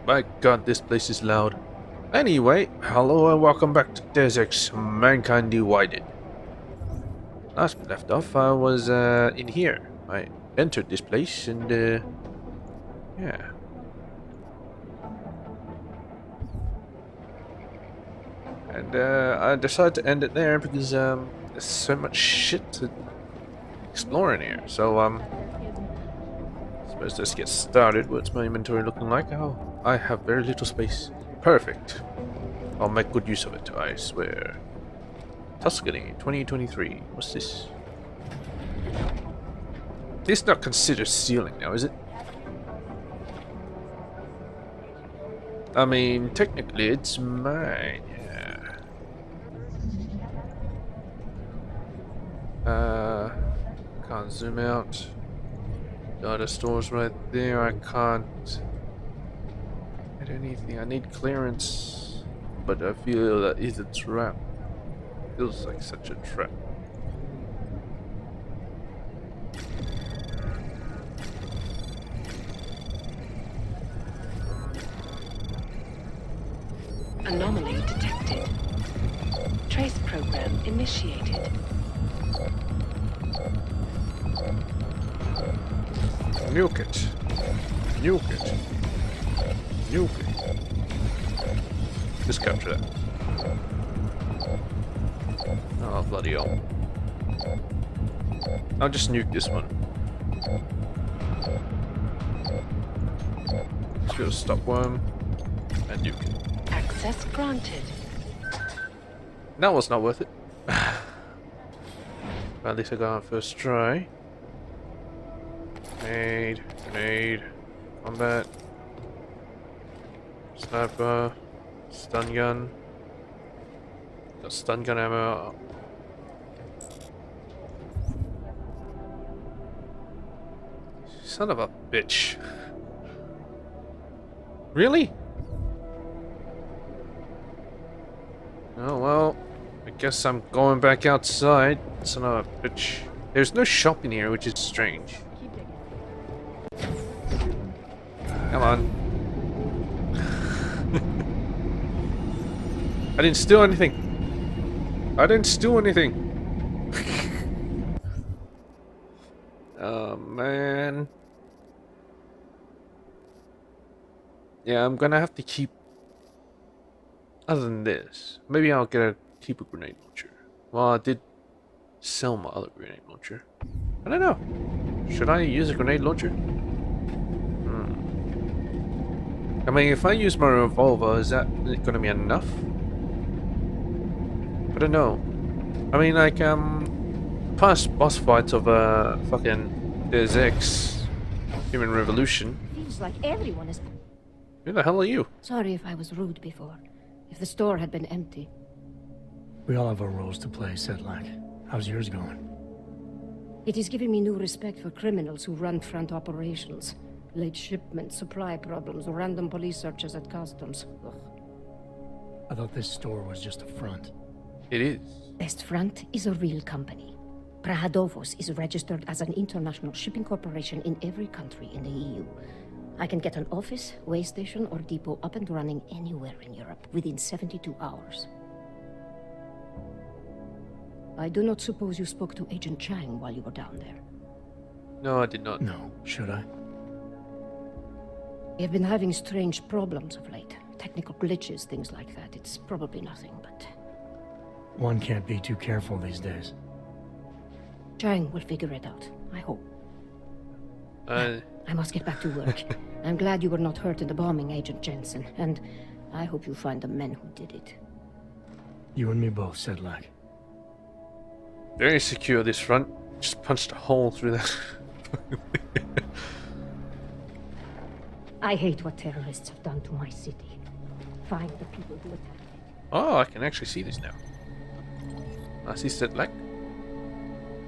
My god, this place is loud. Anyway, hello and welcome back to Deus Mankind Divided. Last we left off, I was in here. I entered this place and yeah. And I decided to end it there because there's so much shit to explore in here. So suppose let's get started. What's my inventory looking like? Oh, I have very little space. Perfect. I'll make good use of it, I swear. Tuscany, 2023. What's this? This not considered stealing now, is it? I mean, technically it's mine, yeah. Can't zoom out. The other store's right there, I can't get anything. I need clearance, but I feel that is a trap. Feels like such a trap. Anomaly detected. Trace program initiated. Nuke it. Nuke it. Nuke it. Just capture that. Oh, bloody hell. I'll just nuke this one. Let's go stop worm and nuke it. Access granted. That was not worth it. At least I got on first try. Grenade, combat, sniper, stun gun. Got stun gun ammo. Son of a bitch. Really? Oh well, I guess I'm going back outside. Son of a bitch. There's no shop in here, which is strange. Come on. I didn't steal anything. I didn't steal anything. Oh man. Yeah, I'm gonna have to keep. Other than this, maybe I'll keep a grenade launcher. Well, I did sell my other grenade launcher. I don't know. Should I use a grenade launcher? I mean, if I use my revolver, is that gonna be enough? I don't know. I mean, like, past boss fights of, fucking Deus Ex Human Revolution. Feels like everyone is... Who the hell are you? Sorry if I was rude before. If the store had been empty. We all have our roles to play, Sedlak. How's yours going? It is giving me new respect for criminals who run front operations. Late shipments, supply problems, random police searches at customs. Ugh. I thought this store was just a front. It is. Best Front is a real company. Prahadovos is registered as an international shipping corporation in every country in the EU. I can get an office, way station, or depot up and running anywhere in Europe within 72 hours. I do not suppose you spoke to Agent Chang while you were down there. No, I did not. No, should I? We have been having strange problems of late. Technical glitches, things like that. It's probably nothing, but... One can't be too careful these days. Chang will figure it out, I hope. I must get back to work. I'm glad you were not hurt in the bombing, Agent Jensen, and I hope you find the men who did it. You and me both, Sedlak. Very secure, this front. Just punched a hole through that. I hate what terrorists have done to my city. Find the people who attacked it. Oh, I can actually see this now. Marcy Sedlak.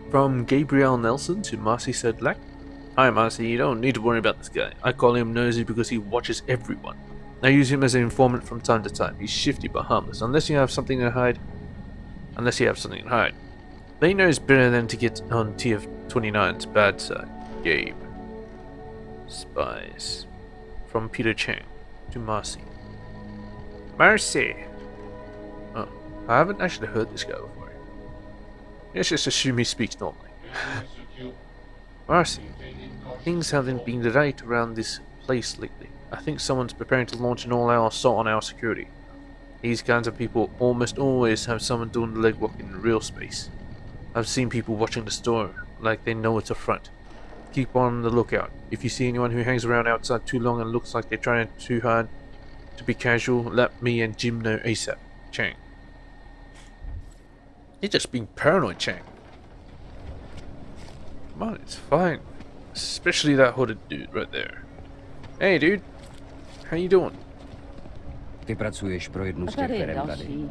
From Gabriel Nelson to Marcy Sedlak. Hi Marcy, you don't need to worry about this guy. I call him nosy because he watches everyone. I use him as an informant from time to time. He's shifty but harmless, unless you have something to hide. But he knows better than to get on TF29's bad side. Gabe. Spies. From Peter Chang. to Marcy. Marcy! Oh, I haven't actually heard this guy before. Let's just assume he speaks normally. Marcy, things haven't been right around this place lately. I think someone's preparing to launch an all-out assault on our security. These kinds of people almost always have someone doing the legwork in real space. I've seen people watching the store like they know it's a front. Keep on the lookout. If you see anyone who hangs around outside too long and looks like they're trying too hard to be casual, let me and Jim know ASAP. Chang. You're just being paranoid, Chang. Come on, it's fine. Especially that hooded dude right there. Hey, dude. How you doing? Ty pracuješ pro jednu z těch firem tady.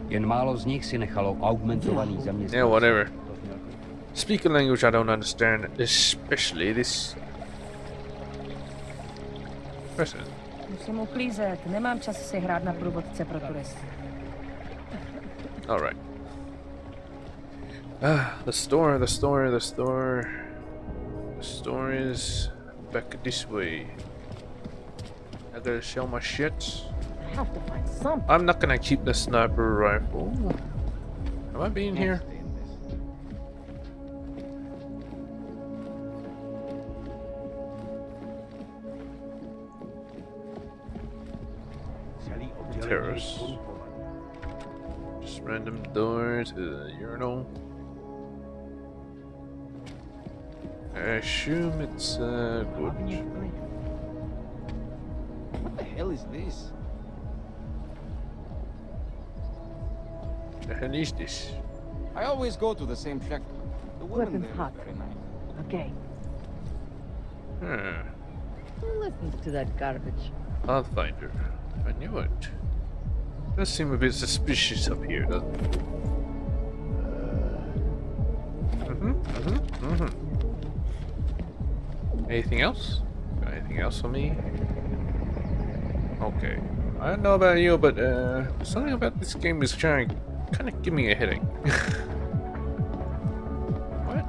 Jen málo z nich si nechalo augmentovaný zaměstnance. Yeah, whatever. Speak a language I don't understand, especially this person. Musím uklízet, nemám čas si hrát na průvodce pro turisty. Alright. The store. The store is back this way. I gotta sell my shit. I have to find something. I'm not gonna keep the sniper rifle. Am I being here? Terrace. Just random door to the urinal. I assume it's good. What the hell is this? The hell is this? I always go to the same shack. The woman Weapons there is hot. very nice. Okay. Hmm. Listen to that garbage. Pathfinder. I knew it. Does seem a bit suspicious up here, doesn't it? Anything else? Got anything else for me? Okay. I don't know about you, but something about this game is trying to kind of give me a headache.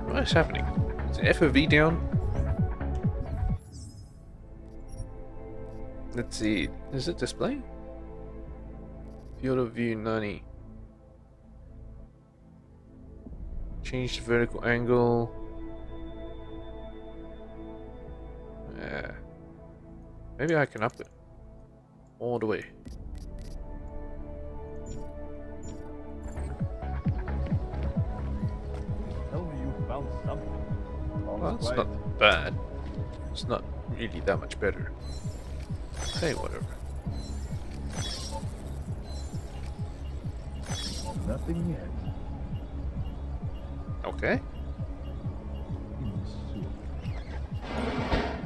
What is happening? Is the FOV down? Let's see. Is it display? Field of view 90. Change the vertical angle. Maybe I can up it all the way. Well, it's not bad. It's not really that much better. Hey, whatever. Nothing yet. Okay.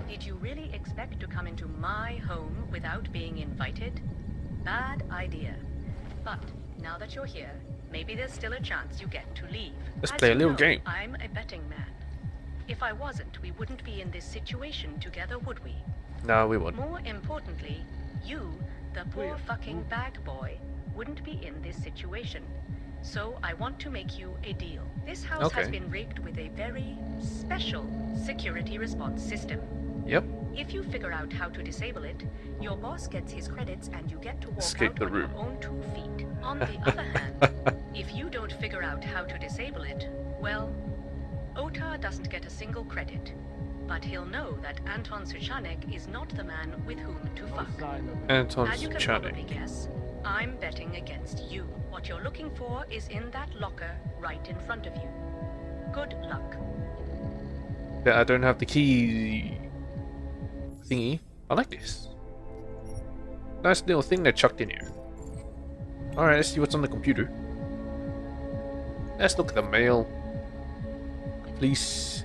Did you really expect to come into my home without being invited? Bad idea. But now that you're here, maybe there's still a chance you get to leave. Let's As play a you little know, game. I'm a betting man. If I wasn't, we wouldn't be in this situation together, would we? No, we won't. More importantly, you, the poor fucking bag boy, wouldn't be in this situation. So I want to make you a deal. This house has Okay. been rigged with a very special security response system. Yep. If you figure out how to disable it, your boss gets his credits and you get to walk Escape out the on room. your own 2 feet. On the other hand, if you don't figure out how to disable it, well, Otar doesn't get a single credit. But he'll know that Anton Suchanek is not the man with whom to fuck. Anton As you can probably Suchanek. guess, I'm betting against you. What you're looking for is in that locker right in front of you. Good luck. Yeah, I don't have the key thingy. I like this. Nice little thing they chucked in here. Alright, let's see what's on the computer. Let's look at the mail. Please,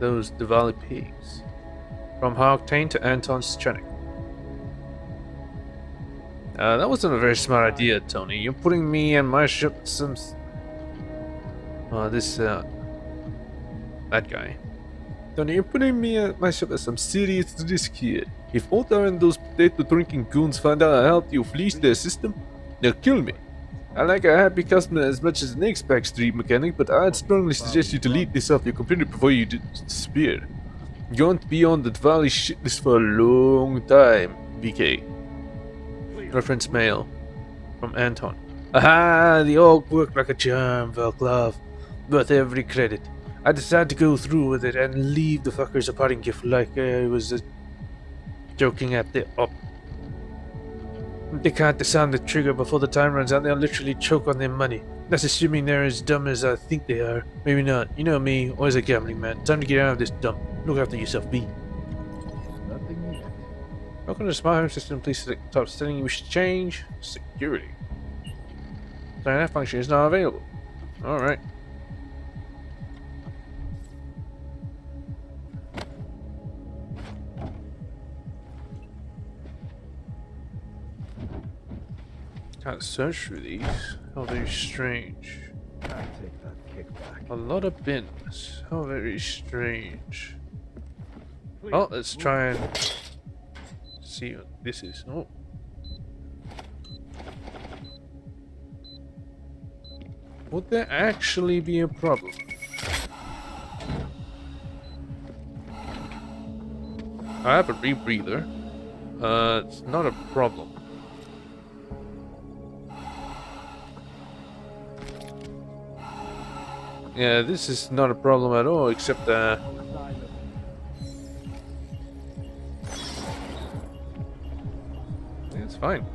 those Diwali pigs. From Hogtane to Anton Suchanek. That wasn't a very smart idea, Tony. You're putting me and my ship some... that guy. Tony, you're putting me and my ship at some serious risk here. If Otar and those potato-drinking goons find out I helped you fleece their system, they'll kill me. I like a happy customer as much as an X-Pack street mechanic, but I'd strongly suggest you delete this off your computer before you disappear. You're going to be on the Diwali shit list for a long time. VK. Reference mail from Anton. Aha! The orc worked like a charm, Velklov. Worth every credit. I decided to go through with it and leave the fuckers a parting gift like I was joking at the up. They can't disarm the trigger before the time runs out. They'll literally choke on their money. That's assuming they're as dumb as I think they are. Maybe not. You know me, always a gambling man. Time to get out of this dump. Look after yourself, B. Nothing yet. Welcome to the smart home system. Please select top setting you wish to change. Security. Sorry, that function is not available. Alright. Can't search through these. How very strange. I take that kickback. A lot of bins. How very strange. Oh, let's try and see what this is. Oh. Would there actually be a problem? I have a rebreather. It's not a problem. Yeah, this is not a problem at all, except yeah, it's fine.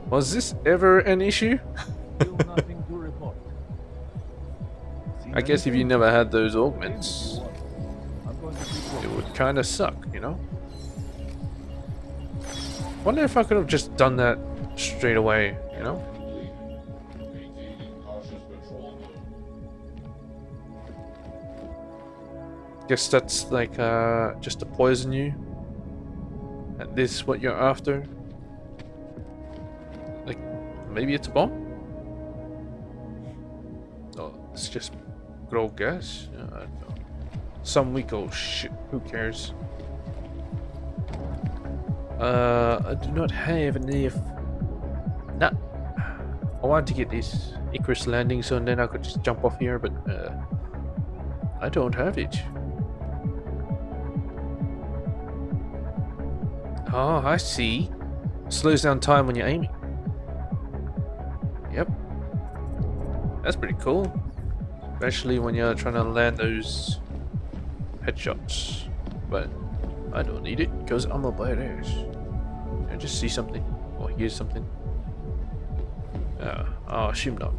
Was this ever an issue? Still nothing to report. I guess if you never had those augments, I'm going to keep it would kind of suck, you know? Wonder if I could have just done that straight away, you know? Guess that's like just to poison you. And this is what you're after. Like maybe it's a bomb? Oh, it's just good old gas. I don't know. Some weak old shit. Who cares? I do not have enough. Nah. I wanted to get this Icarus landing so then I could just jump off here, but I don't have it. Oh, I see. Slows down time when you're aiming. Yep. That's pretty cool. Especially when you're trying to land those headshots. But I don't need it because I'm a badass. I just see something or hear something. I'll assume not.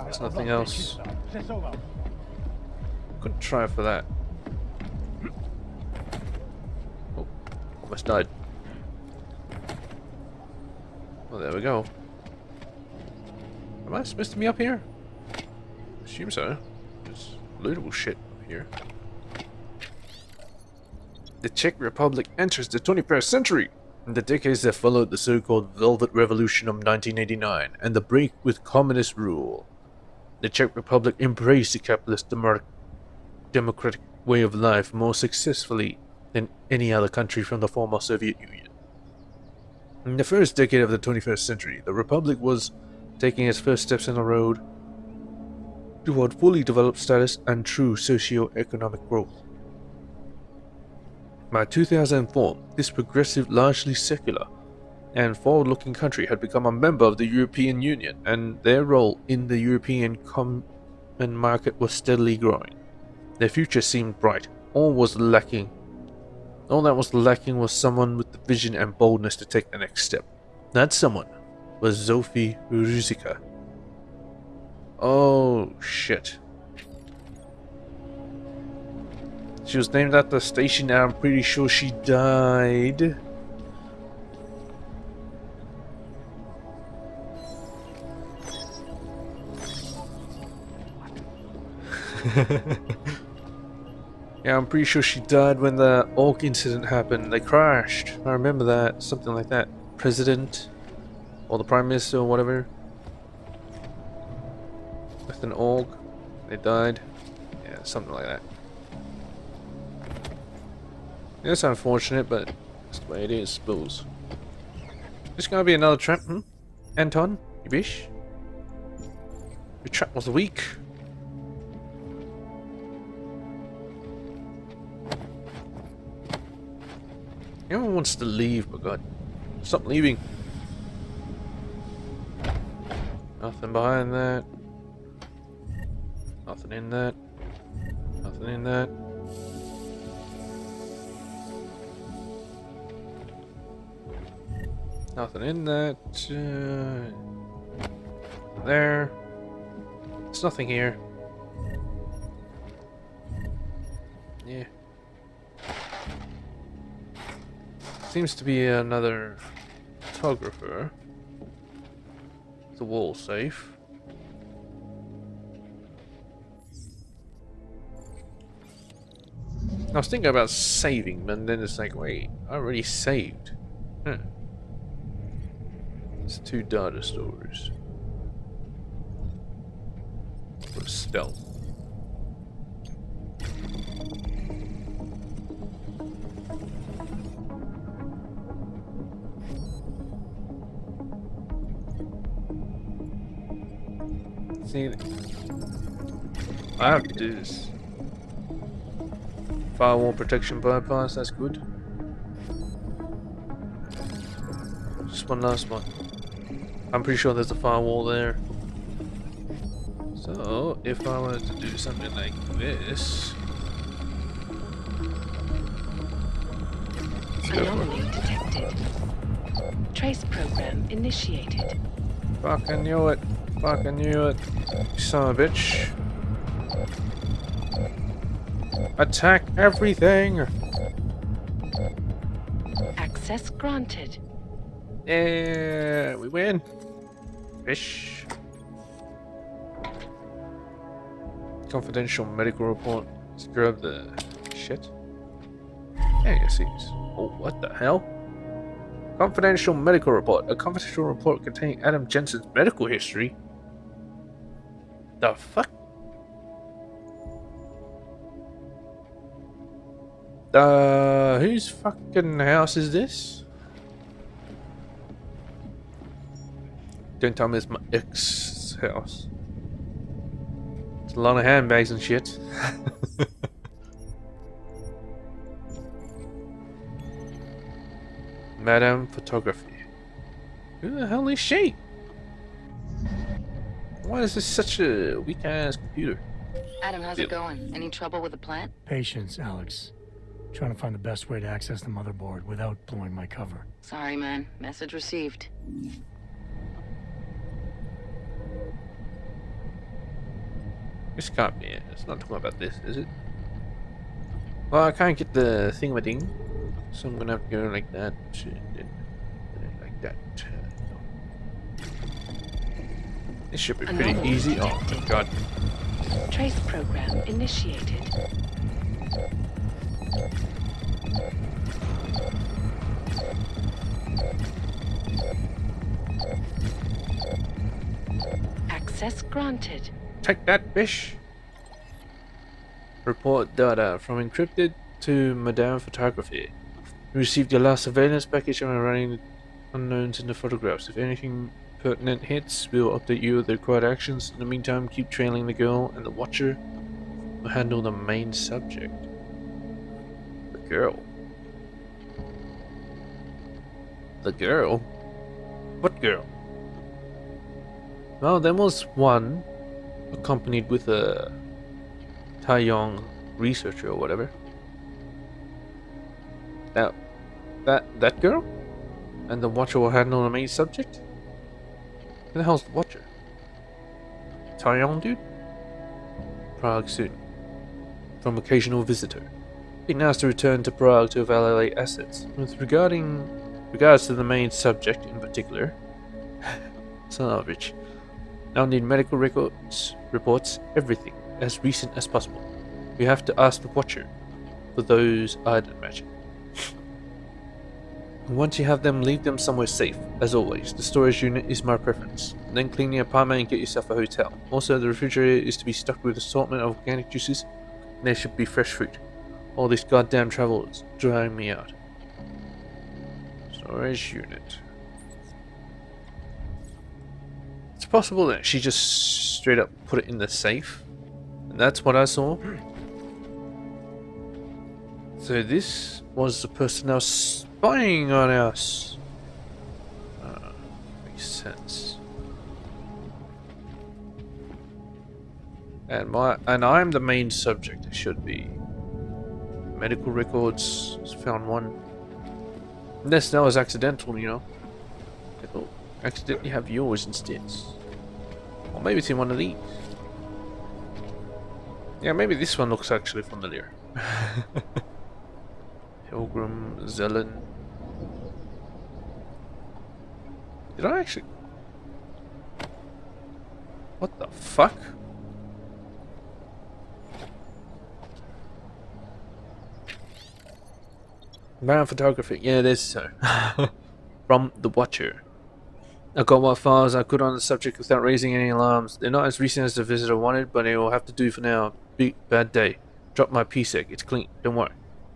There's nothing else. Couldn't try for that. Oh, almost died. Well, there we go. Am I supposed to be up here? Assume so. There's lootable shit up here. The Czech Republic enters the 21st century. In the decades that followed the so-called Velvet Revolution of 1989 and the break with communist rule, the Czech Republic embraced the capitalist democratic way of life more successfully than any other country from the former Soviet Union. In the first decade of the 21st century, the Republic was taking its first steps on the road toward fully developed status and true socio-economic growth. By 2004, this progressive, largely secular, and forward-looking country had become a member of the European Union, and their role in the European common market was steadily growing. Their future seemed bright. All that was lacking was someone with the vision and boldness to take the next step. That someone was Zofie Ruzicka. Oh shit. She was named at the station and I'm pretty sure she died. Yeah, I'm pretty sure she died when the Orc incident happened. They crashed. I remember that. Something like that. President or the Prime Minister or whatever. With an Orc. They died. Yeah, something like that. Yeah, it's unfortunate, but that's the way it is, I suppose. This gonna be another trap, Anton, you wish? Your trap was weak. Everyone wants to leave, but God, stop leaving. Nothing behind that. Nothing in that. Nothing in that. Nothing in that. There. There's nothing here. Yeah. Seems to be another photographer. The wall safe. I was thinking about saving, but then it's like, wait, I already saved. Huh. It's 2 data stores. For stealth. See, I have to do this. Firewall protection bypass, that's good. Just one last one. I'm pretty sure there's a firewall there. So, if I wanted to do something like this... Anomaly detected. Trace program initiated. Fuck, I knew it. Fuck, I knew it. You son of a bitch. Attack everything! Access granted. Yeah, we win. Fish. Confidential medical report. Let's grab the shit. Yeah, you see. Oh, what the hell? Confidential medical report. A confidential report containing Adam Jensen's medical history. The fuck? Whose fucking house is this? Don't tell me it's my ex house. It's a lot of handbags and shit. Madame Photography. Who the hell is she? Why is this such a weak ass computer? Adam, how's it going? Any trouble with the plant? Patience, Alex. Trying to find the best way to access the motherboard without blowing my cover. Sorry, man. Message received. This can't be it. It's not talking about this, is it? Well, I can't get the thingamading, so I'm gonna have to go like that. Like that. This should be pretty Anomaly easy. Oh my detected. god. Trace program initiated. Access granted. Take that, bish. Report data from encrypted to Madame Photography. We received your last surveillance package and are running unknowns in the photographs. If anything pertinent hits, we will update you with the required actions. In the meantime, keep trailing the girl, and the Watcher will handle the main subject. The girl. The girl? What girl? Well, there was one accompanied with a Taiyong researcher or whatever. Now, that girl? And the Watcher will handle the main subject? Who the hell's the Watcher? Taiyong dude? Prague soon. From occasional visitor. Being asked to return to Prague to evaluate assets. With regards to the main subject in particular, son of a bitch. Now need medical reports, everything, as recent as possible. You have to ask the Watcher for those, I'd imagine. Once you have them, leave them somewhere safe. As always, the storage unit is my preference. Then clean the apartment and get yourself a hotel. Also, the refrigerator is to be stocked with assortment of organic juices, and there should be fresh fruit. All this goddamn travel is drying me out. Storage unit. It's possible that she just straight up put it in the safe, and that's what I saw. So this was the person that was spying on us. Makes sense. And I'm the main subject. It should be. Medical records. Found one. Unless that was accidental, you know. It'll accidentally have yours instead. Or maybe it's in one of these. Yeah, maybe this one looks actually familiar. Pilgrim, Zelen. Did I actually... What the fuck? Baron photography. Yeah, it is so. From the Watcher. I got what files I could on the subject without raising any alarms. They're not as recent as the visitor wanted, but it will have to do for now. Bad day. Drop my PSEC. It's clean. Don't worry.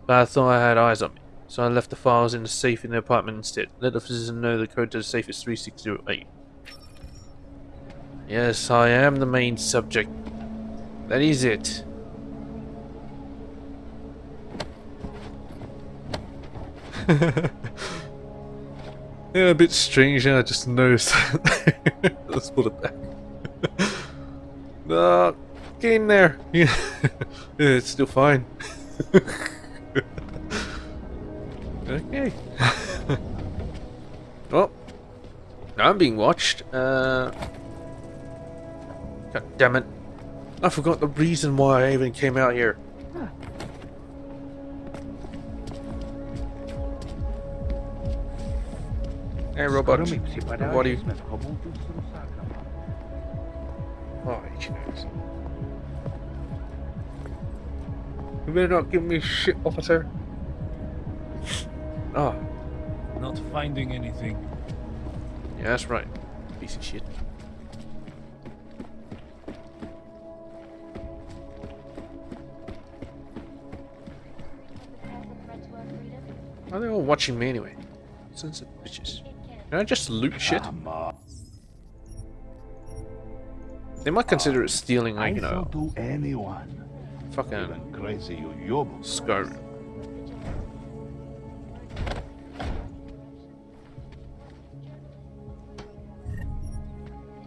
But I thought I had eyes on me, so I left the files in the safe in the apartment instead. Let the visitor know the code to the safe is 3608. Yes, I am the main subject. That is it. Yeah, a bit strange. I just noticed. Let's put it back. No, get in there. Yeah, it's still fine. Okay. Well, I'm being watched. God damn it! I forgot the reason why I even came out here. Hey, robot. What do you... Oh, Jesus. You better not give me shit, officer. Oh. Not finding anything. Yeah, that's right. Piece of shit. Why are they all watching me anyway? Sons of bitches. Can I just loot shit? They might consider it stealing, like, you know, to anyone. fucking Even crazy you Skyrim.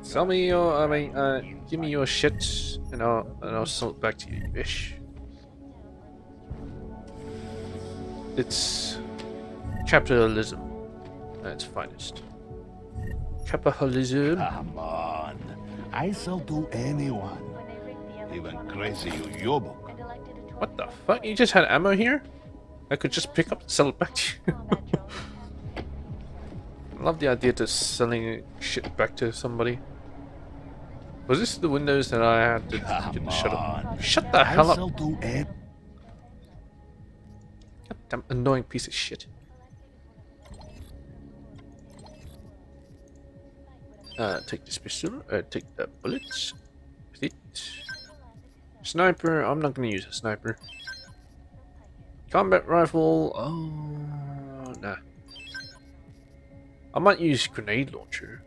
Sell me your, give me your shit, and I'll sell it back to you, ish. It's capitalism at its finest. Capitalism. Come on. I sell to anyone. Even crazy you book. What the fuck? You just had ammo here? I could just pick up and sell it back to you. I love the idea of selling shit back to somebody. Was this the windows that I had to get shut up? Shut the hell up! Goddamn annoying piece of shit. Take this pistol. Take the bullets. With it. Sniper. I'm not gonna use a sniper. Combat rifle. Oh, nah. I might use grenade launcher.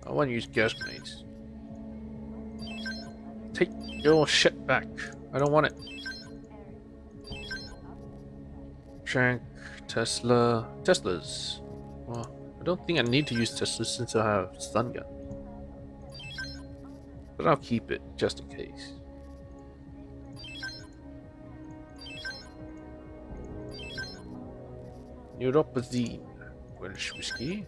I want to use gas grenades. Take your shit back. I don't want it. Shank, Tesla. Teslas. Well, I don't think I need to use Teslas since I have stun gun. But I'll keep it just in case. Neuropazine, Welsh whiskey,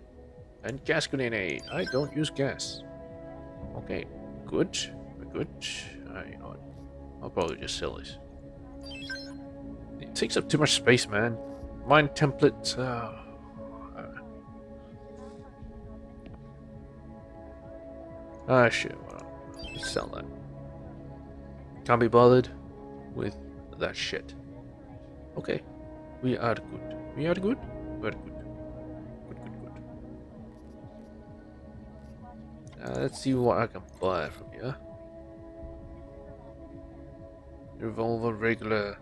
and gas grenade. I don't use gas. Okay, good, good. You know what? I'll probably just sell this. It takes up too much space, man. Mine template. Shit. Well, let's sell that. Can't be bothered with that shit. Okay, we are good. We are good. Very good. Good. Let's see what I can buy from you. Revolver, regular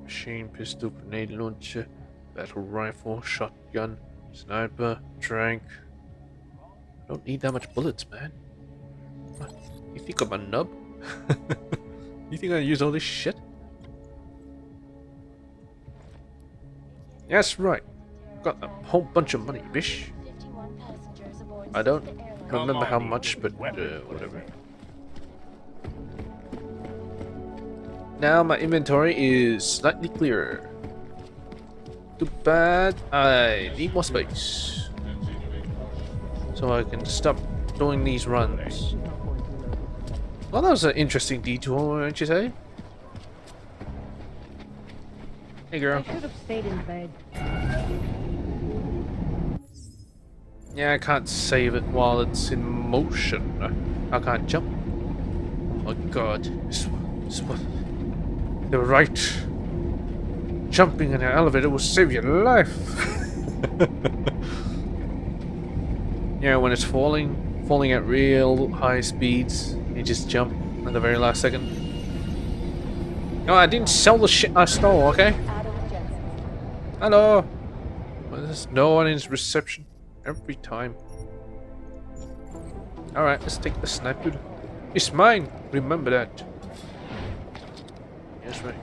machine pistol, grenade launcher, battle rifle, shotgun, sniper, trank. I don't need that much bullets, man. What? You think I'm a nub? You think I use all this shit? That's right. Got a whole bunch of money, bish. I don't remember how much, but whatever. Now my inventory is slightly clearer. Too bad I need more space. So I can stop doing these runs. Well, that was an interesting detour, wouldn't you say? Hey, girl. I should have stayed in bed. Yeah, I can't save it while it's in motion. I can't jump. Oh my god. This what? They were right. Jumping in an elevator will save your life. Yeah, when it's falling at real high speeds, you just jump at the very last second. No, I didn't sell the shit I stole, okay? Hello. Well, there's no one in reception every time. Alright, let's take the sniper. It's mine. Remember that. That's right.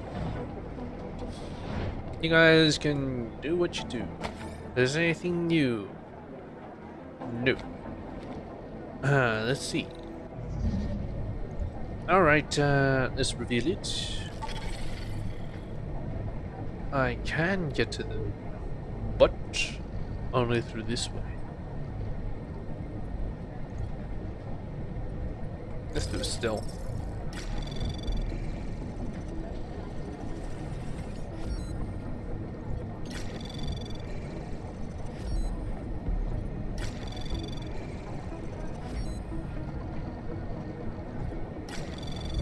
You guys can do what you do. Is there anything new? No. Let's see. Alright, let's reveal it. I can get to them, but only through this way. Let's do it still.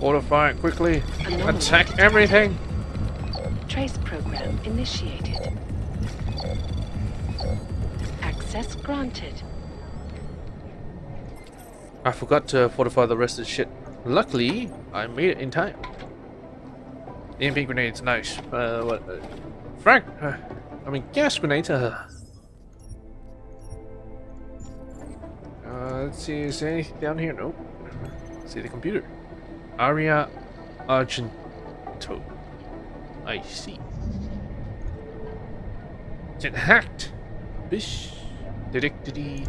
Fortify it quickly. Attack everything. Trace program initiated. Access granted. I forgot to fortify the rest of the shit. Luckily, I made it in time. The EMP grenade's nice. What? Frag. I mean, gas grenades. Let's see. Is there anything down here? Nope. Let's see the computer. Aria Argento. I see. It's hacked. Bish. Directory.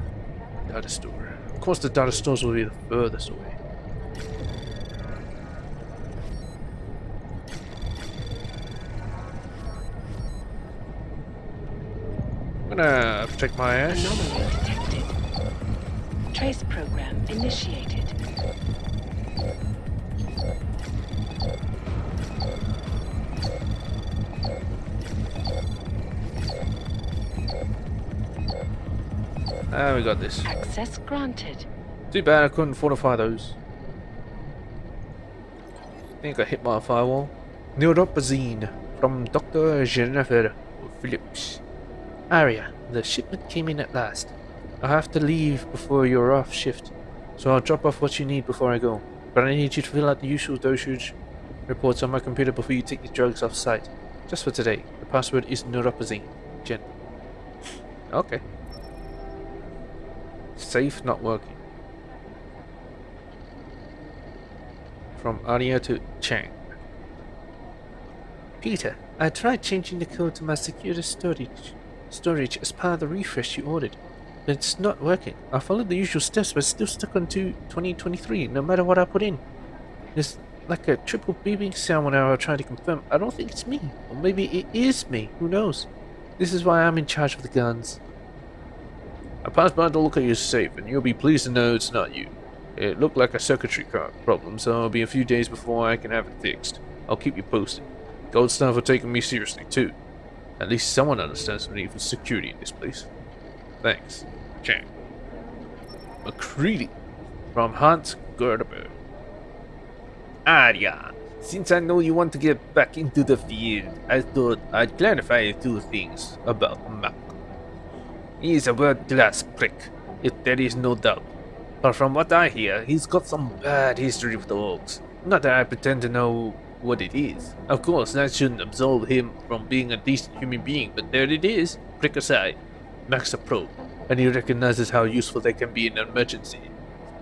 Data store. Of course, the data stores will be the furthest away. I'm gonna protect my ass. Anomaly detected. Trace program initiated. We got this. Access granted. Too bad I couldn't fortify those. I think I hit my firewall. Neuropazine from Dr. Jennifer Phillips. Aria, the shipment came in at last. I have to leave before you're off shift, so I'll drop off what you need before I go. But I need you to fill out the usual dosage reports on my computer before you take the drugs off site. Just for today. The password is Neuropazine. Jen. Okay. Safe not working. From Aria to Chang. Peter, I tried changing the code to my secure storage as part of the refresh you ordered, but it's not working. I followed the usual steps, but it's still stuck on 2023, no matter what I put in. There's like a triple beeping sound whenever I try to confirm. I don't think it's me, or maybe it is me. Who knows? This is why I'm in charge of the guns. I passed by to look at your safe, and you'll be pleased to know it's not you. It looked like a circuitry card problem, so it'll be a few days before I can have it fixed. I'll keep you posted. Gold star for taking me seriously, too. At least someone understands the need for security in this place. Thanks, Chang. McCready from Hans Gerdeberg. Arya, since I know you want to get back into the field, I thought I'd clarify a few things about Malcolm. He is a world-class prick, if there is no doubt. But from what I hear, he's got some bad history with the Orcs. Not that I pretend to know what it is. Of course, that shouldn't absolve him from being a decent human being, but there it is. Prick aside, Mac's a pro, and he recognizes how useful they can be in an emergency.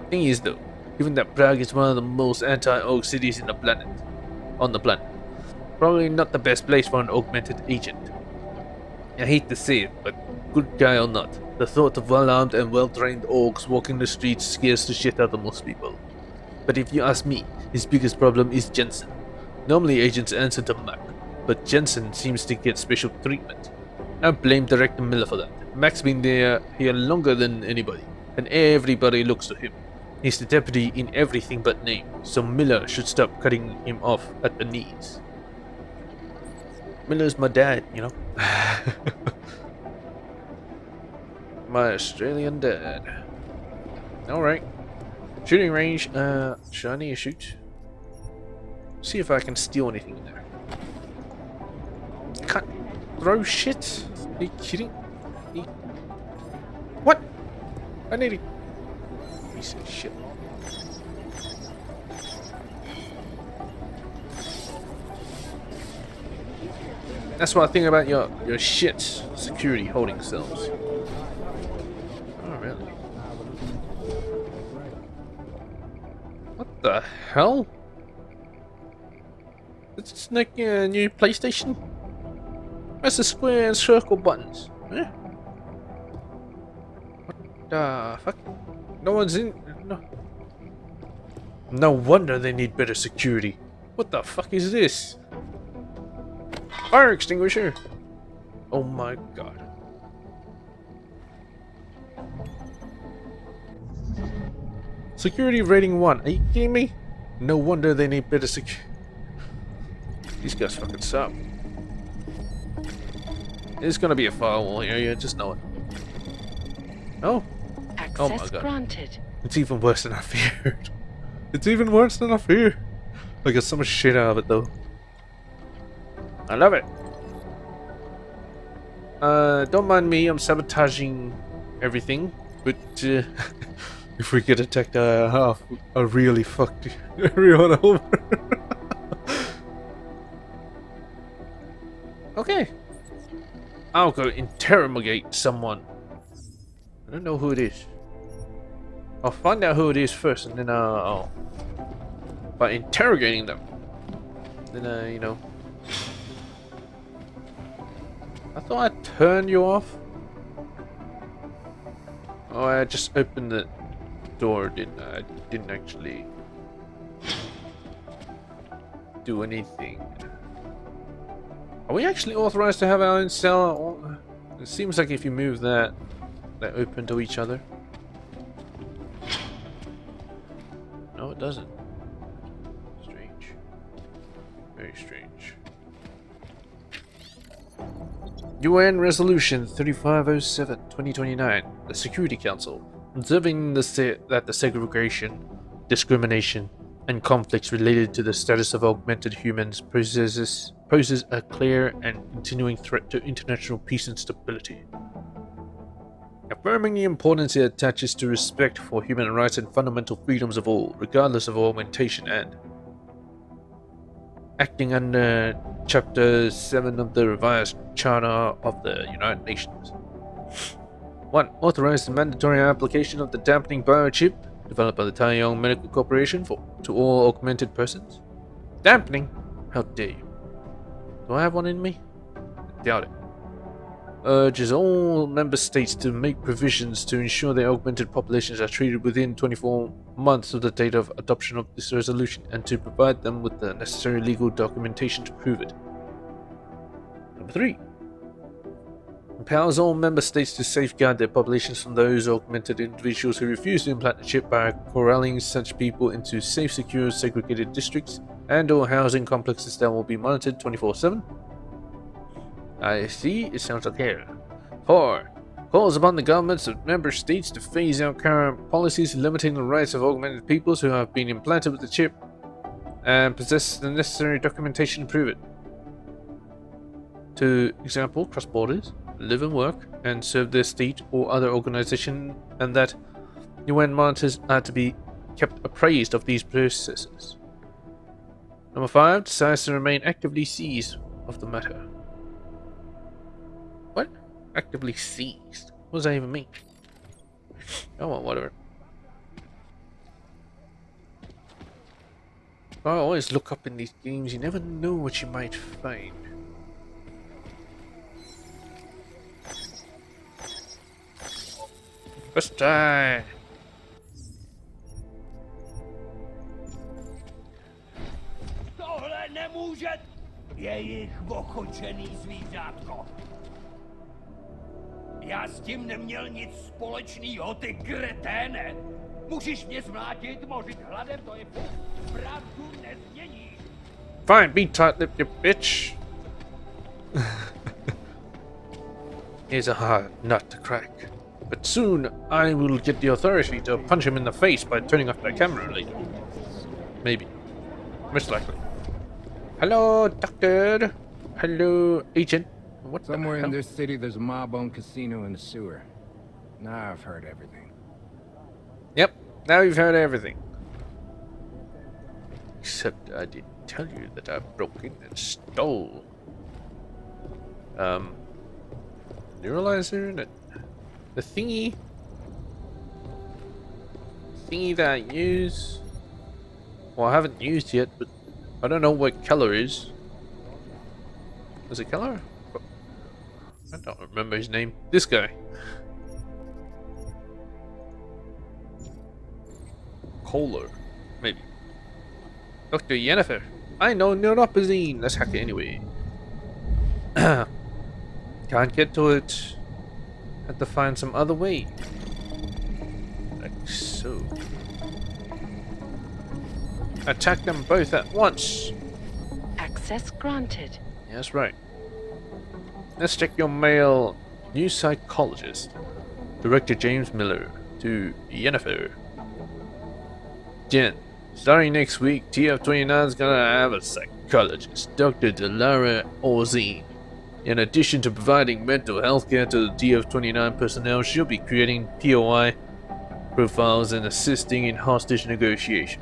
Thing is though, given that Prague is one of the most anti-Orc cities on the planet, probably not the best place for an augmented agent. I hate to say it, but good guy or not, the thought of well-armed and well-trained orcs walking the streets scares the shit out of most people. But if you ask me, his biggest problem is Jensen. Normally agents answer to Mac, but Jensen seems to get special treatment. I blame Director Miller for that. Mac's been here longer than anybody, and everybody looks to him. He's the deputy in everything but name, so Miller should stop cutting him off at the knees. Miller's my dad, you know. My Australian dad. Alright. Shooting range, should I need to shoot? See if I can steal anything in there. Can't throw shit? Are you kidding? What? I need a piece of shit. That's what I think about your shit security holding cells. Oh really? What the hell? Is this like a new PlayStation? Where's the square and circle buttons? Huh? What the fuck? No one's in. No. No wonder they need better security. What the fuck is this? Fire extinguisher! Oh my god. Security rating 1. Are you kidding me? No wonder they need better security. These guys fucking suck. There's gonna be a firewall here, you just know it. Oh. Access Oh my god. granted. It's even worse than I feared. It's even worse than I feared. I got so much shit out of it though. I love it. Don't mind me, I'm sabotaging everything, but if we get attacked, I really fucked everyone over. Okay. I'll go interrogate someone. I don't know who it is. I'll find out who it is first, and then I'll by interrogating them. Then you know. I thought I turned you off. Oh, I just opened the door, didn't I? I didn't actually do anything. Are we actually authorized to have our own cell? It seems like if you move that, they're open to each other. No, it doesn't. Strange. Very strange. UN Resolution 3507, 2029. The Security Council, observing that the segregation, discrimination, and conflicts related to the status of augmented humans poses a clear and continuing threat to international peace and stability. Affirming the importance it attaches to respect for human rights and fundamental freedoms of all, regardless of augmentation, and acting under Chapter 7 of the revised Charter of the United Nations. 1. Authorize the mandatory application of the dampening biochip developed by the Taiyong Medical Corporation to all augmented persons. Dampening? How dare you? Do I have one in me? I doubt it. Urges all member states to make provisions to ensure their augmented populations are treated within 24 months of the date of adoption of this resolution, and to provide them with the necessary legal documentation to prove it. Number 3. Empowers all member states to safeguard their populations from those augmented individuals who refuse to implant the chip by corralling such people into safe, secure, segregated districts and/or housing complexes that will be monitored 24/7. I see, it sounds okay. 4. Calls upon the governments of member states to phase out current policies limiting the rights of augmented peoples who have been implanted with the chip and possess the necessary documentation to prove it. To example, cross borders, live and work, and serve their state or other organization, and that UN monitors are to be kept appraised of these processes. Number 5. Decides to remain actively seized of the matter. What? Actively seized? What does that even mean? Oh well, whatever. I always look up in these games, you never know what you might find. First try. Tohle nemůže... Jejich ochočený zvířátko. Já s tím neměl nic společného, ty kreténe. Můžeš mě zmlátit, mořit hladem, to je pravdu nezměníš. Fine, be tight-lipped, you bitch. Here's a hard nut to crack. But soon I will get the authority to punch him in the face by turning off the camera later. Maybe. Most likely. Hello, doctor. Hello, agent. What Somewhere the hell? in this city, there's a mob-owned casino in the sewer. Now I've heard everything. Yep, now you've heard everything. Except I didn't tell you that I broke in and stole. Neuralizer? The thingy that I use. Well, I haven't used yet, but I don't know what color is. Is it color? I don't remember his name. This guy. Kohler, maybe. Dr. Yennefer. I know neuropazine. Let's hack it anyway. Can't get to it. Have to find some other way. Like so. Attack them both at once. Access granted. Yeah, that's right. Let's check your mail. New psychologist. Director James Miller to Yennefer. Jen, starting next week, TF29 is gonna have a psychologist, Dr. Delara Orzine. In addition to providing mental health care to the TF29 personnel, she'll be creating POI profiles and assisting in hostage negotiation.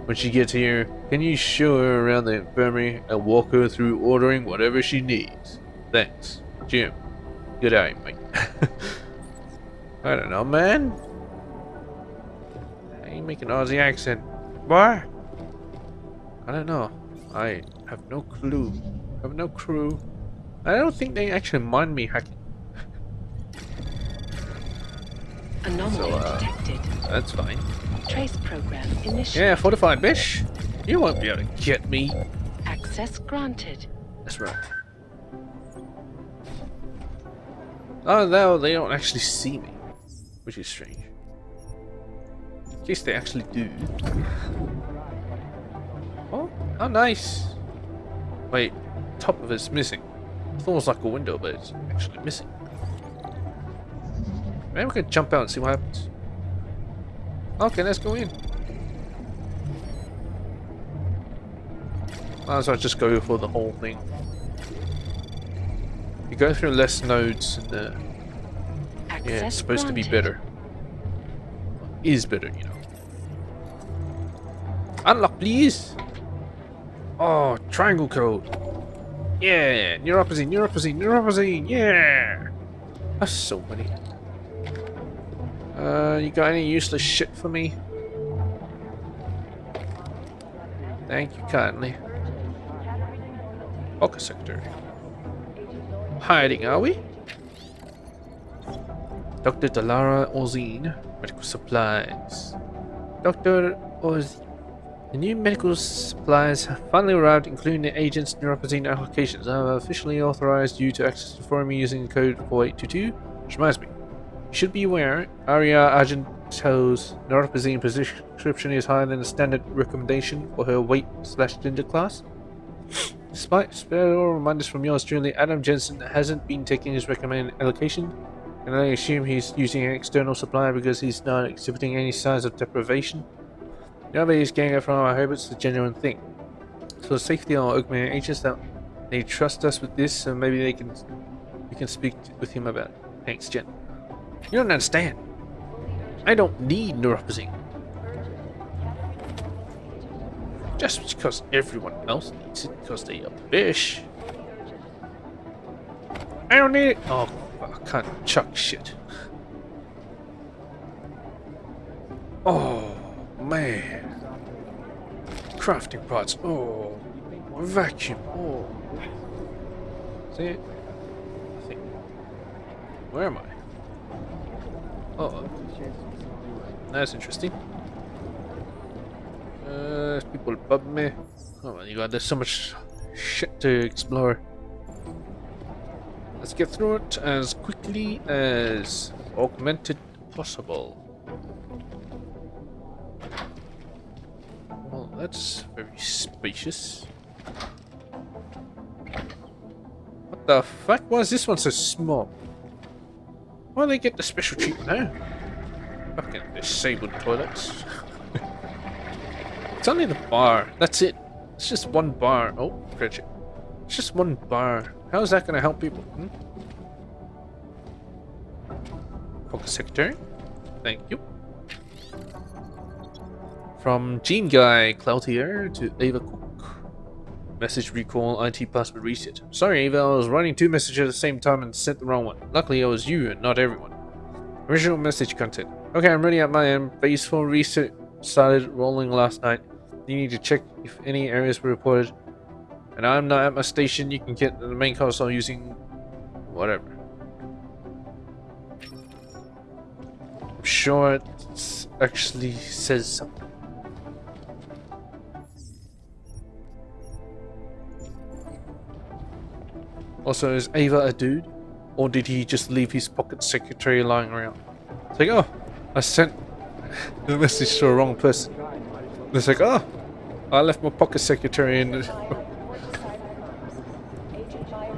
When she gets here, can you show her around the infirmary and walk her through ordering whatever she needs? Thanks, Jim. Good eye, mate. I don't know, man. I ain't making Aussie accent. What? I don't know. I have no clue. I have no crew. I don't think they actually mind me hacking. Anomaly detected. That's fine. Trace program initiated. Yeah, fortified bitch. You won't be able to get me. Access granted. That's right. Oh no, they don't actually see me, which is strange. In case they actually do. Oh, how nice. Wait, top of it's missing. I thought it was like a window, but it's actually missing. Maybe we could jump out and see what happens. Okay, let's go in. Might as well just go for the whole thing. You go through less nodes and yeah, it's supposed to be better. Is better, you know. Unlock, please. Oh, triangle code. Yeah, neuropazine, neuropazine, neuropazine. Yeah. That's so many. You got any useless shit for me? Thank you kindly. Focus sector. Hiding, are we? Dr. Delara Orzine, medical supplies. Dr. Orzine. The new medical supplies have finally arrived, including the agent's neuropazine applications. I have officially authorized you to access the forum using code 4822. Which reminds me, you should be aware, Aria Argento's neuropazine prescription is higher than the standard recommendation for her weight/gender class. Despite several reminders from yours truly, Adam Jensen hasn't been taking his recommended allocation, and I assume he's using an external supplier because he's not exhibiting any signs of deprivation. Nobody's getting it from. I hope it's a genuine thing. For the safety of our augmented agents, that they trust us with this, so maybe we can speak with him about it. Thanks, Jen. You don't understand. I don't need neuropazine. Just because everyone else needs it because they are fish. I don't need it. Oh, I can't chuck shit. Oh man. Crafting pots. Oh. Vacuum. Oh. See it? I think. Where am I? Oh, that's interesting. People pub me. Oh my god, there's so much shit to explore. Let's get through it as quickly as augmented possible. Well, that's very spacious. What the fuck? Why is this one so small? Why do they get the special treatment now? Fucking disabled toilets. It's only the bar. That's it. It's just one bar. Oh, Cratchit. It's just one bar. How is that going to help people? Pocket secretary. Thank you. From Gene Guy Cloutier to Ava Cook. Message recall, IT password reset. Sorry Ava, I was writing 2 messages at the same time and sent the wrong one. Luckily it was you and not everyone. Original message content. Okay, I'm ready at my end. Phase 4 reset started rolling last night. You need to check if any areas were reported. And I'm not at my station. You can get the main console using whatever. I'm sure it actually says something. Also, is Ava a dude? Or did he just leave his pocket secretary lying around? It's like, oh, I sent the message to the wrong person. It's like, oh, I left my pocket secretary in.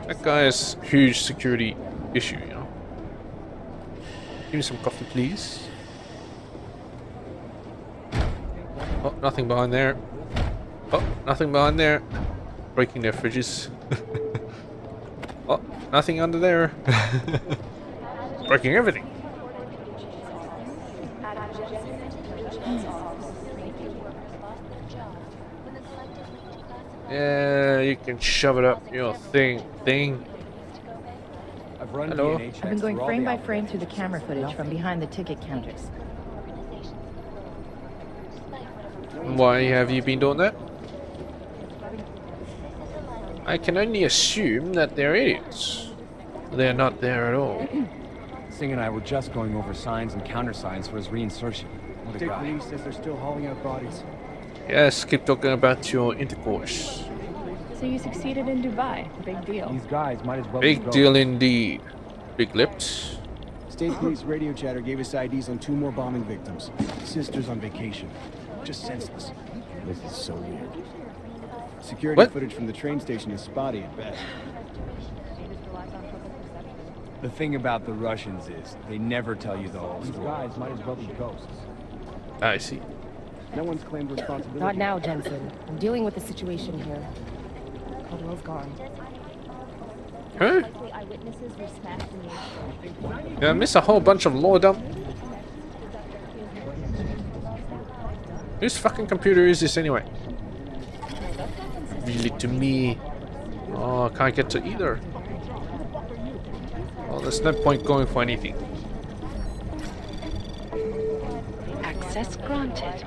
That guy has huge security issue, you know. Give me some coffee, please. Oh, nothing behind there. Oh, nothing behind there. Breaking their fridges. Oh, nothing under there. Breaking everything. Yeah, you can shove it up your thing. Hello? I've been going frame by frame through the camera footage from behind the ticket counters. Why have you been doing that? I can only assume that they're idiots. They're not there at all. Singh and I were just going over signs and countersigns for his reinsertion. What a guy. Police says they're still hauling out bodies. Yes, keep talking about your intercourse. So you succeeded in Dubai. Big deal. These guys might as well Big deal indeed. Big lips. State police radio chatter gave us IDs on 2 more bombing victims. Sisters on vacation. Just senseless. This is so weird. Security footage from the train station is spotty at best. The thing about the Russians is they never tell you the whole story. These guys might as well be ghosts. I see. No one's claimed responsibility. Not now, Jensen. I'm dealing with the situation here. Caldwell's gone. Huh? Did I miss a whole bunch of lore dump? Whose fucking computer is this anyway? Really to me. Oh, I can't get to either. Well, there's no point going for anything. Access granted.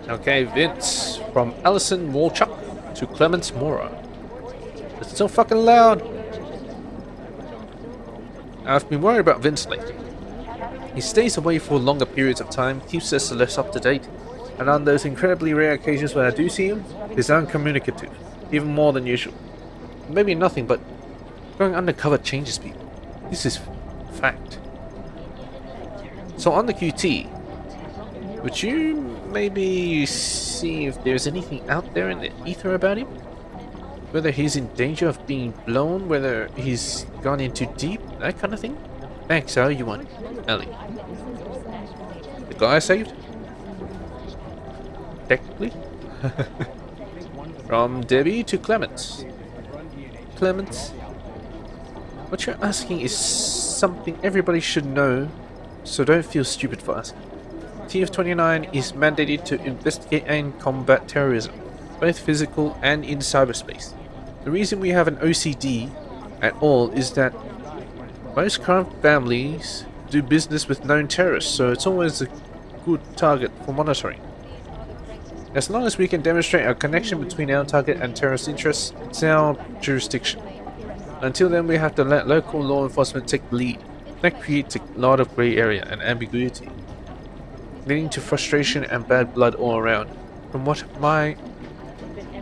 Okay, Vince. From Allison Walchuk to Clemens Mora. It's so fucking loud. I've been worried about Vince lately. He stays away for longer periods of time, keeps us less up to date, and on those incredibly rare occasions when I do see him, he's uncommunicative, even more than usual. Maybe nothing, but going undercover changes people. This is fact. So on the QT, would you maybe see if there's anything out there in the ether about him? Whether he's in danger of being blown, whether he's gone in too deep, that kind of thing? Thanks, how you want? Ellie. The guy I saved? Technically? From Debbie to Clements. Clements, what you're asking is something everybody should know, so don't feel stupid for asking. TF-29 is mandated to investigate and combat terrorism, both physical and in cyberspace. The reason we have an OCD at all is that most crime families do business with known terrorists, so it's always a good target for monitoring. As long as we can demonstrate a connection between our target and terrorist interests, it's our jurisdiction. Until then, we have to let local law enforcement take the lead. That creates a lot of grey area and ambiguity, leading to frustration and bad blood all around. From what my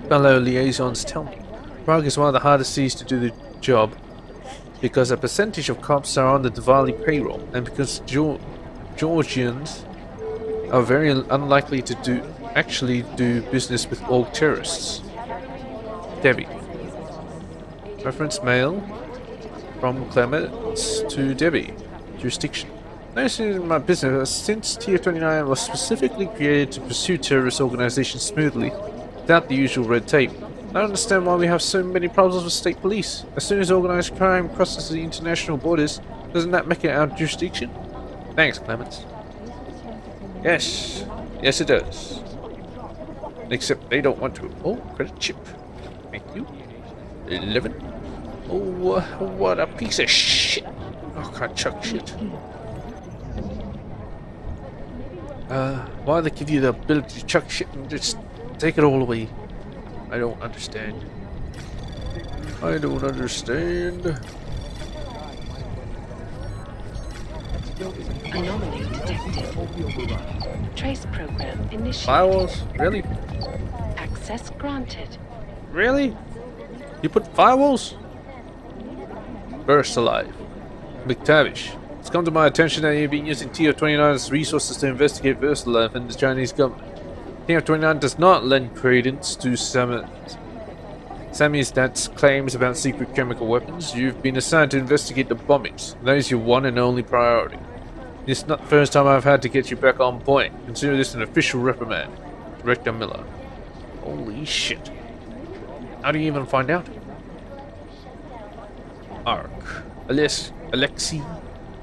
fellow liaisons tell me, Prague is one of the hardest cities to do the job because a percentage of cops are on the Diwali payroll, and because Georgians are very unlikely to actually do business with all terrorists. Debbie. Reference mail from Clements to Debbie. Jurisdiction. Noticing in my business, since Tier 29 was specifically created to pursue terrorist organizations smoothly, without the usual red tape, I don't understand why we have so many problems with state police. As soon as organized crime crosses the international borders, doesn't that make it our jurisdiction? Thanks, Clements. Yes. Yes, it does. Except they don't want to. Oh, credit chip. Thank you. 11. Oh, what a piece of shit. Oh, can't chuck shit. Why they give you the ability to chuck shit and just take it all away? I don't understand. I don't understand. Anomaly detected. Trace program initiated. Firewalls? Really? Access granted. Really? You put firewalls? Burst alive. McTavish. It's come to my attention that you've been using TF-29's resources to investigate VersaLife and the Chinese government. TF-29 does not lend credence to Samizdat's claims about secret chemical weapons. You've been assigned to investigate the bombings. That is your one and only priority. It's not the first time I've had to get you back on point. Consider this an official reprimand. Director Miller. Holy shit. How do you even find out? Ark. Alexei.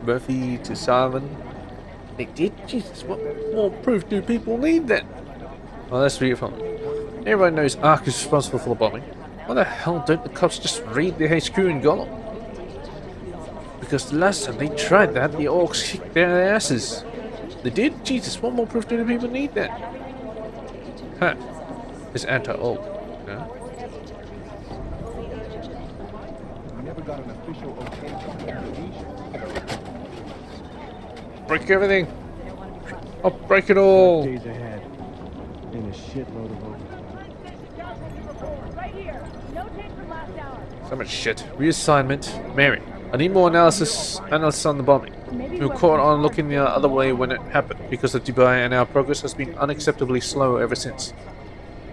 Murphy to Simon. They did? Jesus, what more proof do people need then? Well, let's read it from them. Everyone knows Ark is responsible for the bombing. Why the hell don't the cops just raid the HQ in Gollum? Because the last time they tried that, the orcs kicked their asses. They did? Jesus, what more proof do the people need then? Huh. It's anti-orc. Huh? Break everything! I'll break it all! Days ahead. And a shitload of So much shit. Reassignment. Mary. I need more analysis on the bombing. We were caught on looking the other way when it happened, because of Dubai, and our progress has been unacceptably slow ever since.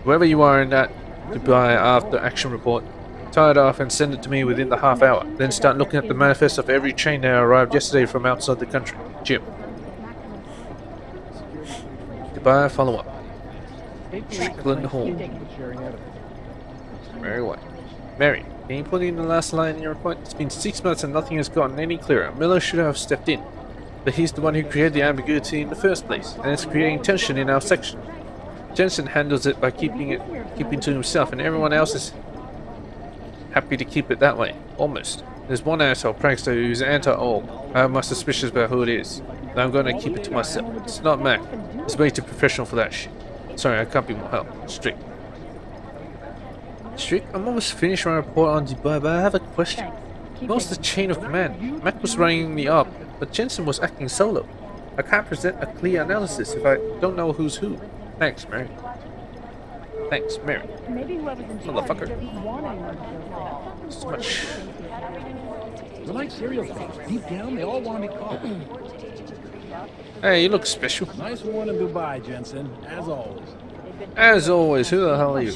Whoever you are in that Dubai after action report, tie it off and send it to me within the half hour. Then start looking at the manifest of every train that arrived yesterday from outside the country. Jim. Dubai follow-up. Strickland Hall. Very well. Mary, can you put in the last line in your report? It's been 6 months and nothing has gotten any clearer. Miller should have stepped in. But he's the one who created the ambiguity in the first place, and it's creating tension in our section. Jensen handles it by keeping to himself, and everyone else is happy to keep it that way. Almost. There's one asshole prankster who's anti-org. I have my suspicions about who it is, and I'm going to keep it to myself. It's not Mac. He's way too professional for that shit. Sorry, I can't be more help. Strick. Strick, I'm almost finished my report on Dubai, but I have a question. What's the chain of command? Mac was running me up, but Jensen was acting solo. I can't present a clear analysis if I don't know who's who. Thanks, Mary. Thanks, Mary. Motherfucker. So much. They're like serial killers. Deep down, they all want to be caught. Hey, you look special. Nice one in Dubai, Jensen, as always. As always, who the hell are you?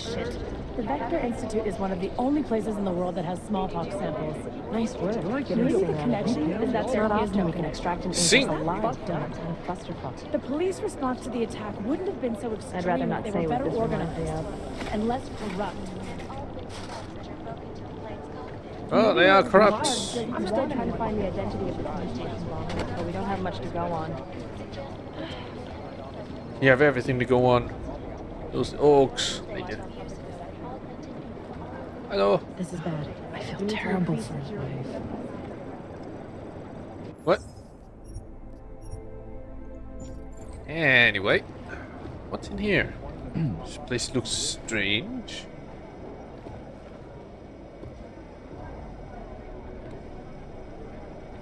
The Vector Institute is one of the only places in the world that has smallpox samples. Nice work. Like Maybe the connection is that there is no we can extract an Sing. alive clusterfuck. The police response to the attack wouldn't have been so extreme. I'd rather not they say were what better this reminds me organized and less corrupt. Oh, they are corrupt. I'm still trying to find the identity of the communication bombers, but we don't have much to go on. You have everything to go on. Those orcs. They did. Hello. This is bad. I feel terrible for his wife. What? Anyway. What's in here? This place looks strange.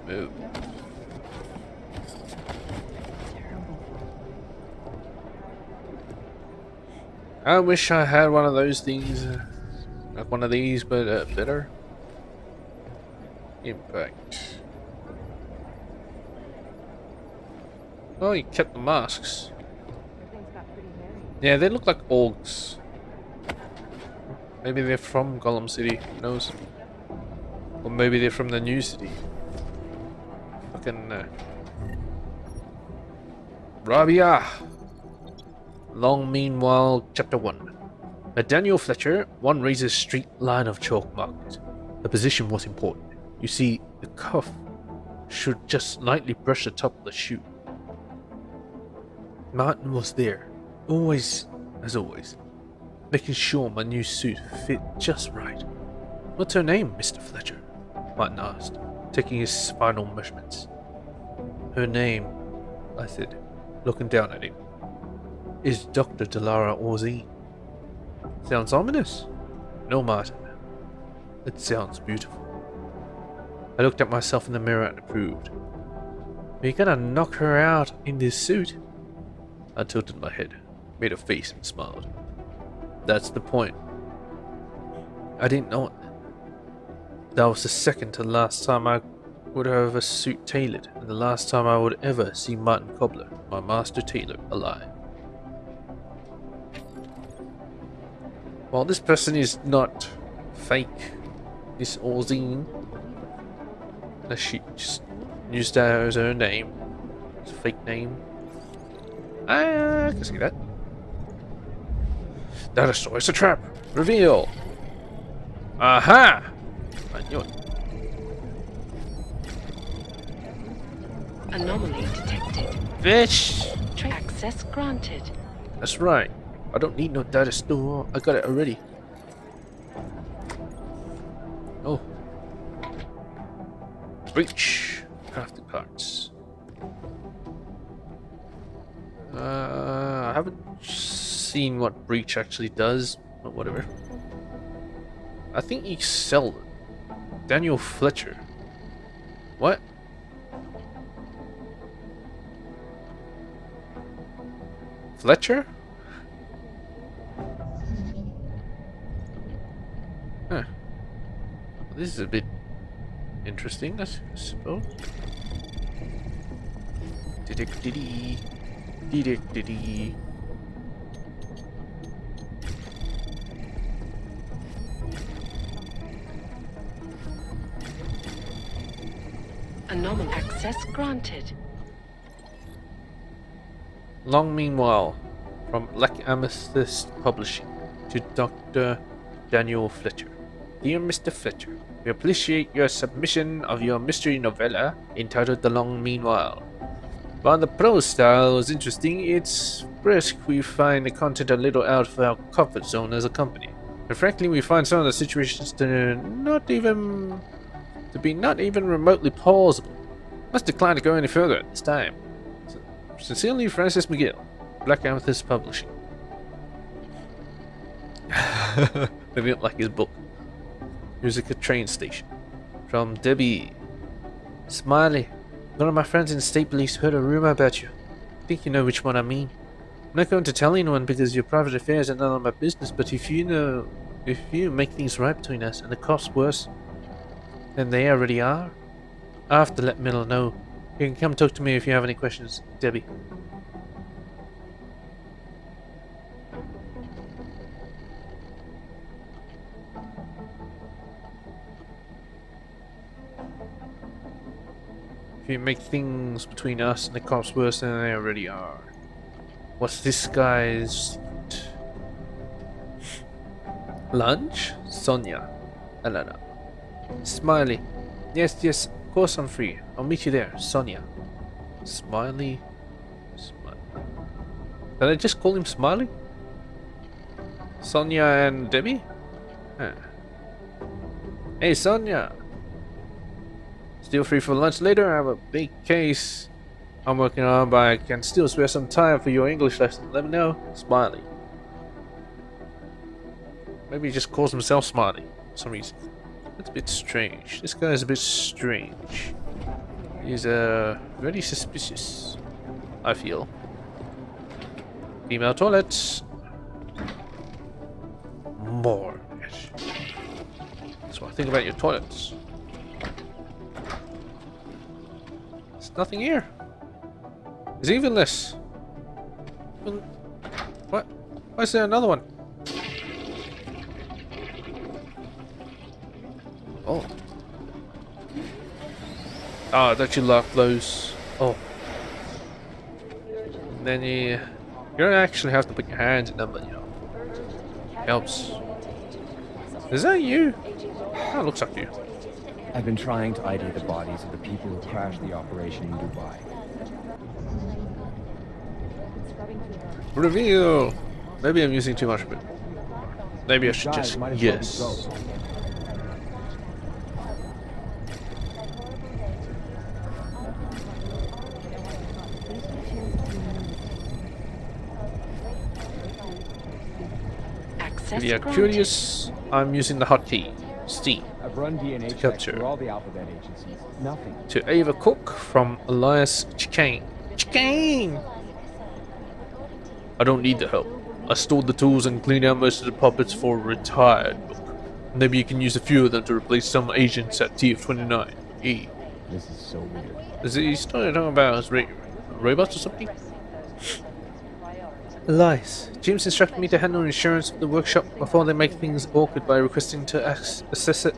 Move. I wish I had one of those things, like one of these, but better. Impact. Oh, you kept the masks. Yeah, they look like orcs. Maybe they're from Gollum City, who knows? Or maybe they're from the new city. Fucking Rabia! Long meanwhile, chapter 1. At Daniel Fletcher, one raises straight line of chalk marked. The position was important. You see, the cuff should just lightly brush the top of the shoe. Martin was there, always, as always, making sure my new suit fit just right. What's her name, Mr. Fletcher? Martin asked, taking his final measurements. Her name, I said, looking down at him, is Dr. Delara Orzine. Sounds ominous? No, Martin. It sounds beautiful. I looked at myself in the mirror and approved. Are you gonna knock her out in this suit? I tilted my head, made a face and smiled. That's the point. I didn't know it. That was the second to last time I would have a suit tailored, and the last time I would ever see Martin Cobbler, my master tailor, alive. Well, this person is not fake. This Orzine. She just used that as her name. It's a fake name. I can see that. That is so. It's a trap. Reveal. Aha! I knew it. Anomaly detected. Fish! Access granted. That's right. I don't need no data store. I got it already. Oh. Breach. Crafted parts. I haven't seen what Breach actually does, but whatever. I think you sell it. Daniel Fletcher. What? Fletcher? Huh. Well, this is a bit interesting, I suppose. Diddy. Diddy. Anomaly access granted. Long meanwhile, from Black Amethyst Publishing to Dr. Daniel Fletcher. Dear Mr. Fletcher, we appreciate your submission of your mystery novella entitled The Long Meanwhile. While the prose style was interesting, it's brisk. We find the content a little out of our comfort zone as a company. And frankly, we find some of the situations to be not even remotely plausible. Must decline to go any further at this time. Sincerely, Francis McGill, Black Amethyst Publishing. Maybe not like his book. Music at train station. From Debbie. Smiley. One of my friends in the state police heard a rumor about you. I think you know which one I mean. I'm not going to tell anyone because your private affairs are none of my business, but if you make things right between us and the cops worse than they already are, I'll have to let Miller know. You can come talk to me if you have any questions, Debbie. If you make things between us and the cops worse than they already are. What's this guy's lunch? Sonia. Elena. Smiley. Yes, of course I'm free. I'll meet you there. Sonia. Smiley. Did I just call him Smiley? Sonia and Debbie? Huh. Hey, Sonia. Still free for lunch later? I have a big case I'm working on, but I can still spare some time for your English lesson. Let me know. Smiley. Maybe he just calls himself Smiley for some reason. That's a bit strange. This guy is a bit strange. He's very suspicious, I feel. Female toilets. more. Yes. That's what I think about your toilets. There's nothing here. There's even less. What? Why is there another one? Oh. Ah, don't you lock those? Oh. And then you don't actually have to put your hands in them, but you know, helps. Is that you? Oh, it looks like you. I've been trying to ID the bodies of the people who crashed the operation in Dubai. Reveal! Maybe I'm using too much of it. Maybe I should just yes. If you're curious, I'm using the hotkey C I've run DNA to checks capture through all the alphabet agencies. Nothing. to Ava Cook from Elias Chicane. Chicane! I don't need the help. I stored the tools and cleaned out most of the puppets for a retired book. Maybe you can use a few of them to replace some agents at TF-29. E. This is so weird. Is he started talking about his robots or something? Elias, James instructed me to handle insurance of the workshop before they make things awkward by requesting to assess it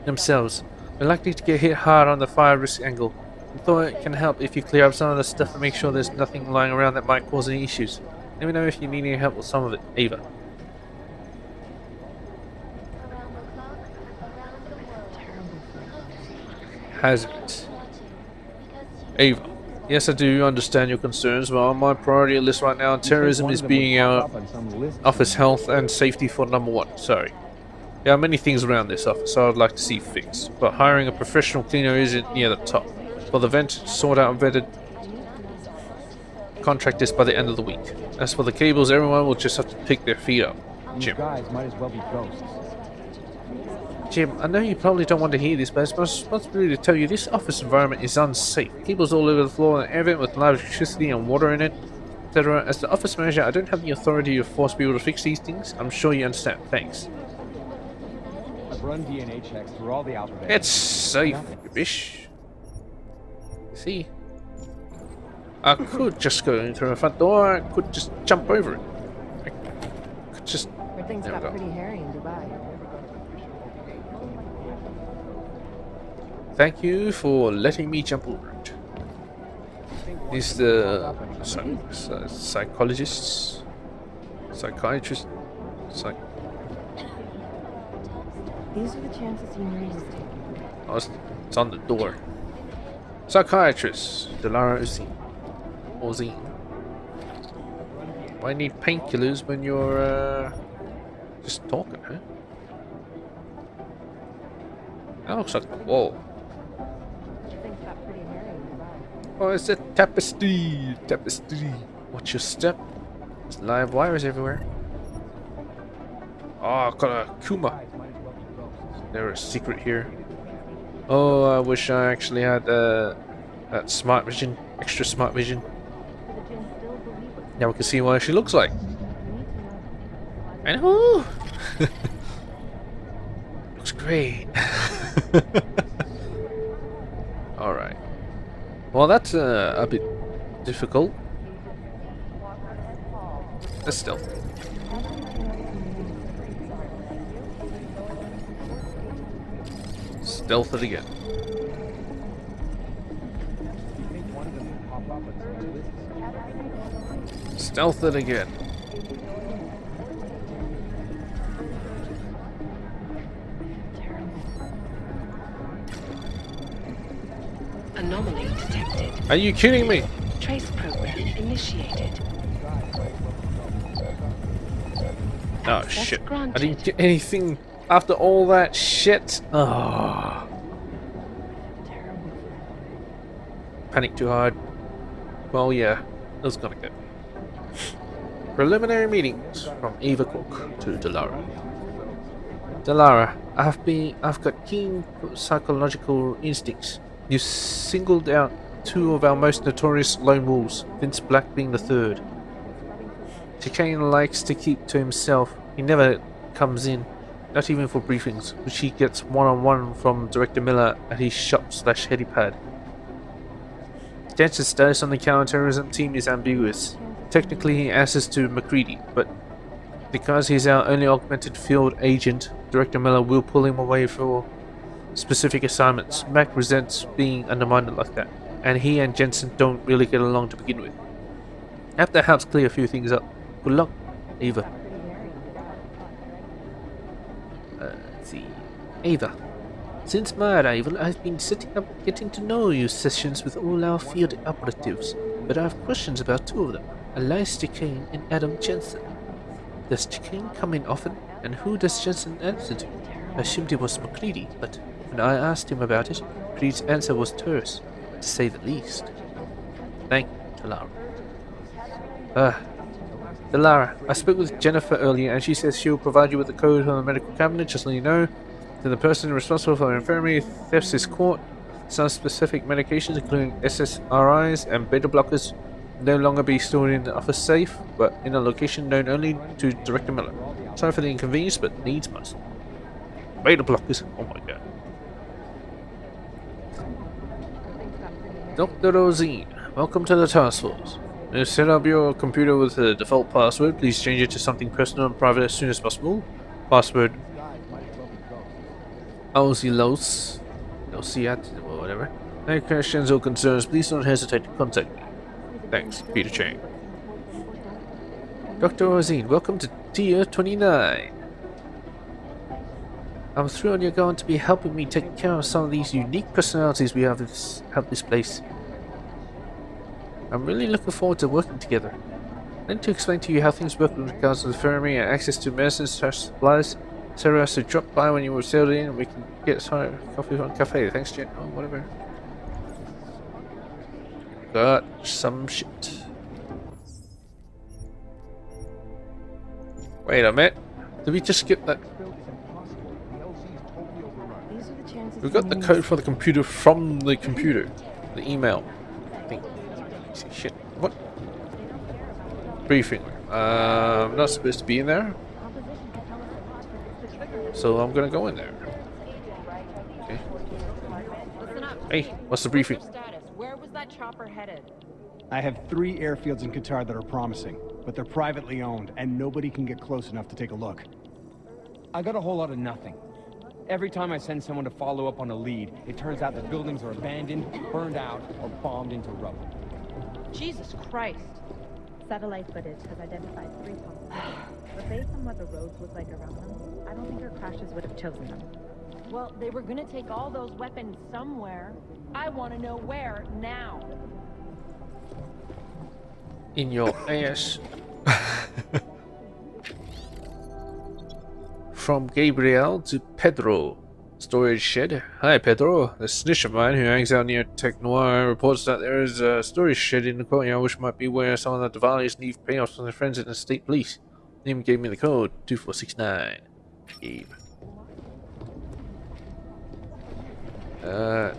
themselves. They're likely to get hit hard on the fire risk angle. I thought it can help if you clear up some of the stuff and make sure there's nothing lying around that might cause any issues. Let me know if you need any help with some of it, Ava. Hazards. Ava. Yes, I do understand your concerns, but on my priority list right now, terrorism is being our office health and safety for #1. Sorry. There are many things around this office I'd like to see fixed, but hiring a professional cleaner isn't near the top. For the vent, sort out and vetted contractors by the end of the week. As for the cables, everyone will just have to pick their feet up. Jim. These guys might as well be ghosts. Jim, I know you probably don't want to hear this, but it's my responsibility to tell you this office environment is unsafe. Cables all over the floor, an air vent with electricity and water in it, etc. As the office manager, I don't have the authority to force people to fix these things. I'm sure you understand. Thanks. I've run DNA checks through all the alphabet. It's safe, bish. See? I could just go in through the front door, I could just jump over it. I could just... Everything's There we got go. pretty hairy in Dubai. Thank you for letting me jump over it. These the psychologists, psychiatrists, These are the chances he knows he's taking. oh, it's on the door. Psychiatrist, Delara Ozine. Why need painkillers when you're just talking, huh? That looks like the wall. Everything's got pretty hairy in Dubai. Oh, it's a tapestry. Tapestry. Watch your step. There's live wires everywhere. Oh, I've got a Kuma. There's a secret here. Oh, I wish I actually had that smart vision, extra smart vision. Now we can see what she looks like. I know. Looks great. All right. Well, that's a bit difficult. Let's stealth. Stealth it again. Stealth it again. Anomaly detected. Are you kidding me? Trace program initiated. Oh Access shit. I granted. didn't get anything after all that shit. Oh. Panic too hard. Well, yeah, it was gonna get. Preliminary meetings from Ava Cook to Delara. Delara, I've got keen psychological instincts. You singled out two of our most notorious lone wolves, Vince Black being the third. Chicane likes to keep to himself. He never comes in, not even for briefings, which he gets one-on-one from Director Miller at his shop/helipad. Jensen's status on the counterterrorism team is ambiguous. Technically he answers to McCready, but because he's our only augmented field agent, Director Miller will pull him away for specific assignments. Mac resents being undermined like that, and he and Jensen don't really get along to begin with. Have to help clear a few things up. Good luck, Ava. Let's see. Ava. Since my arrival, I've been setting up getting to know you sessions with all our field operatives, but I have questions about two of them, Elias Chicane and Adam Jensen. Does Chicane come in often, and who does Jensen answer to? I assumed it was McCready, but when I asked him about it, McCready's answer was terse, to say the least. Thank you, Delara. Delara, I spoke with Jennifer earlier, and she says she'll provide you with the code from the medical cabinet, just let you know. Then the person responsible for infirmary thefts is caught. Some specific medications, including SSRIs and beta blockers, no longer be stored in the office safe, but in a location known only to Director Miller. Sorry for the inconvenience, but needs must. Beta blockers, oh my god. Dr. Rosine, welcome to the task force. Now set up your computer with the default password. Please change it to something personal and private as soon as possible. Password Ausilos, or whatever. Any questions or concerns, please don't hesitate to contact me. Thanks, Peter Chang. Dr. Rosine, welcome to Tier 29. I'm thrilled you're going to be helping me take care of some of these unique personalities we have this place. I'm really looking forward to working together. I need to explain to you how things work with regards to the infirmary and access to medicines/supplies. Sarah has to drop by when you were settled in and we can get some coffee from a cafe. Thanks, Jen. Oh, whatever. Got some shit. Wait a minute. Did we just skip that? We got the code for the computer from the computer. The email. I think. Shit. What? Briefing. I'm not supposed to be in there. So I'm gonna go in there. Okay. Hey, what's the briefing? Where was that chopper headed? I have 3 airfields in Qatar that are promising, but they're privately owned, and nobody can get close enough to take a look. I got a whole lot of nothing. Every time I send someone to follow up on a lead, it turns out the buildings are abandoned, burned out, or bombed into rubble. Jesus Christ. Satellite footage has identified 3 possibilities, but based on what the roads look like around them, I don't think our crashes would have chosen them. Well, they were gonna take all those weapons somewhere. I want to know where now. In your ass. From Gabriel to Pedro. Storage shed. Hi Pedro. The snitch of mine who hangs out near Tech Noir reports that there is a storage shed in the courtyard which might be where some of the Diwalis leave payoffs from their friends in the state police. Name gave me the code 2469. Gabe.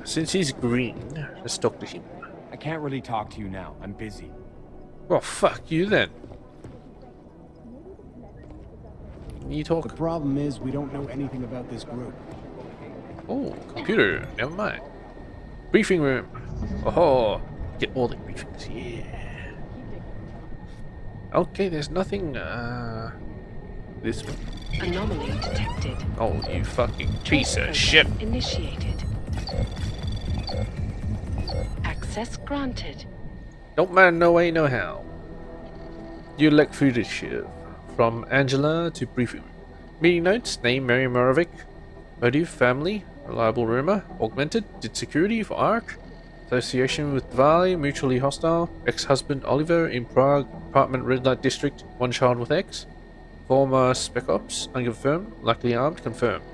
Since he's green, let's talk to him. I can't really talk to you now. I'm busy. Well, fuck you then. You talk. The problem is we don't know anything about this group. Oh, computer. Never mind. Briefing room. Oh, get all the briefings. Yeah. Okay, there's nothing. This one. Anomaly detected. Oh, you fucking piece of shit. Initiated. Access granted. Don't mind no way, no how. You elect footage from Angela to briefing room. Meeting notes: name Mary Moravik. Motive: family. Reliable rumor. Augmented. Did security for ARC. Association with Diwali. Mutually hostile. Ex-husband Oliver in Prague. Apartment red light district. 1 child with X. Former Spec Ops. Unconfirmed. Likely armed. Confirmed.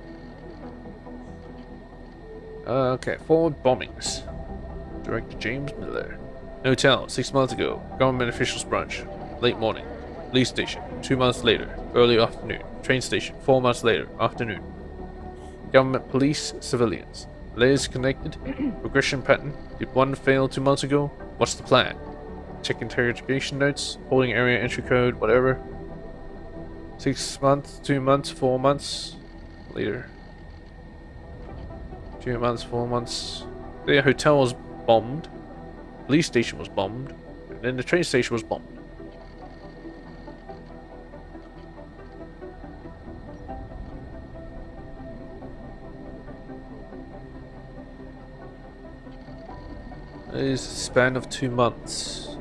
Okay. 4 bombings. Director James Miller. Hotel. 6 months ago. Government officials brunch. Late morning. Police station. 2 months later. Early afternoon. Train station. 4 months later. Afternoon. Government, police, civilians. Layers connected. Progression pattern. Did one fail 2 months ago? What's the plan? Check interrogation notes. Holding area entry code. Whatever. 6 months, 2 months, 4 months later. 2 months, 4 months. The hotel was bombed. Police station was bombed. And then the train station was bombed. It is a span of 2 months.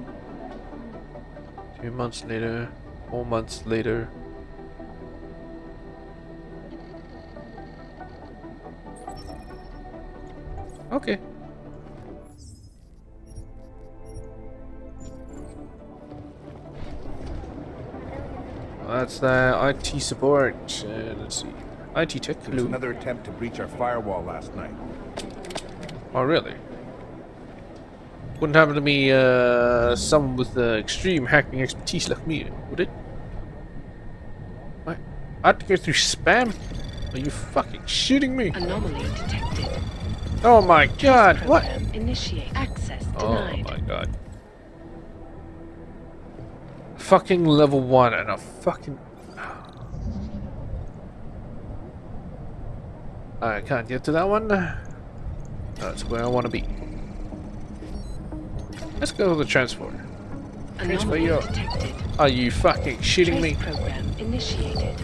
2 months later. 4 months later. Okay. That's the IT support. Let's see. IT tech. There was another attempt to breach our firewall last night. Oh, really? Wouldn't happen to be someone with extreme hacking expertise like me, would it? What? I had to go through spam? Are you fucking shooting me? Anomaly detected. Oh my god, what? Initiate access denied. Oh my god. Fucking level 1 and a fucking... I can't get to that one. That's where I want to be. Let's go to the transporter. Transfer you up. Are you fucking shitting me? Program initiated.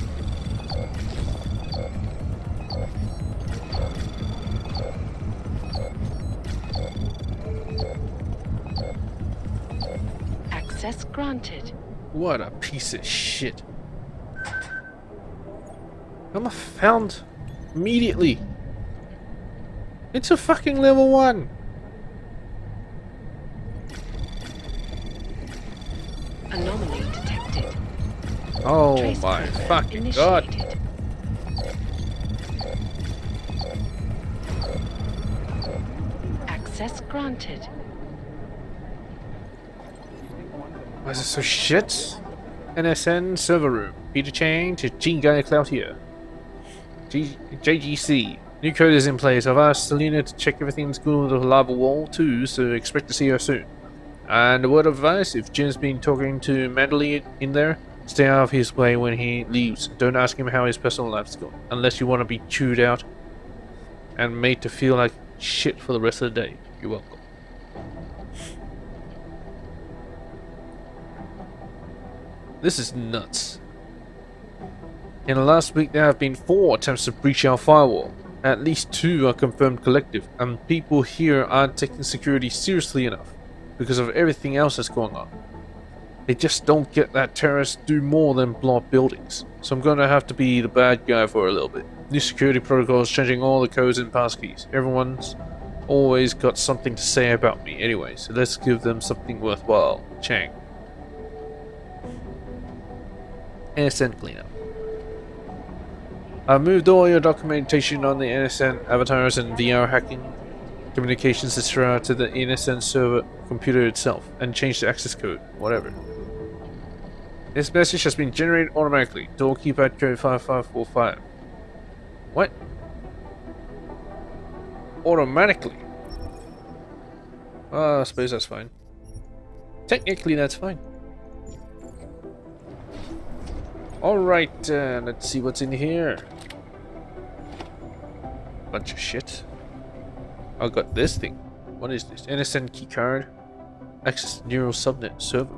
Access granted. What a piece of shit. I'm found immediately. It's a fucking level 1. Anomaly detected. Oh Trace my program fucking god. initiated. Access granted. Why is it so shit? NSN server room. Peter Chang to Gene Guy Cloud here. JGC. New code is in place. I've asked Selena to check everything's good with the lava wall too, so expect to see her soon. And a word of advice, if Jim's been talking to Mandalay in there, stay out of his way when he leaves. Don't ask him how his personal life's going, unless you want to be chewed out and made to feel like shit for the rest of the day. You're welcome. This is nuts. In the last week there have been 4 attempts to breach our firewall. At least 2 are confirmed collective, and people here aren't taking security seriously enough because of everything else that's going on. They just don't get that terrorists do more than blow up buildings. So I'm gonna have to be the bad guy for a little bit. New security protocols changing all the codes and passkeys. Everyone's always got something to say about me anyway, so let's give them something worthwhile. Chang. NSN cleanup. I've moved all your documentation on the NSN avatars and VR hacking communications etc. to the NSN server computer itself and changed the access code, whatever. This message has been generated automatically. Door keypad code 5545. What? Automatically? I suppose that's fine. Technically that's fine. Alright, let's see what's in here. Bunch of shit. I got this thing. What is this? NSN keycard. Access neural subnet server.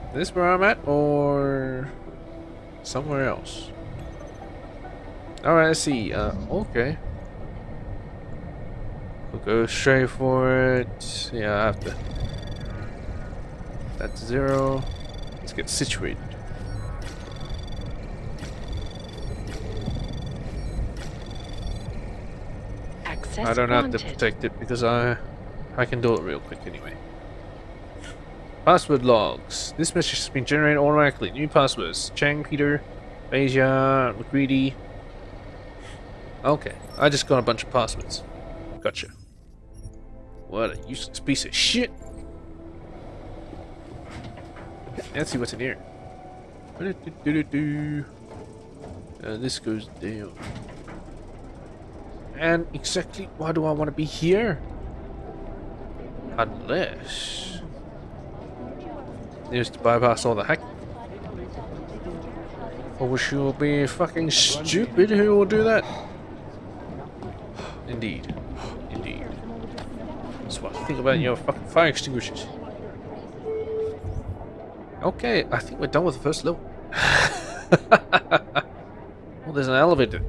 Is this where I'm at or somewhere else? Alright, let's see. Okay. We'll go straight for it. Yeah, I have to. That's 0. Let's get situated. Access I don't have to granted. protect it because I can do it real quick anyway. Password logs. This message has been generated automatically. New passwords. Chang, Peter, Asia, McGreedy. Okay, I just got a bunch of passwords. Gotcha. What a useless piece of shit. Let's see what's in here. This goes down. And exactly why do I want to be here? Unless... Just to bypass all the hack. I wish you would be fucking stupid who will do that. Indeed. Indeed. That's what I think about your fucking fire extinguishers. Okay, I think we're done with the first level. Well, there's an elevator.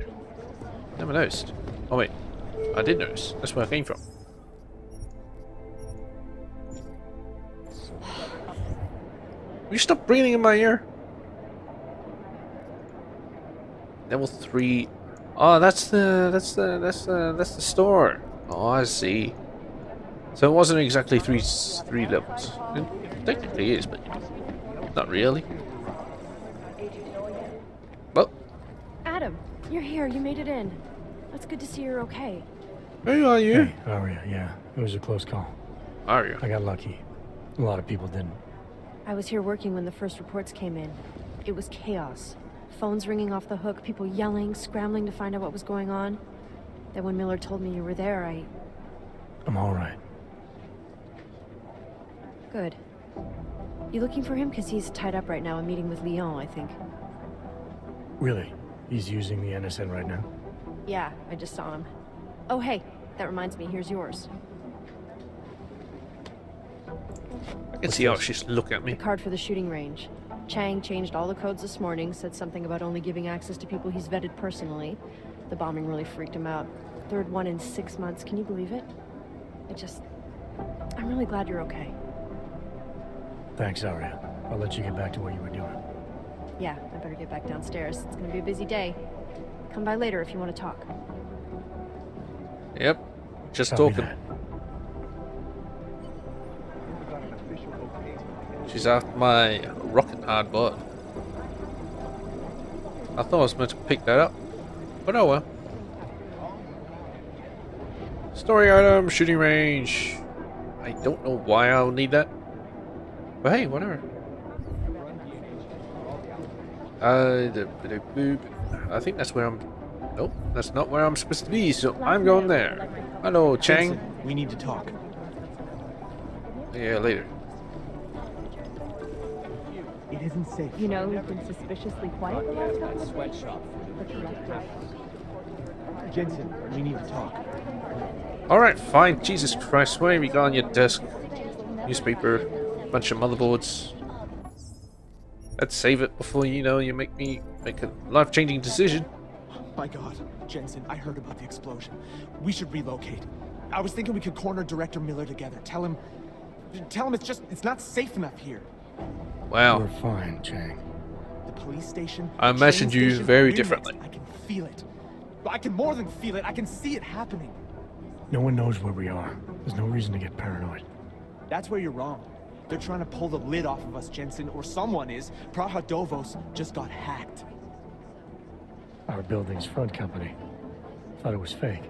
Never noticed. Oh wait, I did notice. That's where I came from. Will you stop breathing in my ear? Level 3. Oh, that's the store. Oh, I see. So it wasn't exactly three levels. It technically is, but not really. Well, Adam, you're here. You made it in. It's good to see you're okay. who are you? Hey, Aria, yeah. It was a close call. Aria. I got lucky. A lot of people didn't. I was here working when the first reports came in. It was chaos. Phones ringing off the hook, people yelling, scrambling to find out what was going on. Then when Miller told me you were there, I'm all right. Good. You looking for him? Because he's tied up right now, a meeting with Lyon, I think. Really? He's using the NSN right now? Yeah, I just saw him. Oh, hey, that reminds me, here's yours. I can see how she's looking at me. The card for the shooting range. Chang changed all the codes this morning, said something about only giving access to people he's vetted personally. The bombing really freaked him out. Third one in 6 months, can you believe it? I'm really glad you're okay. Thanks, Aria. I'll let you get back to what you were doing. Yeah, I better get back downstairs. It's gonna be a busy day. Come by later if you want to talk. Yep. Just Copy talking. that. She's after my rocket hard butt. I thought I was meant to pick that up. But oh well. Story item, shooting range. I don't know why I'll need that. But hey, whatever. I think that's where I'm... Nope, that's not where I'm supposed to be, so I'm going there. Hello, Chang. We need to talk. Yeah, later. It isn't safe. You know who's been suspiciously quiet the last couple of Sweatshop. The collective. Jensen, we need to talk. Alright, fine. Jesus Christ, what have you got on your desk? Newspaper, bunch of motherboards. Let's save it before, you know, you make a life-changing decision. My God, Jensen, I heard about the explosion. We should relocate. I was thinking we could corner Director Miller together. Tell him it's not safe enough here. Wow. We're fine, Chang. The police station. I imagined you very differently. I can feel it. I can more than feel it. I can see it happening. No one knows where we are. There's no reason to get paranoid. That's where you're wrong. They're trying to pull the lid off of us, Jensen, or someone is. Praha-Dovos just got hacked. Our building's front company. Thought it was fake.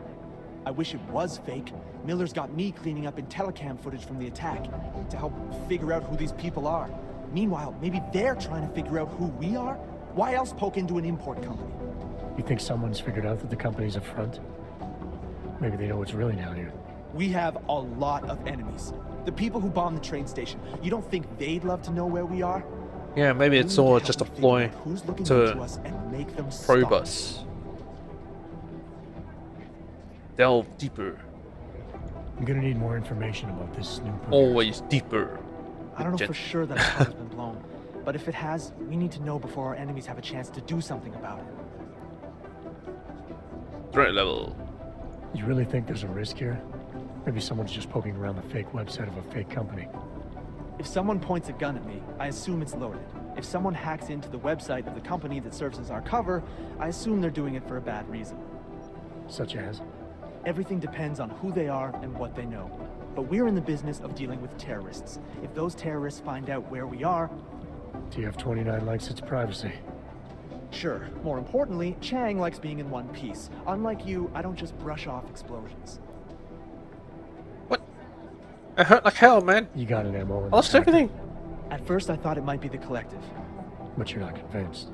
I wish it was fake. Miller's got me cleaning up IntelliCam footage from the attack to help figure out who these people are. Meanwhile, maybe they're trying to figure out who we are? Why else poke into an import company? You think someone's figured out that the company's a front? Maybe they know what's really down here. We have a lot of enemies. The people who bombed the train station. You don't think they'd love to know where we are? Yeah, maybe it's all just a ploy to probe us. Delve deeper. I'm gonna need more information about this snoop. Always deeper. I don't know for sure that a cover's been blown, but if it has, we need to know before our enemies have a chance to do something about it. Threat level. You really think there's a risk here? Maybe someone's just poking around the fake website of a fake company. If someone points a gun at me, I assume it's loaded. If someone hacks into the website of the company that serves as our cover, I assume they're doing it for a bad reason. Such as? Everything depends on who they are and what they know. But we're in the business of dealing with terrorists. If those terrorists find out where we are... TF-29 likes its privacy. Sure. More importantly, Chang likes being in one piece. Unlike you, I don't just brush off explosions. What? I hurt like hell, man. You got an ammo. I lost everything. At first, I thought it might be the Collective. But you're not convinced.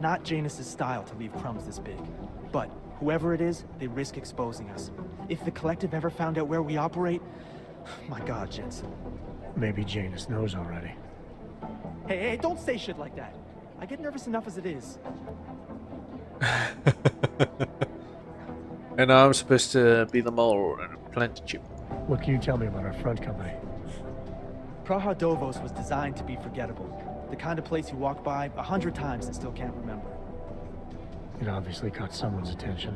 Not Janus's style to leave crumbs this big. But whoever it is, they risk exposing us. If the Collective ever found out where we operate... My God, Jensen. Maybe Janus knows already. Hey, don't say shit like that. I get nervous enough as it is. And I'm supposed to be the mole and plant a chip. What can you tell me about our front company? Prahadovos was designed to be forgettable. The kind of place you walk by 100 times and still can't remember. It obviously caught someone's attention.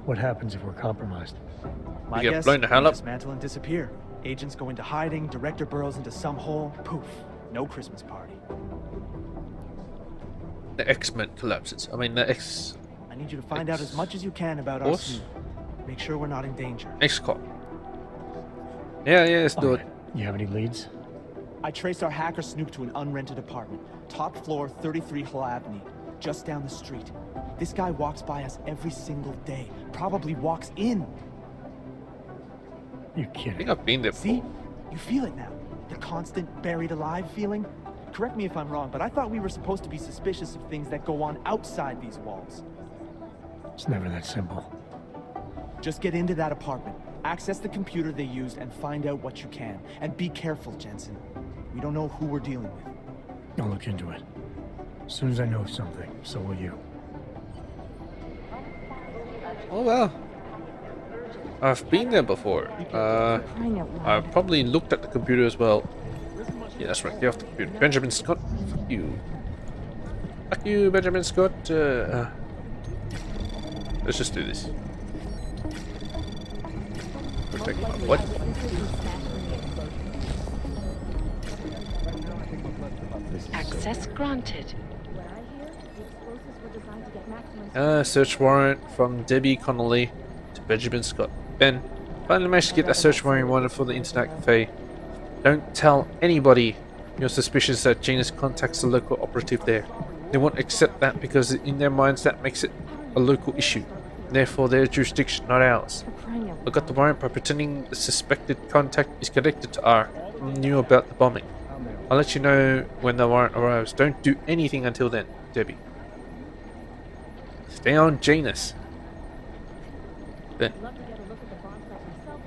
What happens if we're compromised? My get guess, blown the hell we up. dismantle and disappear. Agents go into hiding, director burrows into some hole, poof, no Christmas party. The X-Men collapses. I mean, the I need you to find out as much as you can about our Boss? snoop. Make sure we're not in danger. X-Corp. Yeah, let's do it. Alright, you have any leads? I traced our hacker snoop to an unrented apartment. Top floor, 33 Hlabny. Just down the street. This guy walks by us every single day. Probably walks in. You're I kidding. think I've been there See? before. You feel it now. The constant buried alive feeling. Correct me if I'm wrong, but I thought we were supposed to be suspicious of things that go on outside these walls. It's never that simple. Just get into that apartment, access the computer they used, and find out what you can. And be careful, Jensen. We don't know who we're dealing with. I'll look into it. As soon as I know something, so will you. Oh well. I've been there before. I've probably looked at the computer as well. Yeah, that's right. Get off the computer. Benjamin Scott. Fuck you. Fuck you, Benjamin Scott. Let's just do this. Protect my what? Access granted. Search warrant from Debbie Connolly to Benjamin Scott. Ben, finally managed to get that search warrant wanted for the internet cafe. Don't tell anybody you're suspicious that Janus contacts the local operative there. They won't accept that because in their minds that makes it a local issue. Therefore their jurisdiction, not ours. I got the warrant by pretending the suspected contact is connected to R and knew about the bombing. I'll let you know when the warrant arrives. Don't do anything until then, Debbie. Stay on Janus.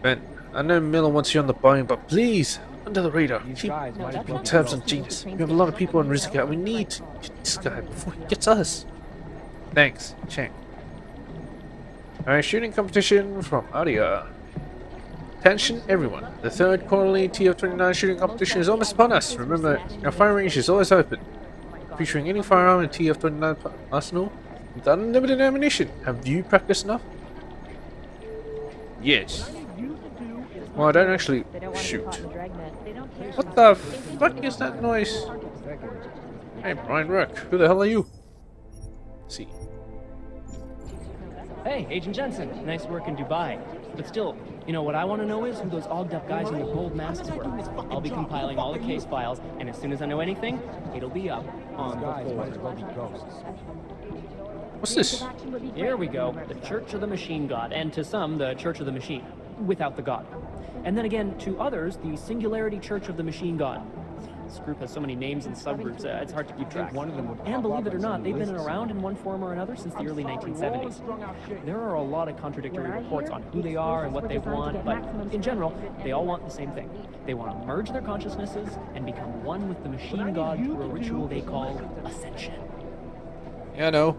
Ben, I know Miller wants you on the bombing, but please, under the radar, keep tabs on Janus. We have a lot of people on Rizika. We need to get this guy before he gets us. Thanks, Chang. Alright, shooting competition from Aria. Attention everyone, the third quarterly TF29 shooting competition is almost upon us. Remember, our firing range is always open. Featuring any firearm in TF29 arsenal with unlimited ammunition. Have you practiced enough? Yes. Well, I don't actually shoot. What the fuck is that noise? Hey, Brian Rook, who the hell are you? Let's see. Hey, Agent Jensen, nice work in Dubai. But still, you know what I want to know is who those ogged up guys in the gold masks were. I'll be compiling all the case files, and as soon as I know anything, it'll be up on the board. What's this? Here we go. The Church of the Machine God, and to some, the Church of the Machine, without the God. And then again, to others, the Singularity Church of the Machine God. This group has so many names and subgroups, it's hard to keep track. And believe it or not, they've been around in one form or another since the early 1970s. There are a lot of contradictory reports on who they are and what they want, but in general, they all want the same thing. They want to merge their consciousnesses and become one with the Machine God through a ritual they call Ascension. Yeah, I know.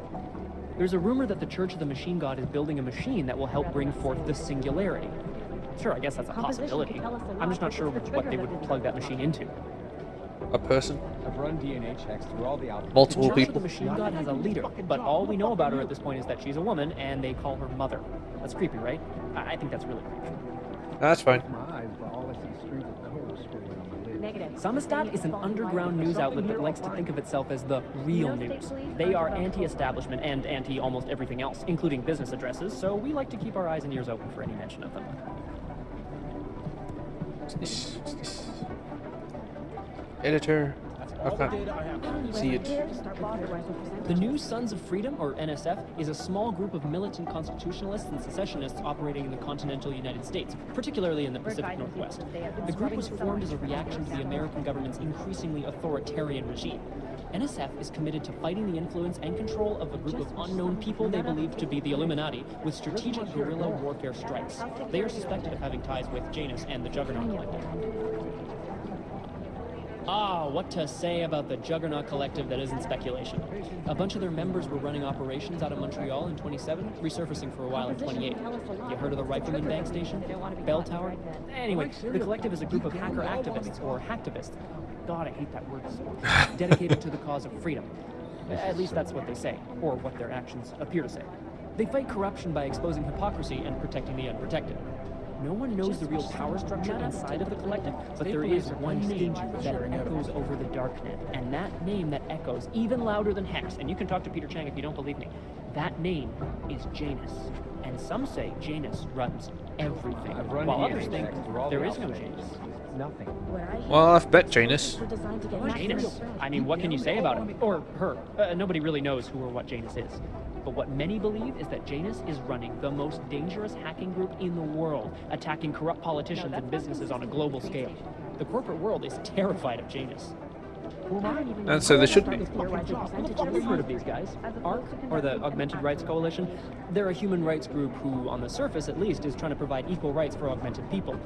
There's a rumor that the Church of the Machine God is building a machine that will help bring forth the Singularity. Sure, I guess that's a possibility. I'm just not sure what they would plug that machine into. A person? I've run DNA checks through all the Multiple The Church people? of the Machine God has a leader, but all we know about her at this point is that she's a woman, and they call her Mother. That's creepy, right? I think that's really creepy. That's fine. Samizdat is an underground news outlet that likes to think of itself as the real news. They are anti-establishment and anti-almost everything else, including business addresses, so we like to keep our eyes and ears open for any mention of them. What's this? What's this? Editor. I can't see it. The New Sons of Freedom, or NSF, is a small group of militant constitutionalists and secessionists operating in the continental United States, particularly in the Pacific Northwest. The group was formed as a reaction to the American government's increasingly authoritarian regime. NSF is committed to fighting the influence and control of a group of unknown people they believe to be the Illuminati with strategic guerrilla warfare strikes. They are suspected of having ties with Janus and the Juggernaut Collective. Ah, what to say about the Juggernaut Collective that isn't speculation. A bunch of their members were running operations out of Montreal in 27, resurfacing for a while in 28. You heard of the Rifleman Bank Station? Bell Tower? Anyway, the Collective is a group of hacker activists, or hacktivists. God, I hate that word. Dedicated to the cause of freedom. At least that's what they say, or what their actions appear to say. They fight corruption by exposing hypocrisy and protecting the unprotected. No one knows the real power structure inside of the Collective, but there is one name that echoes over the darknet, and that name that echoes even louder than Hex, and you can talk to Peter Chang if you don't believe me, that name is Janus. And some say Janus runs everything, while others think there is no Janus. Nothing. Well, I've bet Janus. Janus? I mean, what can you say about him? Or her. Nobody really knows who or what Janus is. But what many believe is that Janus is running the most dangerous hacking group in the world, attacking corrupt politicians and businesses on a global scale. The corporate world is terrified of Janus. And so they should be. You've heard of these guys. ARC, or the Augmented Rights Coalition. They're a human rights group who, on the surface at least, is trying to provide equal rights for augmented people.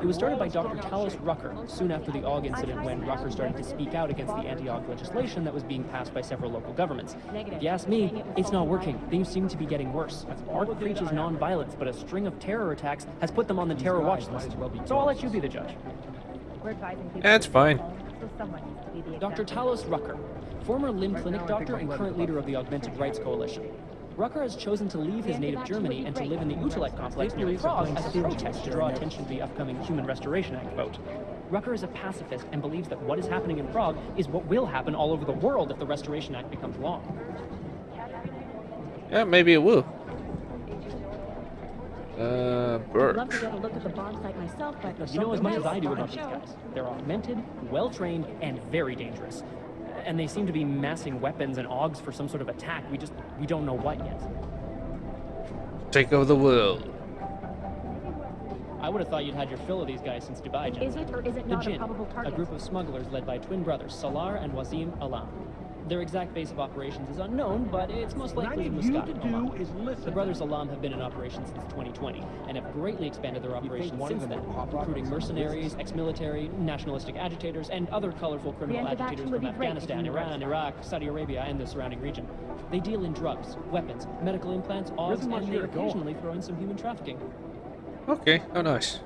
It was started by Dr. Talos Rucker, soon after the AUG incident when Rucker started to speak out against the anti-AUG legislation that was being passed by several local governments. If you ask me, it's not working. Things seem to be getting worse. ARC preaches non-violence, but a string of terror attacks has put them on the terror watch list. So I'll let you be the judge. That's fine. Dr. Talos Rucker, former limb clinic doctor and current leader of the Augmented Rights Coalition. Rucker has chosen to leave his native Germany and to live in the Utrecht complex near Prague as a protest to draw attention to the upcoming Human Restoration Act vote. Rucker is a pacifist and believes that what is happening in Prague is what will happen all over the world if the Restoration Act becomes law. Yeah, maybe it will. I'd love to get a look at the bomb site myself, but You know as much as I do about these guys. They're augmented, well-trained, and very dangerous. And they seem to be massing weapons and AUGs for some sort of attack. We don't know what yet. Take over the world. I would have thought you'd had your fill of these guys since Dubai, Jen. Is it or is it The not a Jinn, probable target? a group of smugglers led by twin brothers Salar and Wasim Alam. Their exact base of operations is unknown, but it's most likely in Muscat, Oman. The brothers Alam have been in operation since 2020 and have greatly expanded their operations since then, recruiting mercenaries, ex-military, nationalistic agitators, and other colorful criminal agitators from Afghanistan, Iran, Iraq, Saudi Arabia, and the surrounding region. They deal in drugs, weapons, medical implants, AUGs, and they occasionally throw in some human trafficking. Okay, oh nice.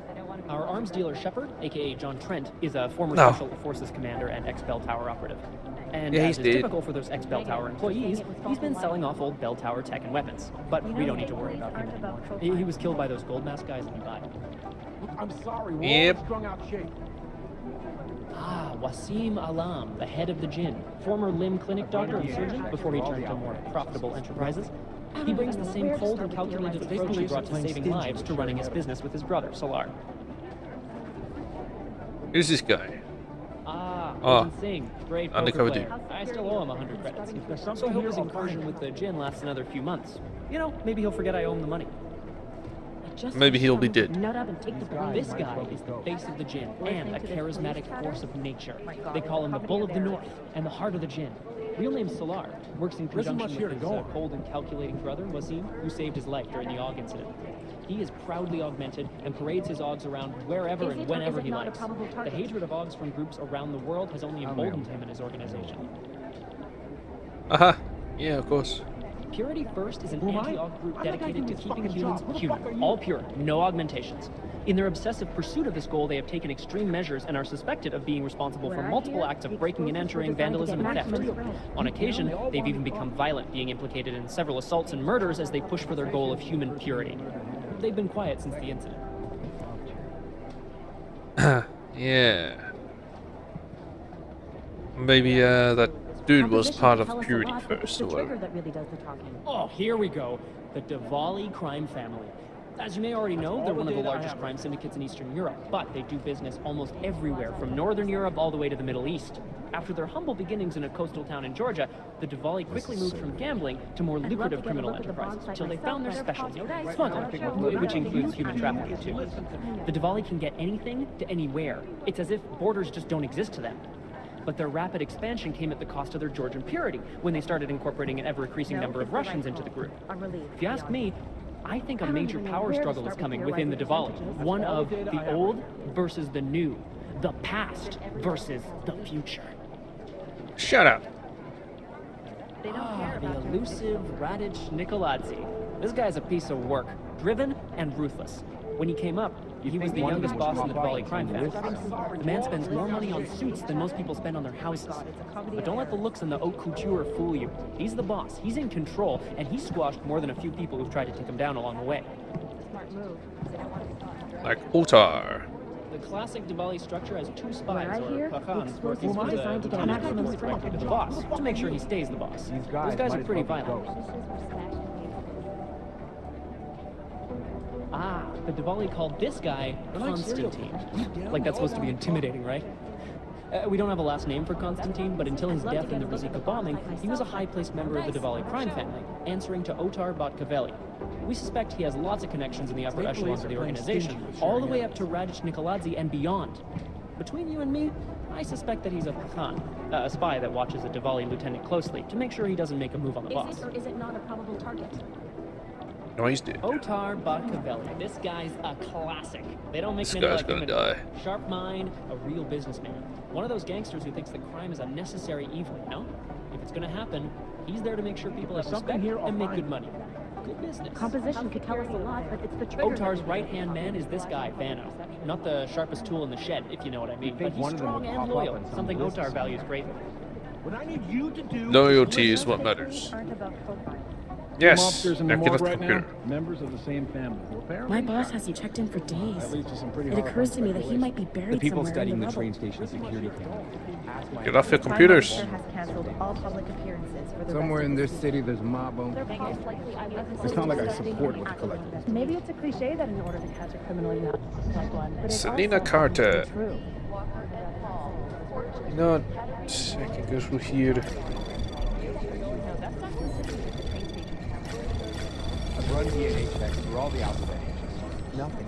Our arms dealer Shepard, aka John Trent, is a former No. Special Forces commander and ex-Bell Tower operative. And Yeah, as he's is dead. typical for those ex-Bell Tower employees, he's been selling off old Bell Tower tech and weapons. But we don't need to worry about him anymore. He was killed by those gold mask guys in Dubai. I'm sorry, we're Yep. all strung out shape. Ah, Wasim Alam, the head of the Jinn, former limb clinic doctor and surgeon before he turned to more profitable enterprises. He brings the same cold and calculated approach he brought to saving lives to running his business with his brother, Salar. Who's this guy? Ah, Oh, Oden Singh, great poker undercover player. dude. I still owe him 100 credits. So I hope his incursion with the Jinn lasts another few months. You know, maybe he'll forget I owe him the money. Maybe he'll be dead. Nut up and take the blame. This guy is the face of the Jinn and a charismatic force of nature. They call him the Bull of the North and the Heart of the Jinn. Real name Salar, works in conjunction with his cold and calculating brother, Wasim, who saved his life during the AUG incident. He is proudly augmented and parades his AUGs around wherever and whenever he likes. The hatred of AUGs from groups around the world has only emboldened him and his organization. Aha. Yeah, of course. Purity First is an anti-AUG group dedicated to keeping humans human, all pure, no augmentations. In their obsessive pursuit of this goal, they have taken extreme measures and are suspected of being responsible for multiple acts of breaking and entering, vandalism, and theft. On occasion, they've even become violent, being implicated in several assaults and murders as they push for their goal of human purity. They've been quiet since the incident. Yeah. Maybe that dude was part of Purity First or whatever. That really does the talking. Oh, here we go. The Diwali crime family. As you may already know, they're one of the largest crime syndicates in Eastern Europe, but they do business almost everywhere, from Northern Europe all the way to the Middle East. After their humble beginnings in a coastal town in Georgia, the Diwali quickly moved from gambling to more lucrative criminal enterprises until they found their specialty, smuggling, which includes human trafficking too. The Diwali can get anything to anywhere. It's as if borders just don't exist to them. But their rapid expansion came at the cost of their Georgian purity when they started incorporating an ever-increasing number of Russians into the group. If you ask me, I think a major power struggle is coming within the Diwali. One of the old versus the new. the past versus the future. Shut up. The elusive Radic Nikoladze. This guy's a piece of work, driven and ruthless. When he came up, he was the youngest boss in the Diwali crime family. The man spends more money on suits than most people spend on their houses. But don't let the looks in the haute couture fool you. He's the boss, he's in control, and he squashed more than a few people who've tried to take him down along the way. Like Otar. The classic Diwali structure has two spies, I or hear, Pakhans, the working explosives for were designed to get maximum strength. to the boss, to make sure he stays the boss. Those guys are pretty violent. Ah, the Diwali called this guy Constantine. Like that's supposed to be intimidating, right? We don't have a last name for Constantine, but until his death in the Rizika bombing, he was a high-placed member of the Diwali crime family, answering to Otar Batkaveli. We suspect he has lots of connections in the upper echelons of the organization, all the way up to Radic Nikoladze and beyond. Between you and me, I suspect that he's a Pakhan, a spy that watches a Diwali lieutenant closely to make sure he doesn't make a move on the boss. Is it or is it not a probable target? No, he's dead. Otar Batkaveli. This guy's a classic. They don't make This many guy's like gonna him die. anymore. Sharp mind, a real businessman. One of those gangsters who thinks that crime is a necessary evil, you know? If it's gonna happen, he's there to make sure people have respect and make good money. Good business. Composition could tell us a lot, but it's the trigger. Otar's right-hand man is this guy, Vano. Not the sharpest tool in the shed, if you know what I mean, but he's strong and loyal, something Otar values greatly. What I need you to do Loyalty is what matters. Yes, now get off the computer. Members of the same family. My boss hasn't checked in for days. That leads to some pretty It hard occurs to me that he might be buried The people somewhere studying in the the train rubble. station security camera. Get off your computers. Has canceled all public appearances for the Somewhere rest in of this the city, there's mob owned. It's not like I support what the collective. Maybe it's a cliche that in order to catch a criminal you have to like one, but it's Selena also Carter. true. You know what? I can go through here. I've run DNA checks through all the alphabet agents. Nothing.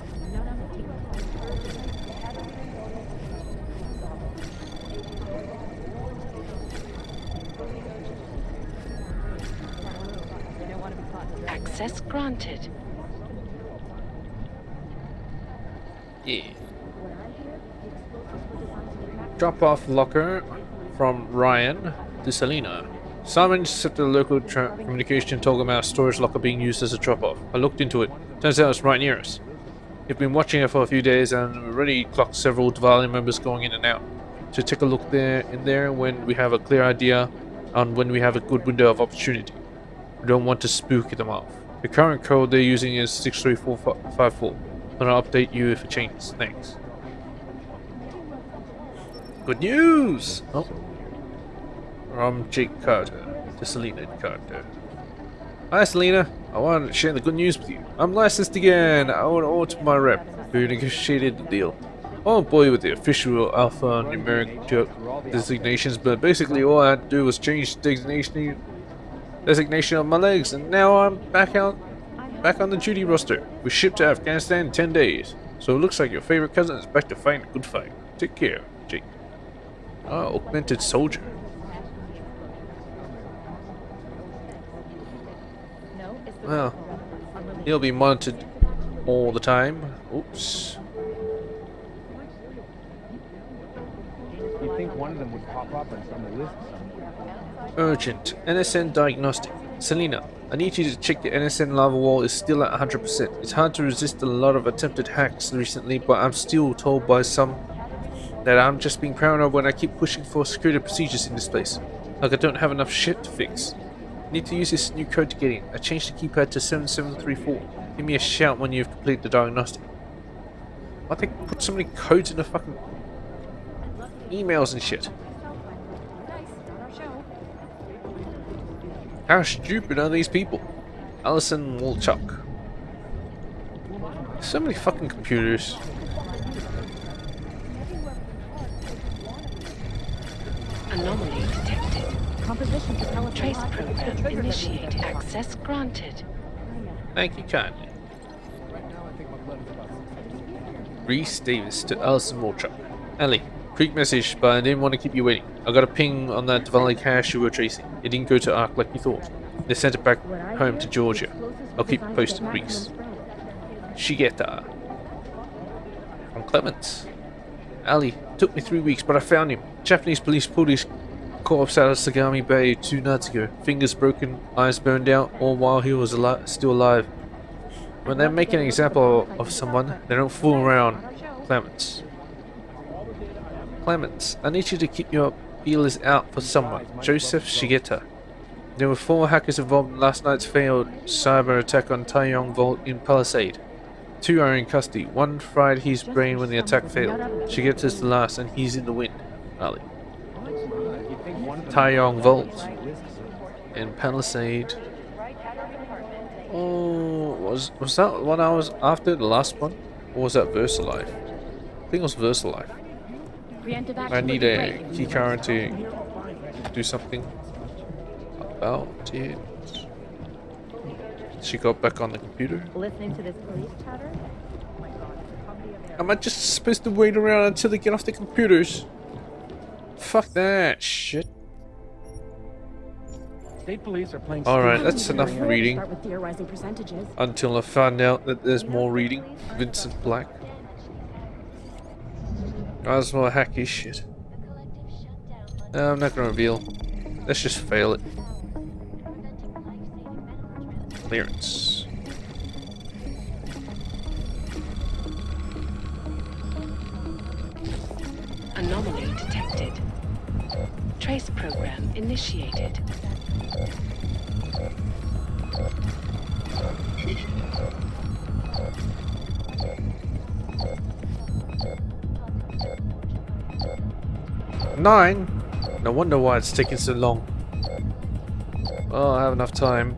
Access granted. Yeah. Drop off locker from Ryan to Selena. Simon set the local communication talking about a storage locker being used as a drop-off. I looked into it. Turns out it's right near us. We've been watching it for a few days and we've already clocked several Diwali members going in and out. So take a look in there when we have a clear idea on when we have a good window of opportunity. We don't want to spook them off. The current code they're using is 63454. But I'll update you if it changes. Thanks. Good news! Oh. From Jake Carter to Selena Carter. Hi Selena, I want to share the good news with you. I'm licensed again. I owe it to my rep, who negotiated the deal. I won't bore you with the official alpha numeric designations, but basically all I had to do was change the designation of my legs, and now I'm back on the duty roster. We shipped to Afghanistan in 10 days, so it looks like your favorite cousin is back to fighting a good fight. Take care, Jake. Augmented soldier. Well, he'll be monitored all the time. Oops. You'd think one of them would pop up on some list somewhere. Urgent. NSN diagnostic. Selena, I need you to check the NSN lava wall is still at 100%. It's hard to resist a lot of attempted hacks recently, but I'm still told by some that I'm just being paranoid when I keep pushing for security procedures in this place. Like I don't have enough shit to fix. Need to use this new code to get in. I changed the keypad to 7734. Give me a shout when you've completed the diagnostic. Why'd they put so many codes in the fucking emails and shit? How stupid are these people? Alison Walchuk. So many fucking computers. Anomaly detected. Composition could tell us a Trace lot, but it's the program trigger. initiate. Access granted. Thank you kindly. Reese Davis to Alison Walchuk. Ellie, quick message, but I didn't want to keep you waiting. I got a ping on that Diwali cache you were tracing. It didn't go to Ark like you thought. They sent it back home to Georgia. I'll keep you posted, Reese. Shigeta. From Clements. Ali, took me 3 weeks, but I found him. Japanese police pulled his corpse out of Sagami Bay 2 nights ago. Fingers broken, eyes burned out, all while he was still alive. When they make an example of someone, they don't fool around. Clements. Clements, I need you to keep your feelers out for someone. Joseph Shigeta. There were 4 hackers involved in last night's failed cyber attack on Taeyong Vault in Palisade. 2 are in custody. 1 fried his brain when the attack failed. Shigeta's the last, and he's in the wind. Ali. Taeyong Vault in Palisade. Oh, was that one I was after, the last one? Or was that VersaLife? I think it was VersaLife. I need a keycard to do something about it. She got back on the computer. Listening to this police chatter? Oh my God. Am I just supposed to wait around until they get off the computers? Fuck that shit. State police are playing. Alright, that's enough reading. Start with theorizing percentages. Until I find out that there's more reading. Vincent Black. That's more hacky shit. No, I'm not gonna reveal. Let's just fail it. Clearance. Anomaly detected. Trace program initiated. Nine? No wonder why it's taking so long. Well, I have enough time.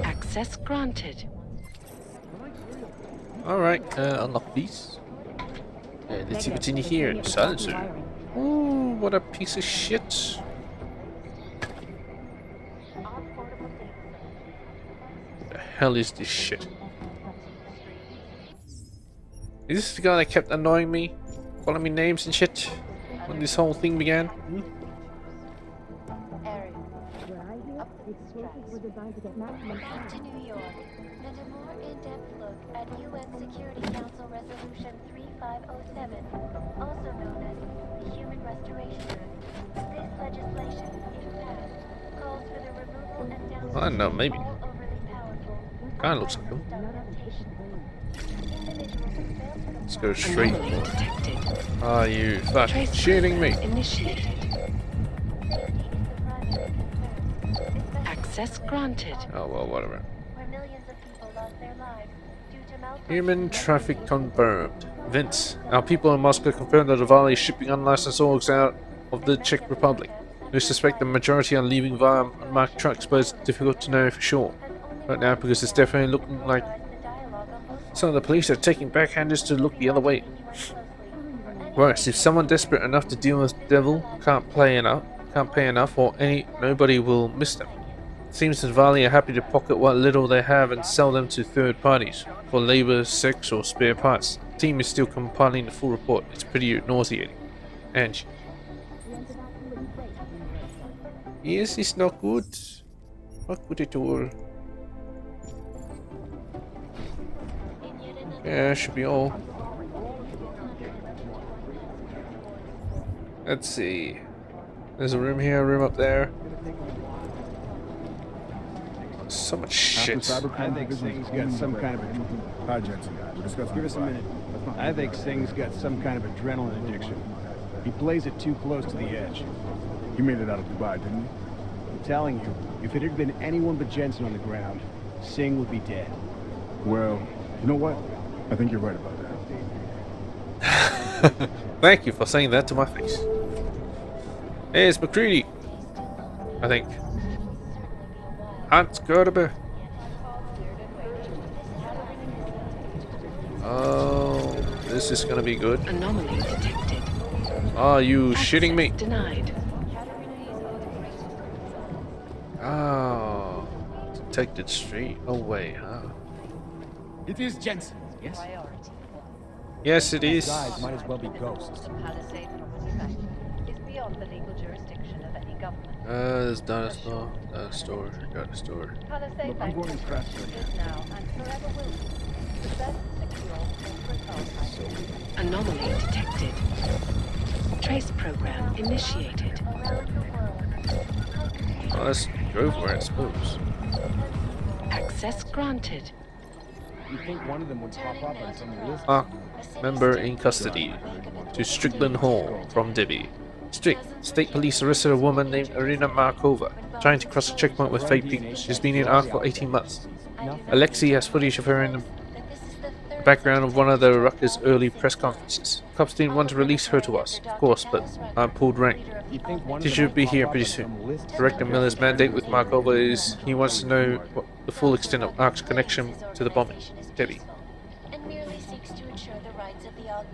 Access granted. Alright, unlock these. Let's see what's in here. Silencer. Ooh, what a piece of shit. The hell is this shit? Is this the guy that kept annoying me? Calling me names and shit? When this whole thing began? Back to New York, and a more in-depth look at UN Security Council Resolution 3507, also known as the Human Restoration Act. This legislation, if passed, calls for the removal and download I don't know, maybe. of all overly powerful, Kinda looks like him. Individuals who fail to Let's go straight. Anomaly detected. Are you fucking Trace shitting me? program initiated. Access granted. Oh well, whatever. where millions of people lost their lives due to malfunction. Human traffic confirmed. Vince, our people in Moscow confirmed that Avali is shipping unlicensed orgs out of the Czech Republic. We suspect the majority are leaving via unmarked trucks, but it's difficult to know for sure right now because it's definitely looking like some of the police are taking backhanders to look the other way. Worse, if someone desperate enough to deal with the devil can't pay enough, or nobody will miss them. It seems that Valley are happy to pocket what little they have and sell them to third parties for labor, sex, or spare parts. The team is still compiling the full report. It's pretty nauseating. And yes, it's not good. Not good at all. Yeah, should be all. Let's see. There's a room here, a room up there. So much shit. I think Singh's got some kind of a... Hi, Jensen. Give us a minute. I think Singh's got some kind of adrenaline addiction. He plays it too close to the edge. He made it out of Dubai, didn't he? I'm telling you, if it had been anyone but Jensen on the ground, Singh would be dead. Well, you know what? I think you're right about that. Thank you for saying that to my face. Hey, it's McCready. I think. Hans Gerber. Oh, this is gonna be good. Anomaly detected. Are you shitting me? Denied. Oh, detected straight away, huh? It is Jensen, yes? Yes, it is. Guys might as well be ghosts. Palisade is beyond the legal jurisdiction of any government. There's data store, got a store. Palisade Look, I'm going to crash is now and forever will be the best Anomaly detected. Trace program initiated. Well, let's go for it, I suppose. Access granted. You think one of them would pop up on some list? Member in custody. To Strickland Hall from Debbie. State police arrested a woman named Irina Markova, trying to cross a checkpoint with fake people. She's been in ARC for 18 months. Alexei has footage of her in the background of one of the Rucker's early press conferences. Cops didn't want to release her to us, of course, but I pulled rank. She should be here pretty soon. Director Miller's mandate with Markova is he wants to know what the full extent of ARC's connection to the bombing. Debbie.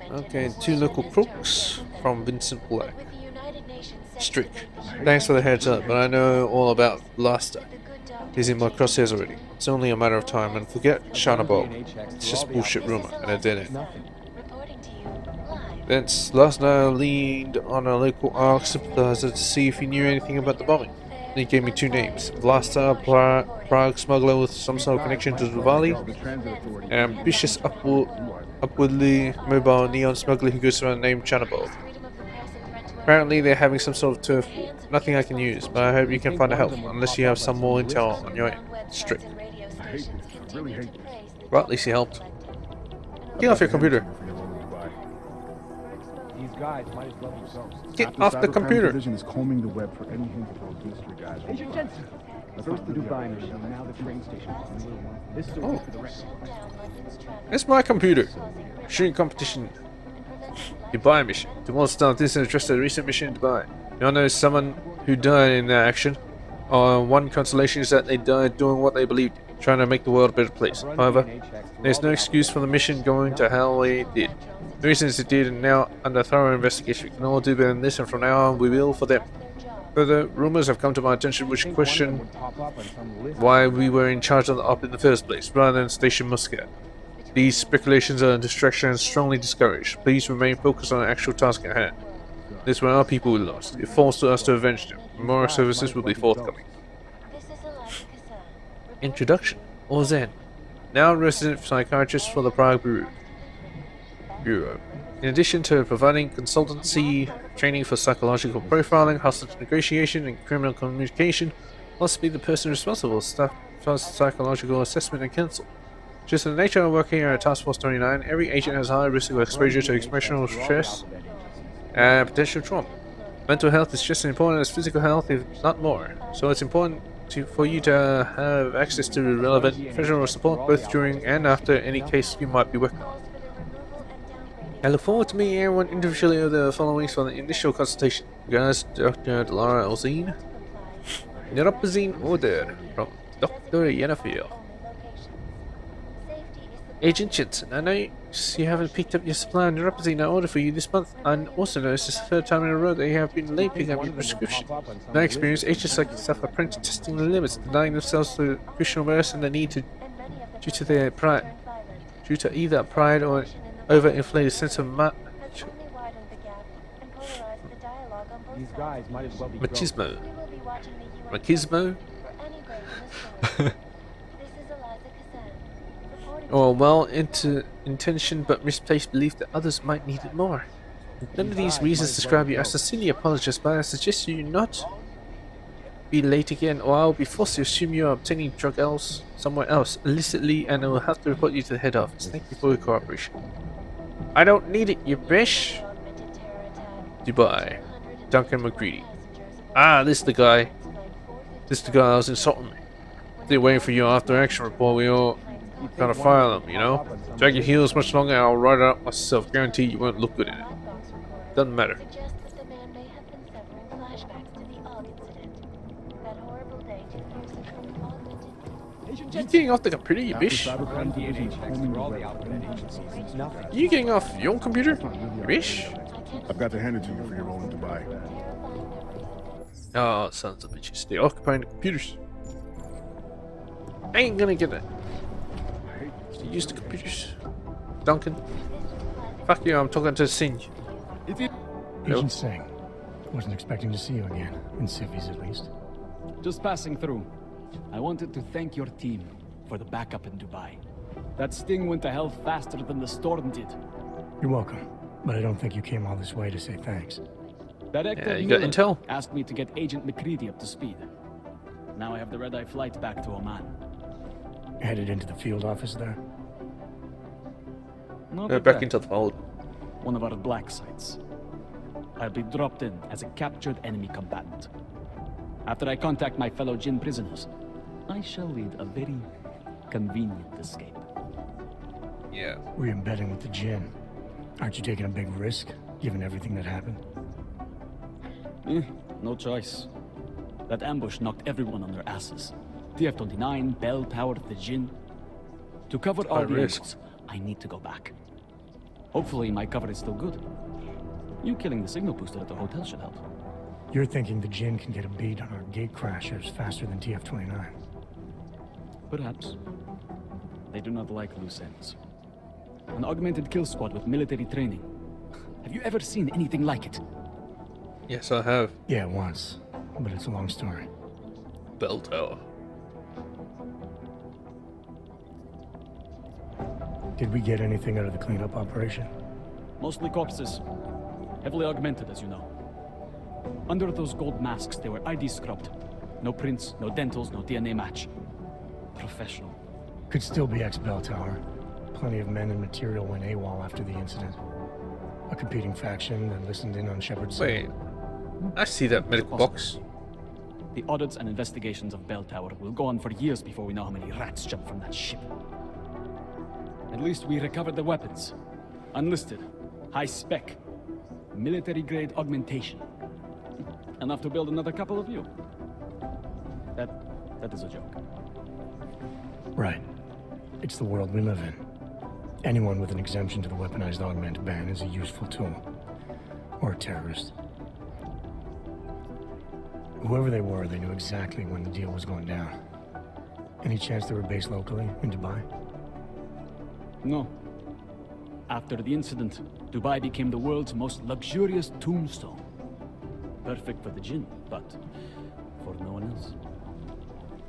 Okay, 2 local crooks from Vincent Black. Strick. Thanks for the heads up, but I know all about Blaster. He's in my crosshairs already. It's only a matter of time, and forget Shanabog. It's just bullshit rumor, and a dead end. Vince, last night I leaned on a local ARC sympathizer to see if he knew anything about the bombing. He gave me 2 names. Blaster, Prague smuggler with some sort of connection to Duvali, and ambitious upwardly mobile neon smuggler who goes around named Chanabog. Apparently they're having some sort of turf war. Nothing I can use, but I hope you can find a help, unless you have some more intel on your end. Strict. Well, at least he helped. Get off your computer. These guys might as well be ghosts. Get off the computer. Division is combing the web for any hint of those mystery guys. Agent Jensen! First the Dubai mission, now the train station. This is a week for the rest. It's my computer. Shooting competition. Dubai mission. Tomorrow's start this and address the recent mission in Dubai. You all know someone who died in that action. One consolation is that they died doing what they believed, trying to make the world a better place. However, there's no excuse for the mission going to how they did. The reasons it did are now under thorough investigation. We can all do better than this, and from now on we will for them. Further, rumors have come to my attention which question why we were in charge of the op in the first place, rather than Station Muscat. These speculations are a distraction and strongly discouraged. Please remain focused on the actual task at hand. This were our people we lost. It falls to us to avenge them. Memorial services will be forthcoming. Introduction. Ozen. Now resident psychiatrist for the Prague Bureau. In addition to providing consultancy training for psychological profiling, hostage negotiation, and criminal communication, must be the person responsible for psychological assessment and counsel. Just the nature of working here at Task Force 29, every agent has high risk of exposure to emotional stress and potential trauma. Mental health is just as important as physical health, if not more. So it's important for you to have access to relevant professional support both during and after any case you might be working on. I look forward to meeting everyone individually over the following weeks for the initial consultation. Guys, Dr. Delara Elzine. Neuropazine order from Dr. Yennefield. Agent Jensen, I know you haven't picked up your supply of neuropazine I ordered for you this month. I also noticed it's the 3rd time in a row that you have been late picking up your prescription. In my experience, agents like yourself are prone to testing the limits, denying themselves the crucial rest and the need to due to either pride or overinflated sense of machismo. Or well-intentioned but misplaced belief that others might need it more. None of these reasons describe you. I sincerely apologize, but I suggest you not be late again, or I will be forced to assume you are obtaining drug somewhere else illicitly, and I will have to report you to the head office. Thank you for your cooperation. I don't need it, you bish. Dubai. Duncan McCready. Ah, this is the guy. This is the guy that was insulting me. They're waiting for your after-action report. We all gotta file them, you know? Drag your heels much longer, I'll write it up myself. Guarantee you won't look good in it. Doesn't matter. You getting off the computer, you bish? You getting off your computer, you bish? I've got to hand it to you for your role in Dubai. Oh, sons of bitches. They're occupying the computers. I ain't gonna get it. Use the computers. Duncan. Fuck you, I'm talking to Sinj. Agent Singh. Wasn't expecting to see you again. In civvies, at least. Just passing through. I wanted to thank your team for the backup in Dubai. That sting went to hell faster than the storm did. You're welcome, but I don't think you came all this way to say thanks. Director you got Miller intel? asked me to get Agent McCready up to speed. Now I have the red-eye flight back to Oman. Headed into the field office there? Not Back bad. into the fold. One of our black sites. I'll be dropped in as a captured enemy combatant. After I contact my fellow Jinn prisoners, I shall lead a very convenient escape. Yeah. We're embedding with the Jinn. Aren't you taking a big risk, given everything that happened? No choice. That ambush knocked everyone on their asses. TF-29, Bell Tower, the Jinn. To cover all the angles, I need to go back. Hopefully my cover is still good. You killing the signal booster at the hotel should help. You're thinking the Jinn can get a beat on our gate crashers faster than TF-29. Perhaps. They do not like loose ends. An augmented kill squad with military training. Have you ever seen anything like it? Yes, I have. Yeah, once. But it's a long story. Bell Tower. Did we get anything out of the cleanup operation? Mostly corpses. Heavily augmented, as you know. Under those gold masks, they were ID scrubbed. No prints, no dentals, no DNA match. Professional. Could still be ex-Bell Tower. Plenty of men and material went AWOL after the incident. A competing faction that listened in on Shepard's Wait. I see that medical box. The audits and investigations of Bell Tower will go on for years before we know how many rats jumped from that ship. At least we recovered the weapons. Unlisted. High spec. Military-grade augmentation. Enough to build another couple of you. That is a joke. Right. It's the world we live in. Anyone with an exemption to the weaponized augment ban is a useful tool. Or a terrorist. Whoever they were, they knew exactly when the deal was going down. Any chance they were based locally, in Dubai? No. After the incident, Dubai became the world's most luxurious tombstone. Perfect for the Jinn, but for no one else.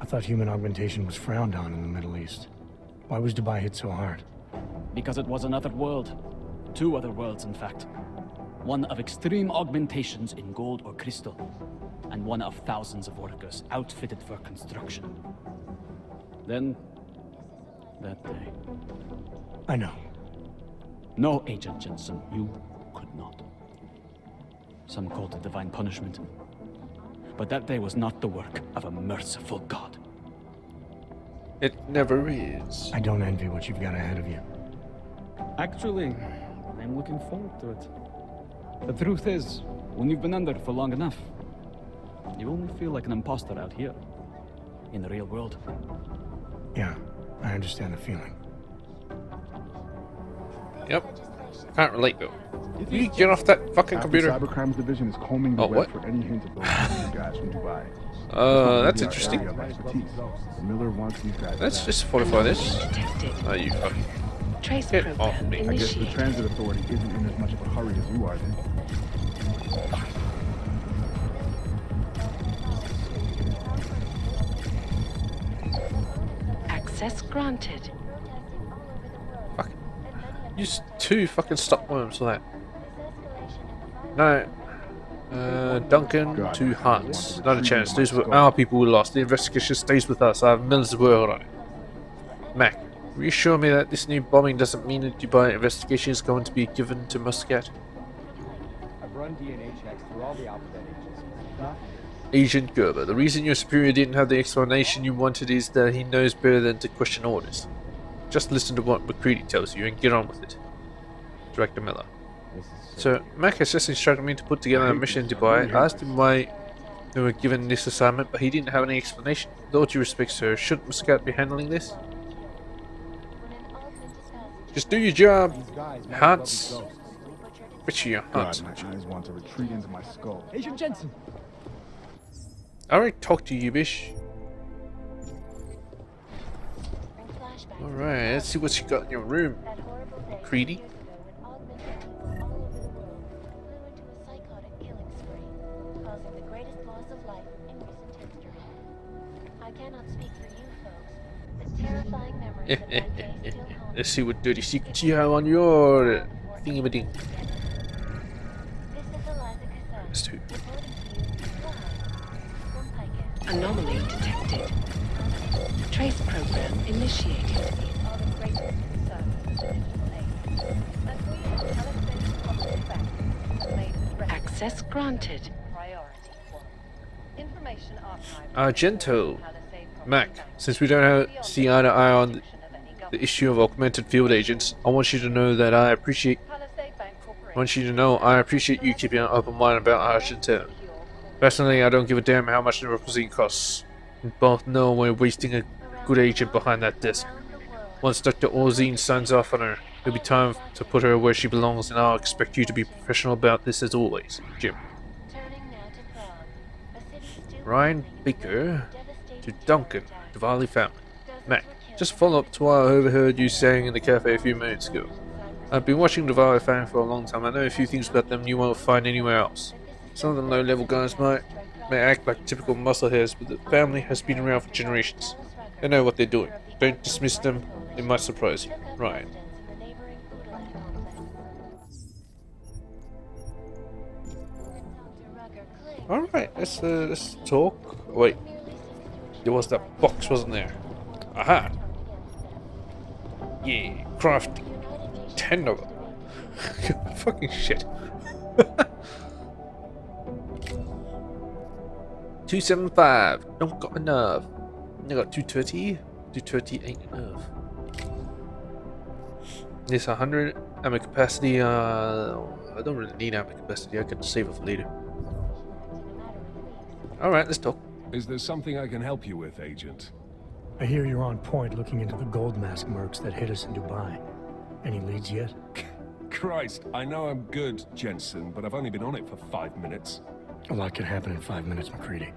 I thought human augmentation was frowned on in the Middle East. Why was Dubai hit so hard? Because it was another world. Two other worlds, in fact. One of extreme augmentations in gold or crystal, and one of thousands of workers outfitted for construction. Then, that day. I know. No, Agent Jensen, you could not. Some called it divine punishment. But that day was not the work of a merciful God. It never is. I don't envy what you've got ahead of you. Actually, I'm looking forward to it. The truth is, when you've been under for long enough, you only feel like an imposter out here, in the real world. Yeah, I understand the feeling. Yep. Can't relate though. Will you get off that fucking computer? Cybercrimes Division is combing the web what? for any hint of those guys from Dubai. That's interesting. Miller wants these guys. Let's just fortify this. Oh, you fucking. Trace Get program off me. I guess the transit authority isn't in as much of a hurry as you are then. Access granted. Fuck. Use 2 fucking stopworms for that. No. Duncan to Hans. Not a chance. These were our people we lost. The investigation stays with us. I have millions of word on it. Mac, reassure me that this new bombing doesn't mean that Dubai investigation is going to be given to Muscat. I've run DNA checks through all the alphabet agents. Nothing. Agent Gerber, the reason your superior didn't have the explanation you wanted is that he knows better than to question orders. Just listen to what McCready tells you and get on with it. Director Miller. So, Mac has just instructed me to put together a mission in Dubai. I asked him why they were given this assignment, but he didn't have any explanation. With all due respect, sir, shouldn't Muscat be handling this? Just do your job, Hans. Which are your Hans? God, my eyes want to retreat into my skull. Agent Jensen! I already talked to you, bish. Alright, let's see what you got in your room. Creedy. Let's see what dirty secrets you have on your thingamading. Let's do. Anomaly detected. Trace program initiated. Access granted. Argento. Mac, since we don't see eye to eye on the issue of augmented field agents, I want you to know that I appreciate you keeping an open mind about Argento. Personally, I don't give a damn how much the requisition costs. We both know we're wasting a good agent behind that desk. Once Dr. Orzine signs off on her, it'll be time to put her where she belongs, and I'll expect you to be professional about this as always. Jim. Ryan Baker to Duncan, the Varley family. Mac, just follow up to what I overheard you saying in the cafe a few minutes ago. I've been watching the Varley family for a long time. I know a few things about them you won't find anywhere else. Some of the low-level guys may act like typical muscleheads, but the family has been around for generations. They know what they're doing. Don't dismiss them. It might surprise you. Ryan. Alright, let's talk. Oh, wait. There was that box, wasn't there? Aha! Yeah, crafting. 10 of them. Fucking shit. 275. Don't got enough. I got 230. 230 ain't enough. This 100 ammo capacity. I don't really need ammo capacity. I could save it for later. Alright, let's talk. Is there something I can help you with, Agent? I hear you're on point looking into the gold mask mercs that hit us in Dubai. Any leads yet? Christ, I know I'm good, Jensen, but I've only been on it for 5 minutes. A lot can happen in 5 minutes, McCready.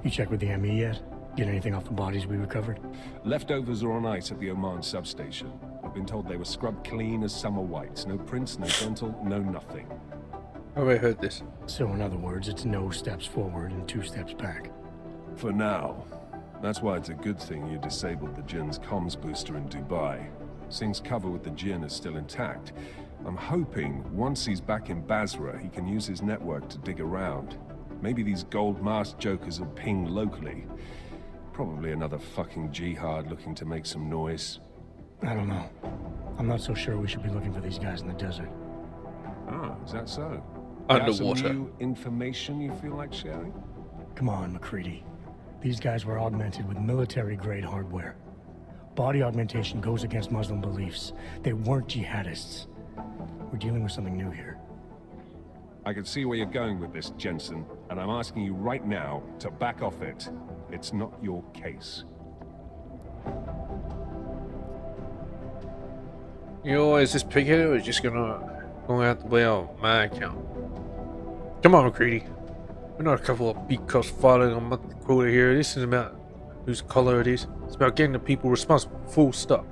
You checked with the ME yet? Get anything off the bodies we recovered? Leftovers are on ice at the Oman substation. I've been told they were scrubbed clean as summer whites. No prints, no dental, no nothing. Oh, I heard this. So in other words, it's no steps forward and 2 steps back. For now. That's why it's a good thing you disabled the Jinn's comms booster in Dubai. Singh's cover with the Jinn is still intact. I'm hoping once he's back in Basra, he can use his network to dig around. Maybe these gold masked jokers will ping locally. Probably another fucking jihad looking to make some noise. I don't know. I'm not so sure we should be looking for these guys in the desert. Oh, is that so? Underwater. Some new information you feel like sharing? Come on, McCready. These guys were augmented with military-grade hardware. Body augmentation goes against Muslim beliefs. They weren't jihadists. We're dealing with something new here. I can see where you're going with this, Jensen, and I'm asking you right now to back off it. It's not your case. You always this pighead, or just gonna go out the way on my account? Come on, McCready. We're not a couple of beat cops fighting on monthly quota here. This isn't about whose color it is. It's about getting the people responsible. Full stop.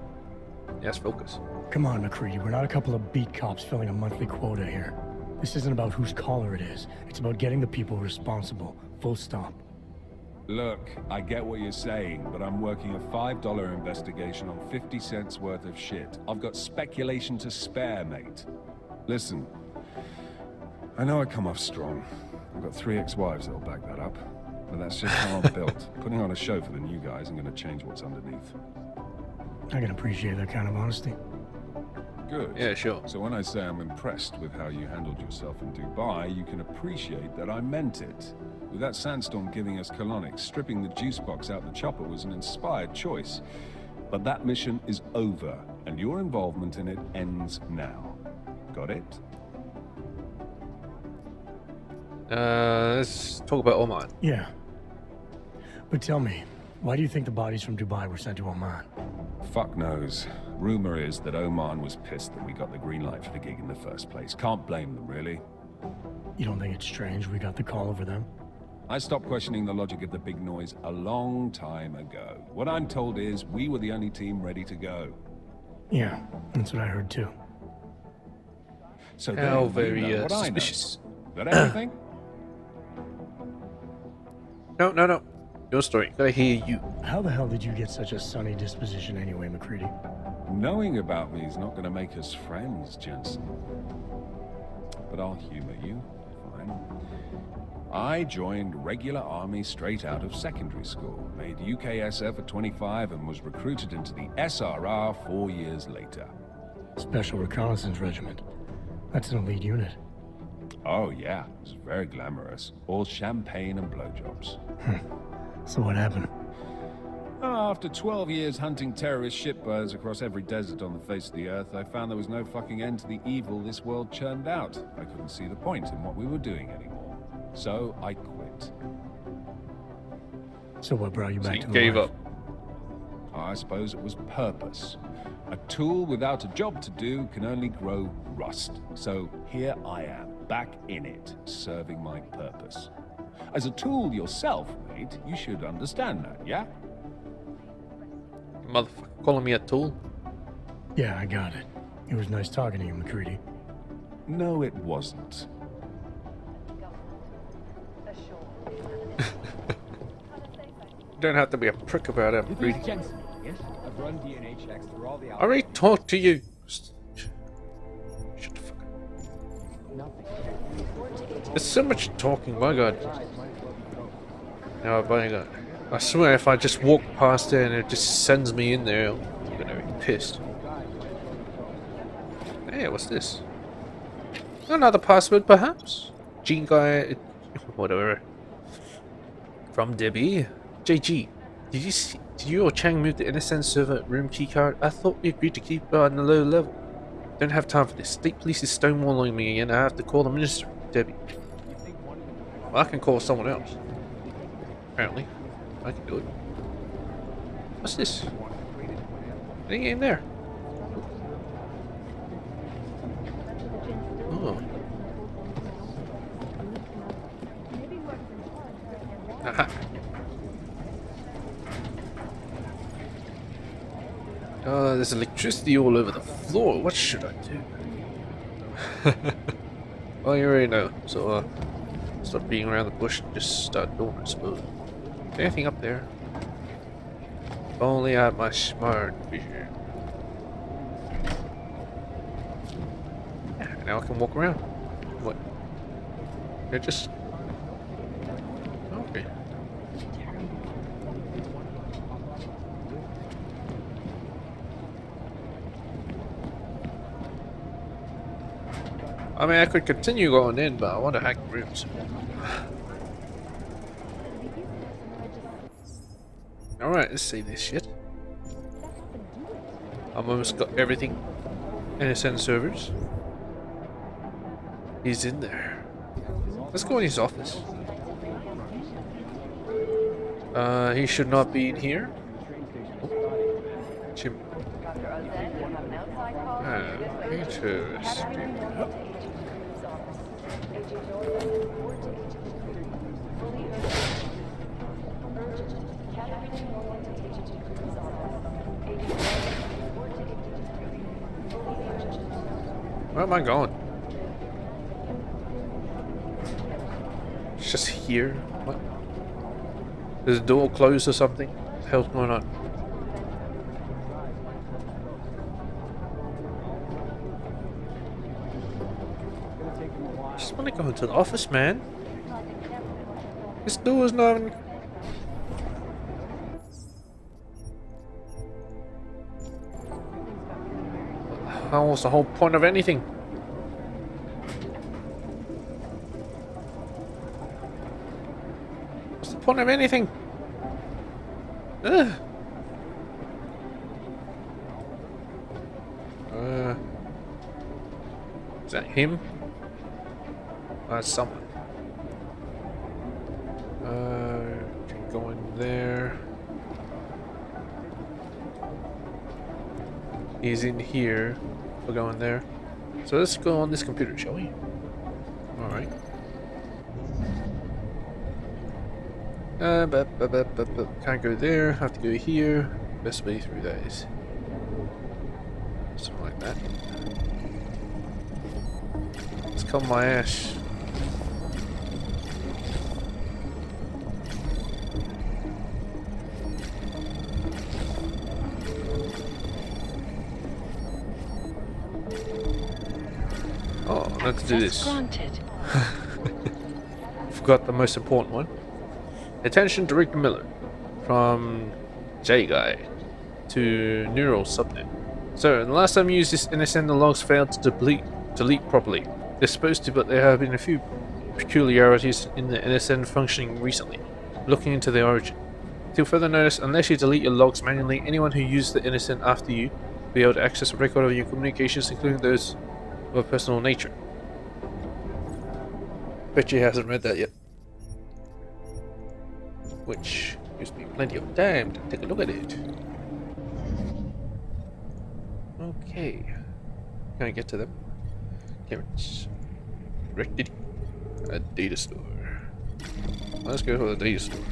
Yes, focus. Come on, McCready. We're not a couple of beat cops filling a monthly quota here. This isn't about whose collar it is. It's about getting the people responsible. Full stop. Look, I get what you're saying, but I'm working a $5 investigation on 50 cents worth of shit. I've got speculation to spare, mate. Listen, I know I come off strong. I've got 3 ex-wives that'll back that up. But that's just how I'm built. Putting on a show for the new guys isn't going to change what's underneath. I can appreciate that kind of honesty. Good. Yeah, sure. So when I say I'm impressed with how you handled yourself in Dubai, you can appreciate that I meant it. With that sandstorm giving us colonics, stripping the juice box out the chopper was an inspired choice. But that mission is over, and your involvement in it ends now. Got it? Let's talk about Oman. Yeah. But tell me, why do you think the bodies from Dubai were sent to Oman? Fuck knows. Rumor is that Oman was pissed that we got the green light for the gig in the first place. Can't blame them, really. You don't think it's strange we got the call over them? I stopped questioning the logic of the big noise a long time ago. What I'm told is we were the only team ready to go. Yeah, that's what I heard too. So how then, very you know what suspicious. I know. Is that everything? No. Your story. Gotta hear you. How the hell did you get such a sunny disposition anyway, McCready? Knowing about me is not going to make us friends, Jensen. But I'll humor you. Fine. I joined regular army straight out of secondary school, made UKSF at 25, and was recruited into the SRR 4 years later. Special Reconnaissance Regiment. That's an elite unit. Oh yeah, it was very glamorous. All champagne and blowjobs. So what happened? After 12 years hunting terrorist shipbirds across every desert on the face of the earth, I found there was no fucking end to the evil this world churned out. I couldn't see the point in what we were doing anymore. So I quit. So what brought you back to gave life? up. I suppose it was purpose. A tool without a job to do can only grow rust. So here I am, back in it, serving my purpose. As a tool yourself, mate, you should understand that, yeah? Motherfucker calling me a tool. Yeah, I got it. It was nice talking to you, McCready. No, it wasn't. You don't have to be a prick about it, McCready. Jensen, yes? I've run DNA checks through all the I already talked to you. Shut the fuck up. Nothing. There's so much talking, my god. No, my god. I swear if I just walk past there and it just sends me in there, I'm gonna be pissed. Hey, what's this? Another password, perhaps? Gene guy, whatever. From Debbie. JG, did you or Chang move the NSN server room keycard? I thought we agreed to keep it on the low level. Don't have time for this. State police is stonewalling me again. I have to call the minister. Debbie. Well, I can call someone else. Apparently. I can do it. What's this? Anything in there? Oh. Aha. There's electricity all over the floor. What should I do? Well, you already know. So, stop being around the bush and just start doing it, I suppose. Anything up there? If only I had my smart vision. Yeah, now I can walk around. What? They're just... Okay. I mean, I could continue going in, but I want to hack rooms. Alright, let's save this shit. I've almost got everything. NSN servers. He's in there. Let's go in his office. He should not be in here. Jim. Interesting. Where am I going? It's just here? What? Is the door closed or something? What the hell's going on? I just want to go into the office, man. This door is not even... What was the whole point of anything? What's the point of anything? Ugh. Is that him? That's someone. Can go in there. He's in here. We'll go in there. So let's go on this computer, shall we? Alright. Can't go there. Have to go here. Best way through that is something like that. Let's cover my ass. Let's do this. Granted. Forgot the most important one. Attention Director Miller. From J-Guy to Neural Subnet. So, the last time you used this NSN, the logs failed to delete properly. They're supposed to, but there have been a few peculiarities in the NSN functioning recently. Looking into the origin. Till further notice, unless you delete your logs manually, anyone who used the NSN after you will be able to access a record of your communications, including those of a personal nature. Bet you hasn't read that yet. Which gives me plenty of time to take a look at it. Okay. Can I get to them? Clearance. Directed. A data store. Let's go to the data store.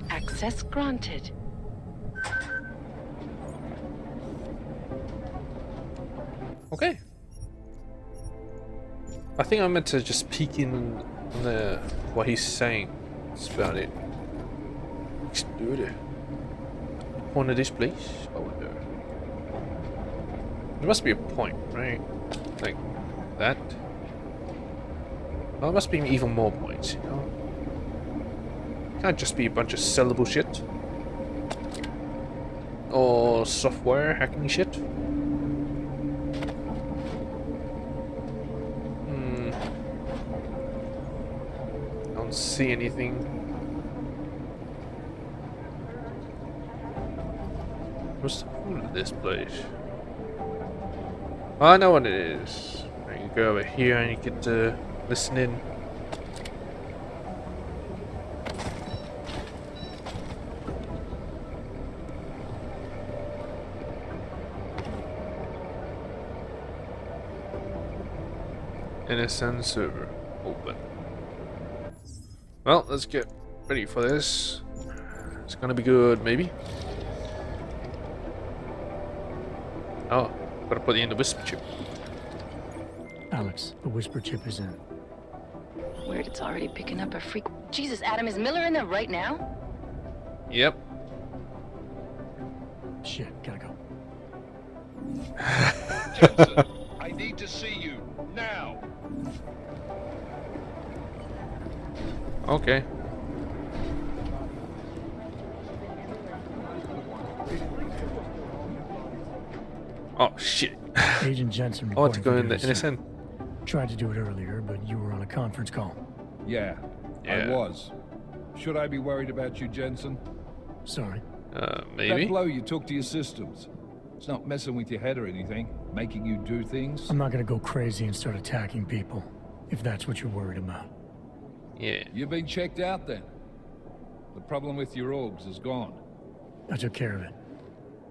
Access granted. Okay. I think I meant to just peek in the what he's saying. That's about it. Explode. Point of this place? I wonder. There must be a point, right? Like that. Well, there must be even more points, you know? Can't just be a bunch of sellable shit. Or software hacking shit. Don't see anything. What's the point of this place? I know what it is. You go over here and you get to listen in. NSN server open. Well, let's get ready for this. It's gonna be good, maybe. Oh, gotta put in the whisper chip. Alex, the whisper chip is in. Weird, it's already picking up a freak. Jesus, Adam, is Miller in there right now? Yep. Shit, gotta go. Jensen, I need to see you now. Okay. Oh shit. Agent Jensen I want to go reporting in for the duty, sir. NSN. Tried to do it earlier, but you were on a conference call. Yeah, I was. Should I be worried about you, Jensen? Sorry. Maybe. That blow you took to your systems. It's not messing with your head or anything, making you do things. I'm not gonna go crazy and start attacking people, if that's what you're worried about. Yeah. You've been checked out then. The problem with your orgs is gone. I took care of it.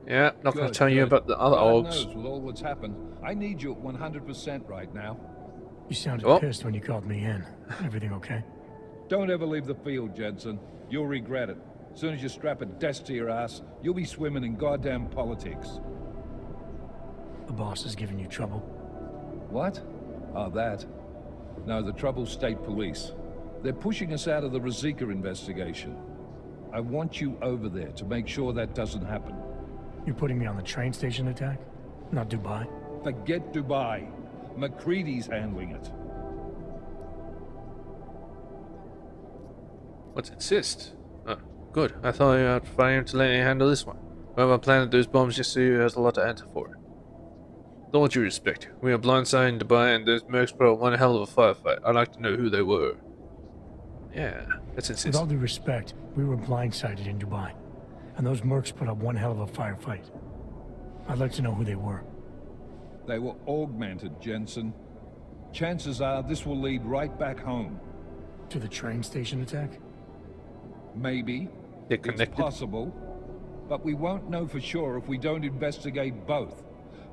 Yeah, not gonna Good, tell you good. about the other God orgs. knows with all that's happened. I need you at 100% right now. You sounded Oh. pissed when you called me in. Everything okay? Don't ever leave the field, Jensen. You'll regret it. As soon as you strap a desk to your ass, you'll be swimming in goddamn politics. The boss is giving you trouble. What? Oh, that. No, the Trouble State Police. They're pushing us out of the Rosika investigation. I want you over there to make sure that doesn't happen. You're putting me on the train station attack? Not Dubai? Forget Dubai. McCready's handling it. What's insist? Oh, good. I thought you had fine to let you handle this one. Whoever planted those bombs just so you has a lot to answer for. Don't you respect? We are blindsided in Dubai and those mercs put up one hell of a firefight. I'd like to know who they were. Yeah, that's With insist. all due respect, we were blindsided in Dubai. And those mercs put up one hell of a firefight. I'd like to know who they were. They were augmented, Jensen. Chances are this will lead right back home. To the train station attack? Maybe. They're It's connected. possible. But we won't know for sure if we don't investigate both.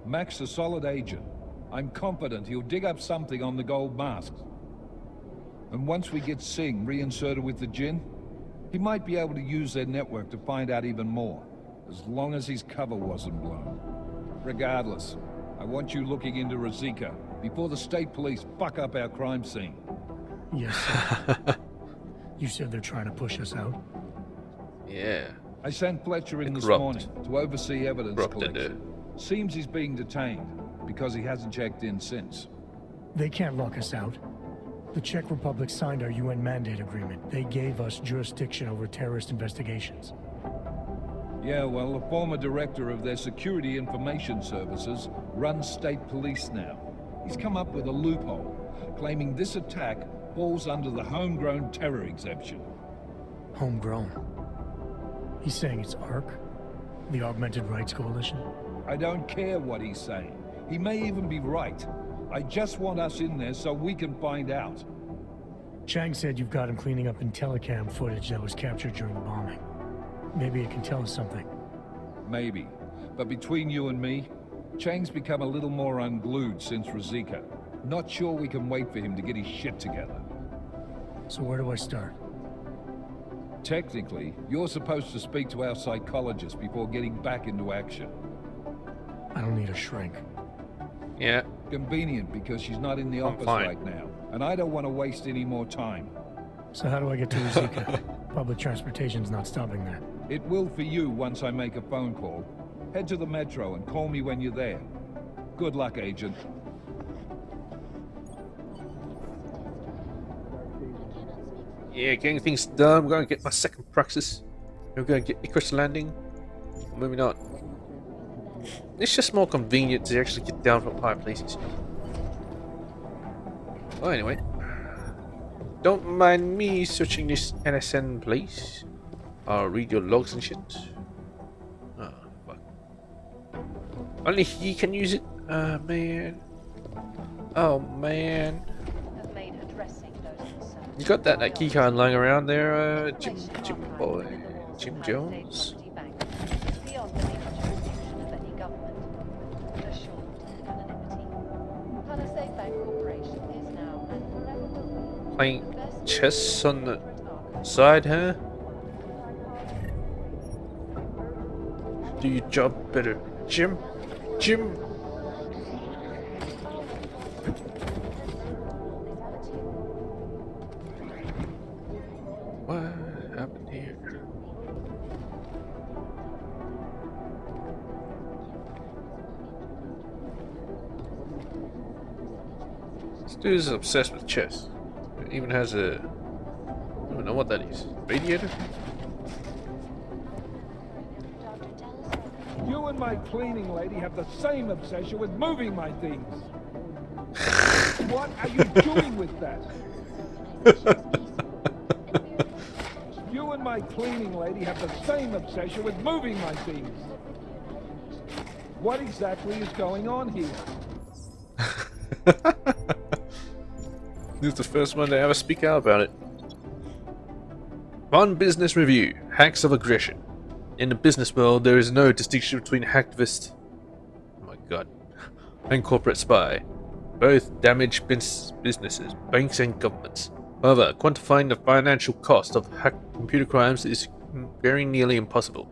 Mac's a solid agent. I'm confident he'll dig up something on the gold masks. And once we get Singh reinserted with the Jinn, he might be able to use their network to find out even more. as long as his cover wasn't blown. Regardless, I want you looking into Rosika before the state police fuck up our crime scene. Yes, sir. You said they're trying to push us out? Yeah. I sent Fletcher in this Corrupt. morning to oversee evidence Corrupted, collection. Seems he's being detained because he hasn't checked in since. They can't lock us out. The Czech Republic signed our UN mandate agreement. They gave us jurisdiction over terrorist investigations. Yeah, well, the former director of their security information services runs state police now. He's come up with a loophole, claiming this attack falls under the homegrown terror exemption. Homegrown? He's saying it's ARC? The Augmented Rights Coalition? I don't care what he's saying. He may even be right. I just want us in there so we can find out. Chang said you've got him cleaning up Intellicam footage that was captured during the bombing. Maybe it can tell us something. Maybe. But between you and me, Chang's become a little more unglued since Rosika. Not sure we can wait for him to get his shit together. So where do I start? Technically, you're supposed to speak to our psychologist before getting back into action. I don't need a shrink. Yeah. Convenient because she's not in the I'm office fine. right now, and I don't want to waste any more time. So how do I get to Rosika? Public transportation's not stopping there. It will for you once I make a phone call. Head to the metro and call me when you're there. Good luck, Agent. Yeah, getting things done. I'm going to get my second praxis. We're going to get Icarus landing. Maybe not. It's just more convenient to actually get down from high places. Well, anyway. Don't mind me searching this NSN place. I'll read your logs and shit. Oh, fuck. Only he can use it? Man. Oh, man. You got that keycard lying around there, Jim Jones? Playing chess on the side, huh? Do your job better, Jim. Jim. What happened here? This dude is obsessed with chess. It even has a... I don't know what that is. Radiator? You and my cleaning lady have the same obsession with moving my things. What are you doing with that? You and my cleaning lady have the same obsession with moving my things. What exactly is going on here? This is the first one to ever speak out about it. On Business Review, Hacks of Aggression. In the business world, there is no distinction between hacktivist, oh my god, and corporate spy. Both damage businesses, banks and governments. However, quantifying the financial cost of hacked computer crimes is very nearly impossible.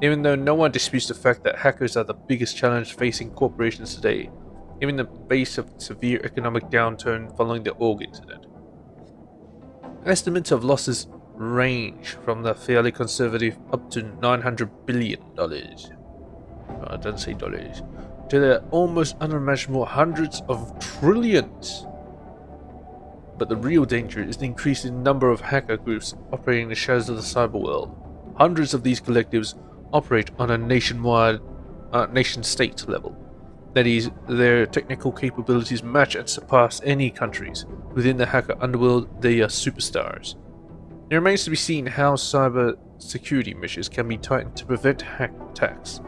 Even though no one disputes the fact that hackers are the biggest challenge facing corporations today, even in the face of severe economic downturn following the org incident. Estimates of losses range from the fairly conservative up to $900 billion. I don't say dollars. To the almost unimaginable hundreds of trillions. But the real danger is the increasing number of hacker groups operating in the shadows of the cyber world. Hundreds of these collectives operate on a nationwide, nation-state level. That is, their technical capabilities match and surpass any countries. Within the hacker underworld, they are superstars. It remains to be seen how cyber security measures can be tightened to prevent hack attacks,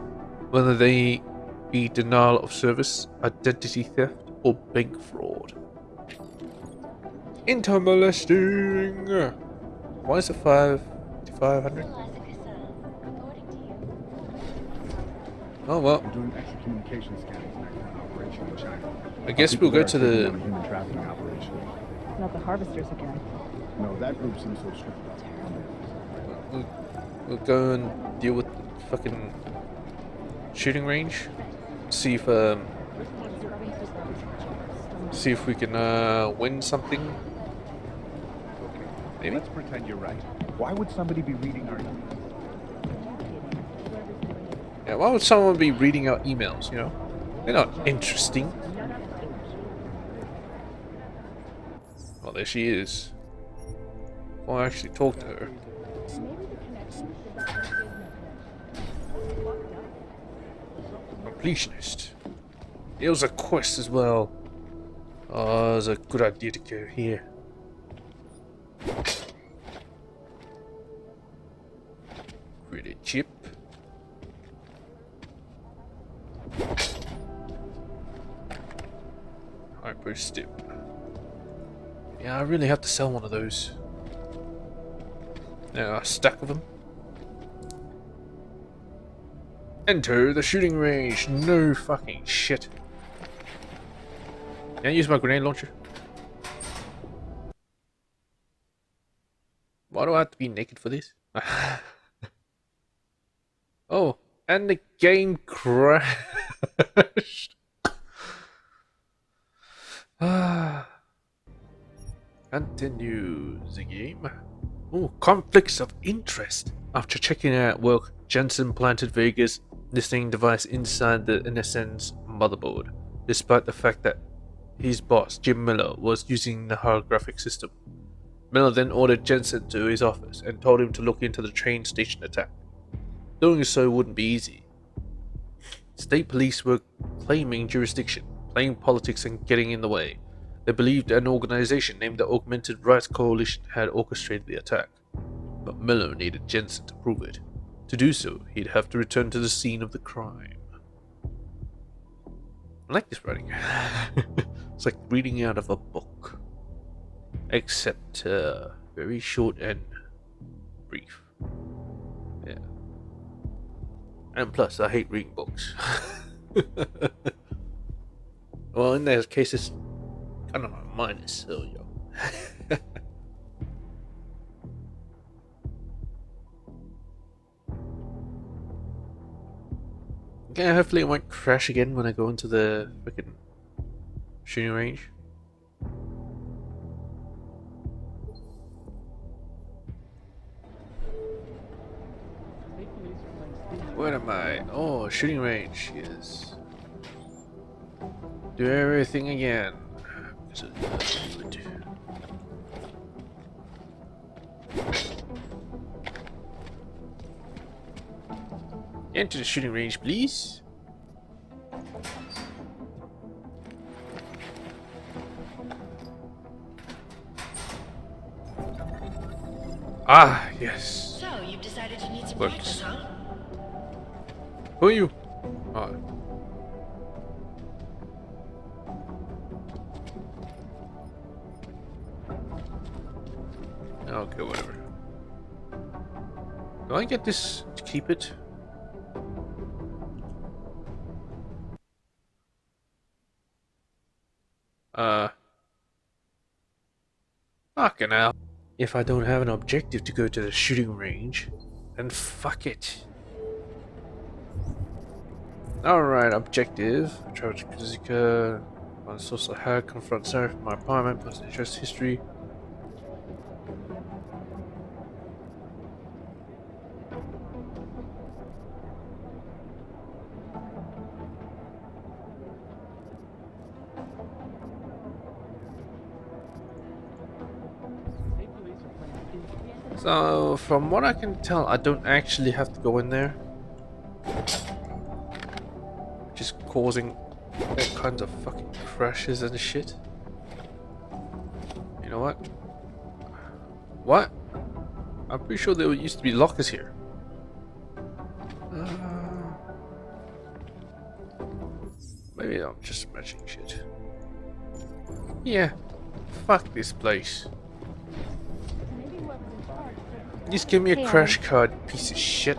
whether they be denial of service, identity theft, or bank fraud. Intermolesting! Why is it 5,500? Oh well. We're doing extra communication scanners next to an operation in China. I guess we'll go to the... Human trafficking operation. Not the harvesters again. No, that group seems so strict about it. we'll go and deal with the fucking shooting range. See if we can win something. Maybe. Let's pretend you're right. Why would somebody be reading our Yeah, why would someone be reading our emails, you know? They're not interesting. Well, there she is. Well, I actually talked to her. Completionist. It was a quest as well. Oh, it was a good idea to go here. Credit chip. Hyper step. Yeah, I really have to sell one of those. Yeah, a stack of them. Enter the shooting range. No fucking shit. Can I use my grenade launcher? Why do I have to be naked for this? Oh, and the game crashed. Continue the game. Oh, conflicts of interest. After checking out work, Jensen planted Vega's listening device inside the NSN's motherboard, despite the fact that his boss, Jim Miller, was using the holographic system. Miller then ordered Jensen to his office and told him to look into the train station attack. Doing so wouldn't be easy. State police were claiming jurisdiction, playing politics and getting in the way. They believed an organization named the Augmented Rights Coalition had orchestrated the attack, but Miller needed Jensen to prove it. To do so, he'd have to return to the scene of the crime. I like this writing. It's like reading out of a book. Except very short and brief. Yeah. And plus, I hate reading books. Well, in those cases, kind of my mind is so young. Okay, hopefully it won't crash again when I go into the freaking shooting range. Where am I? Oh, shooting range. Yes. Do everything again. Enter the shooting range, please. Ah, yes. So, you've decided you need some practice, huh? Who are you? Oh. Okay, whatever. Do I get this to keep it? Fucking hell. If I don't have an objective to go to the shooting range, then fuck it. Alright, objective. Travel to Kuzika. On social hack, confront Sarah from my apartment, plus interest history. So, from what I can tell, I don't actually have to go in there. Just causing all kinds of fucking crashes and shit. You know what? What? I'm pretty sure there used to be lockers here. Maybe I'm just imagining shit. Yeah. Fuck this place. Just give me a crash card, piece of shit.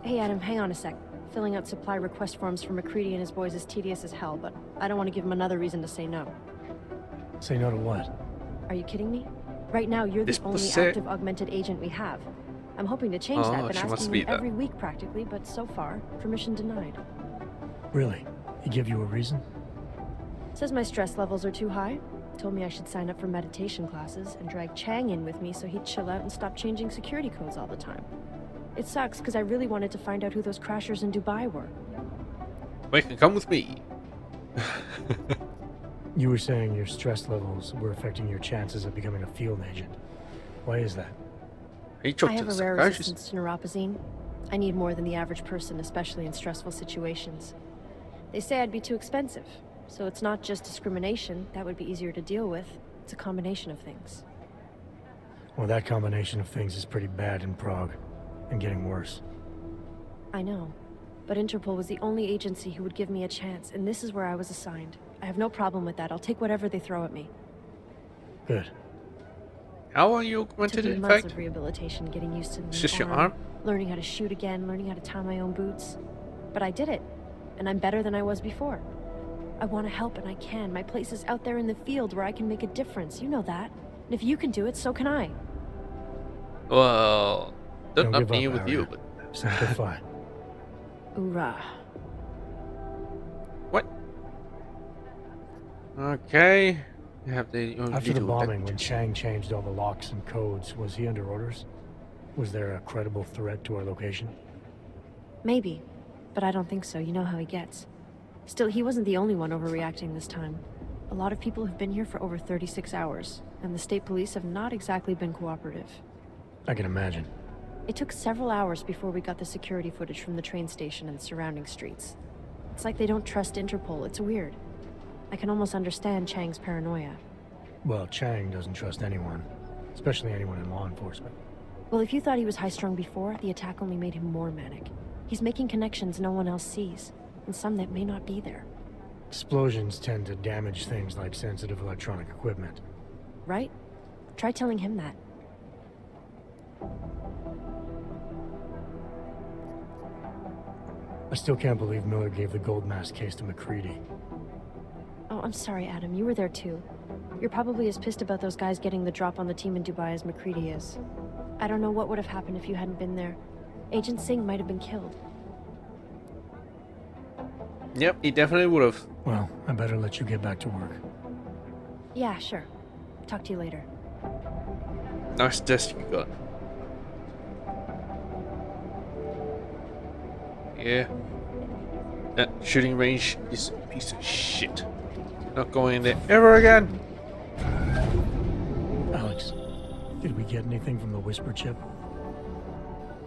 Hey Adam, hang on a sec. Filling out supply request forms for McCready and his boys is tedious as hell, but I don't want to give him another reason to say no. Say no to what? Are you kidding me? Right now, you're This the only pussy. active augmented agent we have. I'm hoping to change that, been she wants to asking be him that. every week practically, but so far, permission denied. Really? He give you a reason? Says my stress levels are too high. Told me I should sign up for meditation classes and drag Chang in with me so he'd chill out and stop changing security codes all the time. It sucks because I really wanted to find out who those crashers in Dubai were. Well, you can come with me. You were saying your stress levels were affecting your chances of becoming a field agent. Why is that? I have a rare resistance to neuropazine. I need more than the average person, especially in stressful situations. They say I'd be too expensive, so it's not just discrimination. That would be easier to deal with. It's a combination of things. Well, that combination of things is pretty bad in Prague, and getting worse. I know, but Interpol was the only agency who would give me a chance, and this is where I was assigned. I have no problem with that. I'll take whatever they throw at me. Good. How are you augmented, Took me in months fact? of rehabilitation, getting used to the It's just new your arm? learning how to shoot again, learning how to tie my own boots. But I did it, and I'm better than I was before. I want to help, and I can. My place is out there in the field where I can make a difference. You know that. And if you can do it, so can I. Well, Don't not give me up, with you, Arya. but Simplify. Hoorah. what? Okay. You have the After the little bombing, when Chang changed all the locks and codes, was he under orders? Was there a credible threat to our location? Maybe, but I don't think so. You know how he gets. Still, he wasn't the only one overreacting this time. A lot of people have been here for over 36 hours, and the state police have not exactly been cooperative. I can imagine. It took several hours before we got the security footage from the train station and surrounding streets. It's like they don't trust Interpol. It's weird. I can almost understand Chang's paranoia. Well, Chang doesn't trust anyone, especially anyone in law enforcement. Well, if you thought he was high-strung before, the attack only made him more manic. He's making connections no one else sees, and some that may not be there. Explosions tend to damage things like sensitive electronic equipment. Right? Try telling him that. I still can't believe Miller gave the gold mask case to McCready. Oh, I'm sorry, Adam. You were there too. You're probably as pissed about those guys getting the drop on the team in Dubai as McCready is. I don't know what would have happened if you hadn't been there. Agent Singh might have been killed. Yep, he definitely would have. Well, I better let you get back to work. Yeah, sure. Talk to you later. Nice desk you got. Yeah. That shooting range is a piece of shit. Not going in there ever again. Alex, did we get anything from the Whisper chip?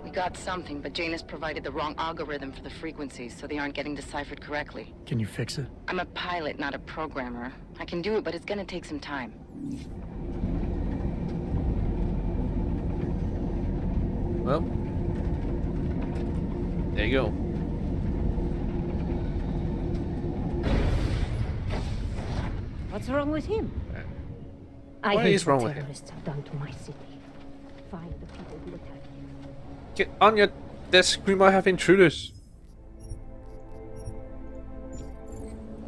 We got something, but Jane has provided the wrong algorithm for the frequencies, so they aren't getting deciphered correctly. Can you fix it? I'm a pilot, not a programmer. I can do it, but it's gonna take some time. Well, there you go. What's wrong with him? I What hate is what wrong with him? terrorists have done to my city. Find the people who attacked him. Get on your desk, we might have intruders.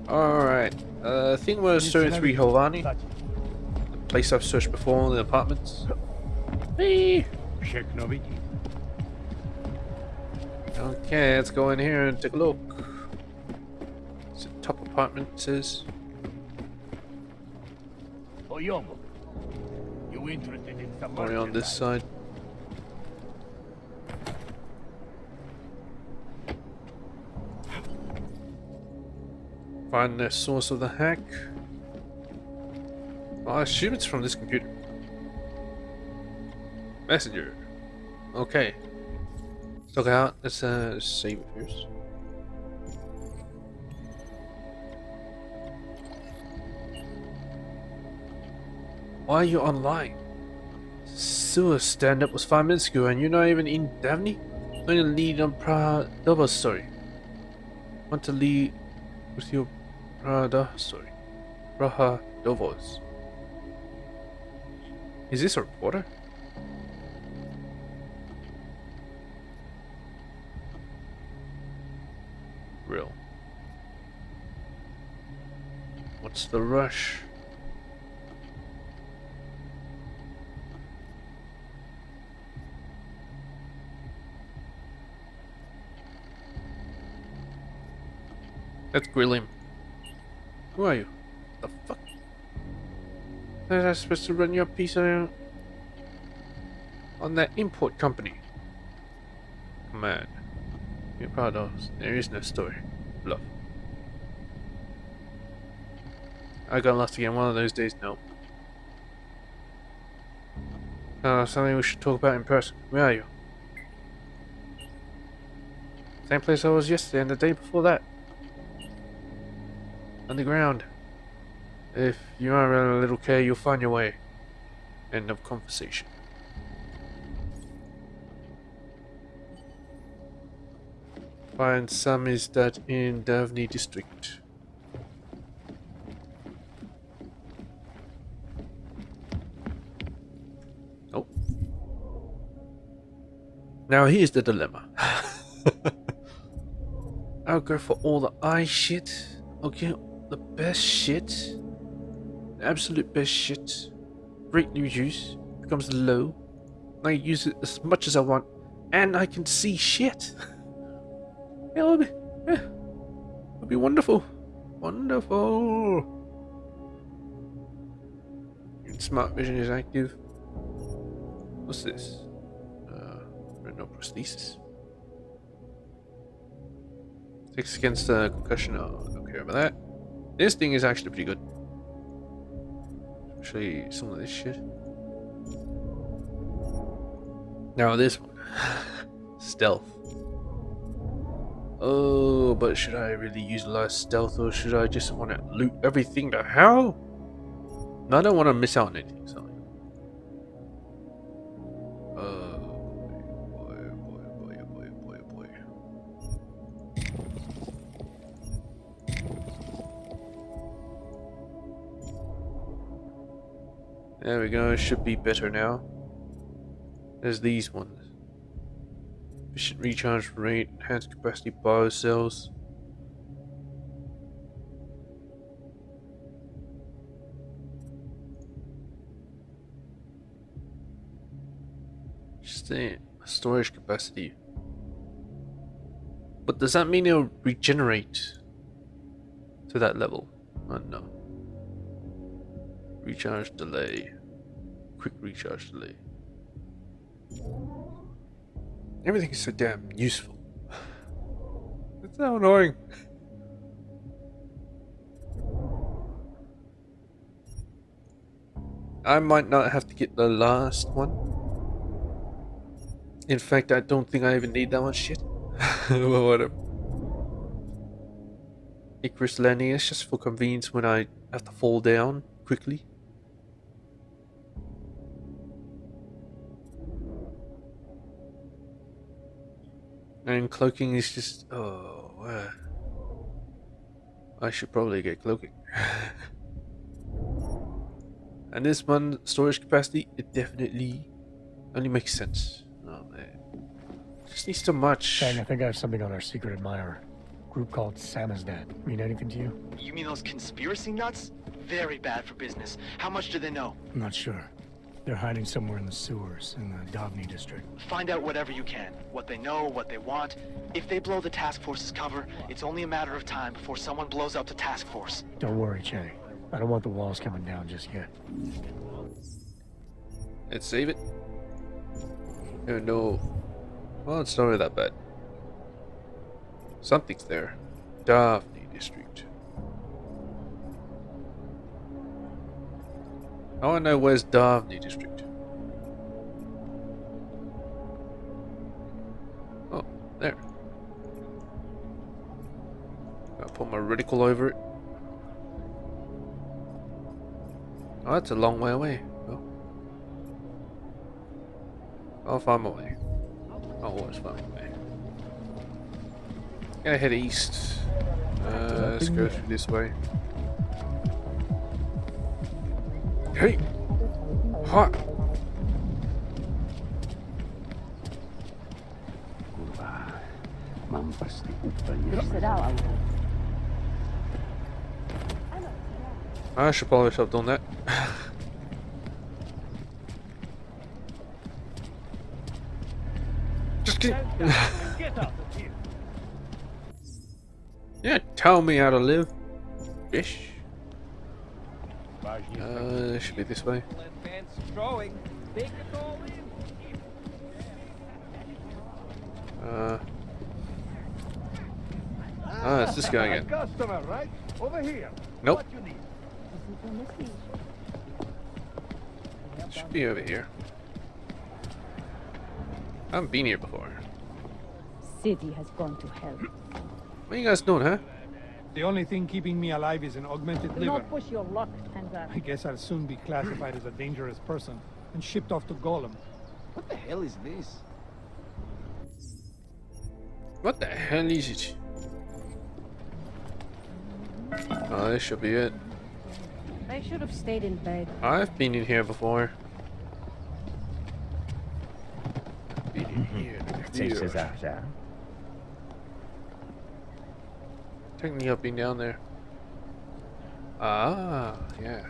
Alright, I think we're searching through Havani. The place I've searched before, the apartments. Hey. Okay, let's go in here and take a look. It's a top apartment, it says. Oyomo, you interested in some Only on this side. Find the source of the hack. Well, I assume it's from this computer. Messenger. Okay. Let's look out. Let's save it first. Why are you online? Sewer stand-up was 5 minutes ago and you're not even in Davni? I'm going to lead on Pradova's story. Want to lead with your Prada story. Pradova's. Is this a reporter? Real. What's the rush? Let's grill him. Who are you? The fuck? How was I supposed to run your piece on that import company? Command. You're proud of. There is no story. Bluff. I got lost again one of those days. Nope. Something we should talk about in person. Where are you? Same place I was yesterday and the day before that. Underground. If you are a little care, you'll find your way. End of conversation. Find some is that in Davni district. Oh. Now here's the dilemma. I'll go for all the eye shit. I'll get the best shit. The absolute best shit. Break new juice. Becomes low. I use it as much as I want. And I can see shit. It'll be wonderful. Wonderful. Smart vision is active. What's this? No prosthesis. Takes against the concussion. Oh, I don't care about that. This thing is actually pretty good. Especially some of this shit. Now this one. Stealth. Oh, but should I really utilize stealth or should I just want to loot everything to hell? No, I don't want to miss out on anything, so. Boy. There we go, should be better now. There's these ones. Efficient recharge rate, enhanced capacity bio cells. Just the storage capacity. But does that mean it'll regenerate to that level? No. Recharge delay. Quick recharge delay. Everything is so damn useful. It's so annoying. I might not have to get the last one. In fact, I don't think I even need that much shit. Well, whatever. Icarus landing is just for convenience when I have to fall down quickly. And cloaking is just... oh, I should probably get cloaking. And this one, storage capacity, it definitely only makes sense. Oh man. Just needs so much. Shang, I think I have something on our secret admirer. Group called Samizdat. Mean anything to you? You mean those conspiracy nuts? Very bad for business. How much do they know? I'm not sure. They're hiding somewhere in the sewers in the Davni district. Find out whatever you can. What they know, what they want. If they blow the task force's cover, it's only a matter of time before someone blows up the task force. Don't worry, Chang. I don't want the walls coming down just yet. Let's save it. Oh no. Well, it's not really that bad. Something's there. Davni district. I want to know where's Davni district. Oh, there. I'll put my reticle over it. Oh, that's a long way away. Oh. I'll find my way. I'll always find my way. Gonna head east. Let's go through this way. Hey! Hot! I should probably have done that. Just kidding. Yeah, tell me how to live. Fish. Should be this way. It's this guy again. Customer, right? Over here. Nope. What you need? Should be over here. I haven't been here before. City has gone to hell. What are you guys doing, huh? The only thing keeping me alive is an augmented Do liver. not push your luck, Tanzan. I guess I'll soon be classified as a dangerous person and shipped off to Golem. What the hell is this? What the hell is it? Oh, this should be it. I should have stayed in bed. I've been in here before. Been in here. Technically, I've been down there. Ah, yeah.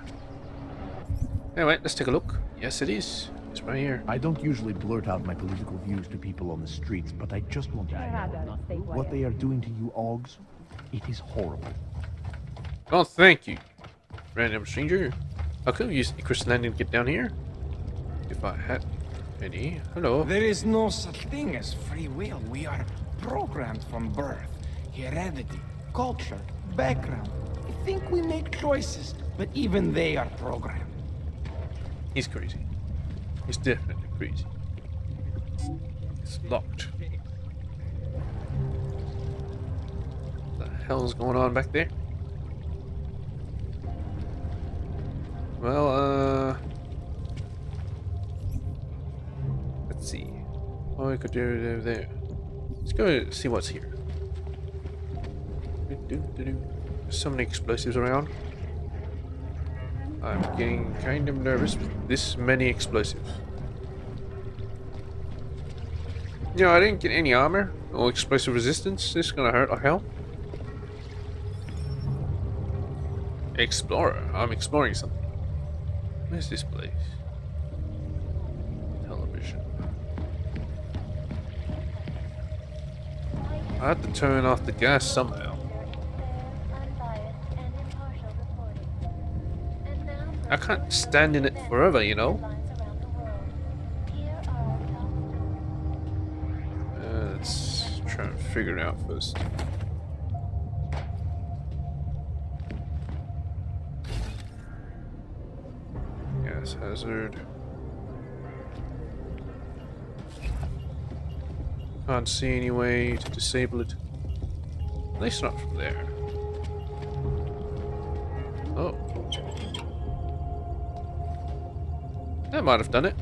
Anyway, let's take a look. Yes, it is. It's right here. I don't usually blurt out my political views to people on the streets, but I just want to know what they are doing to you Augs. It is horrible. Oh, thank you, random stranger. I could have used the crystal landing to get down here. If I had any. Hello. There is no such thing as free will. We are programmed from birth. Heredity, culture, background. I think we make choices, but even they are programmed. He's crazy. He's definitely crazy. It's locked. What the hell's going on back there? Well, let's see. Oh, we could do it over there. Let's go see what's here. There's so many explosives around. I'm getting kind of nervous with this many explosives. You know, I didn't get any armor or explosive resistance. This is gonna hurt like hell. Explorer. I'm exploring something. Where's this place? Television. I have to turn off the gas somehow. I can't stand in it forever, you know? Let's try and figure it out first. Gas hazard. Can't see any way to disable it. At least not from there. Oh. That might have done it.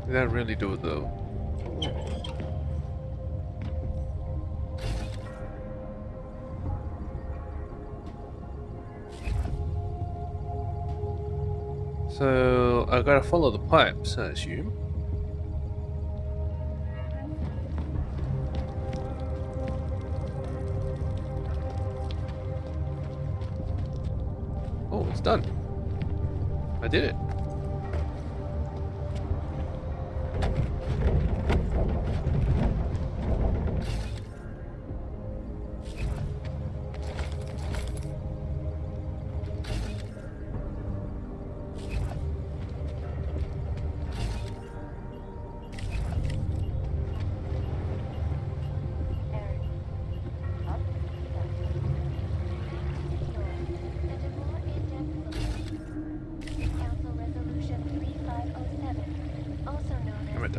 Did that really do it though? So I gotta follow the pipes, I assume. Oh, it's done. I did it.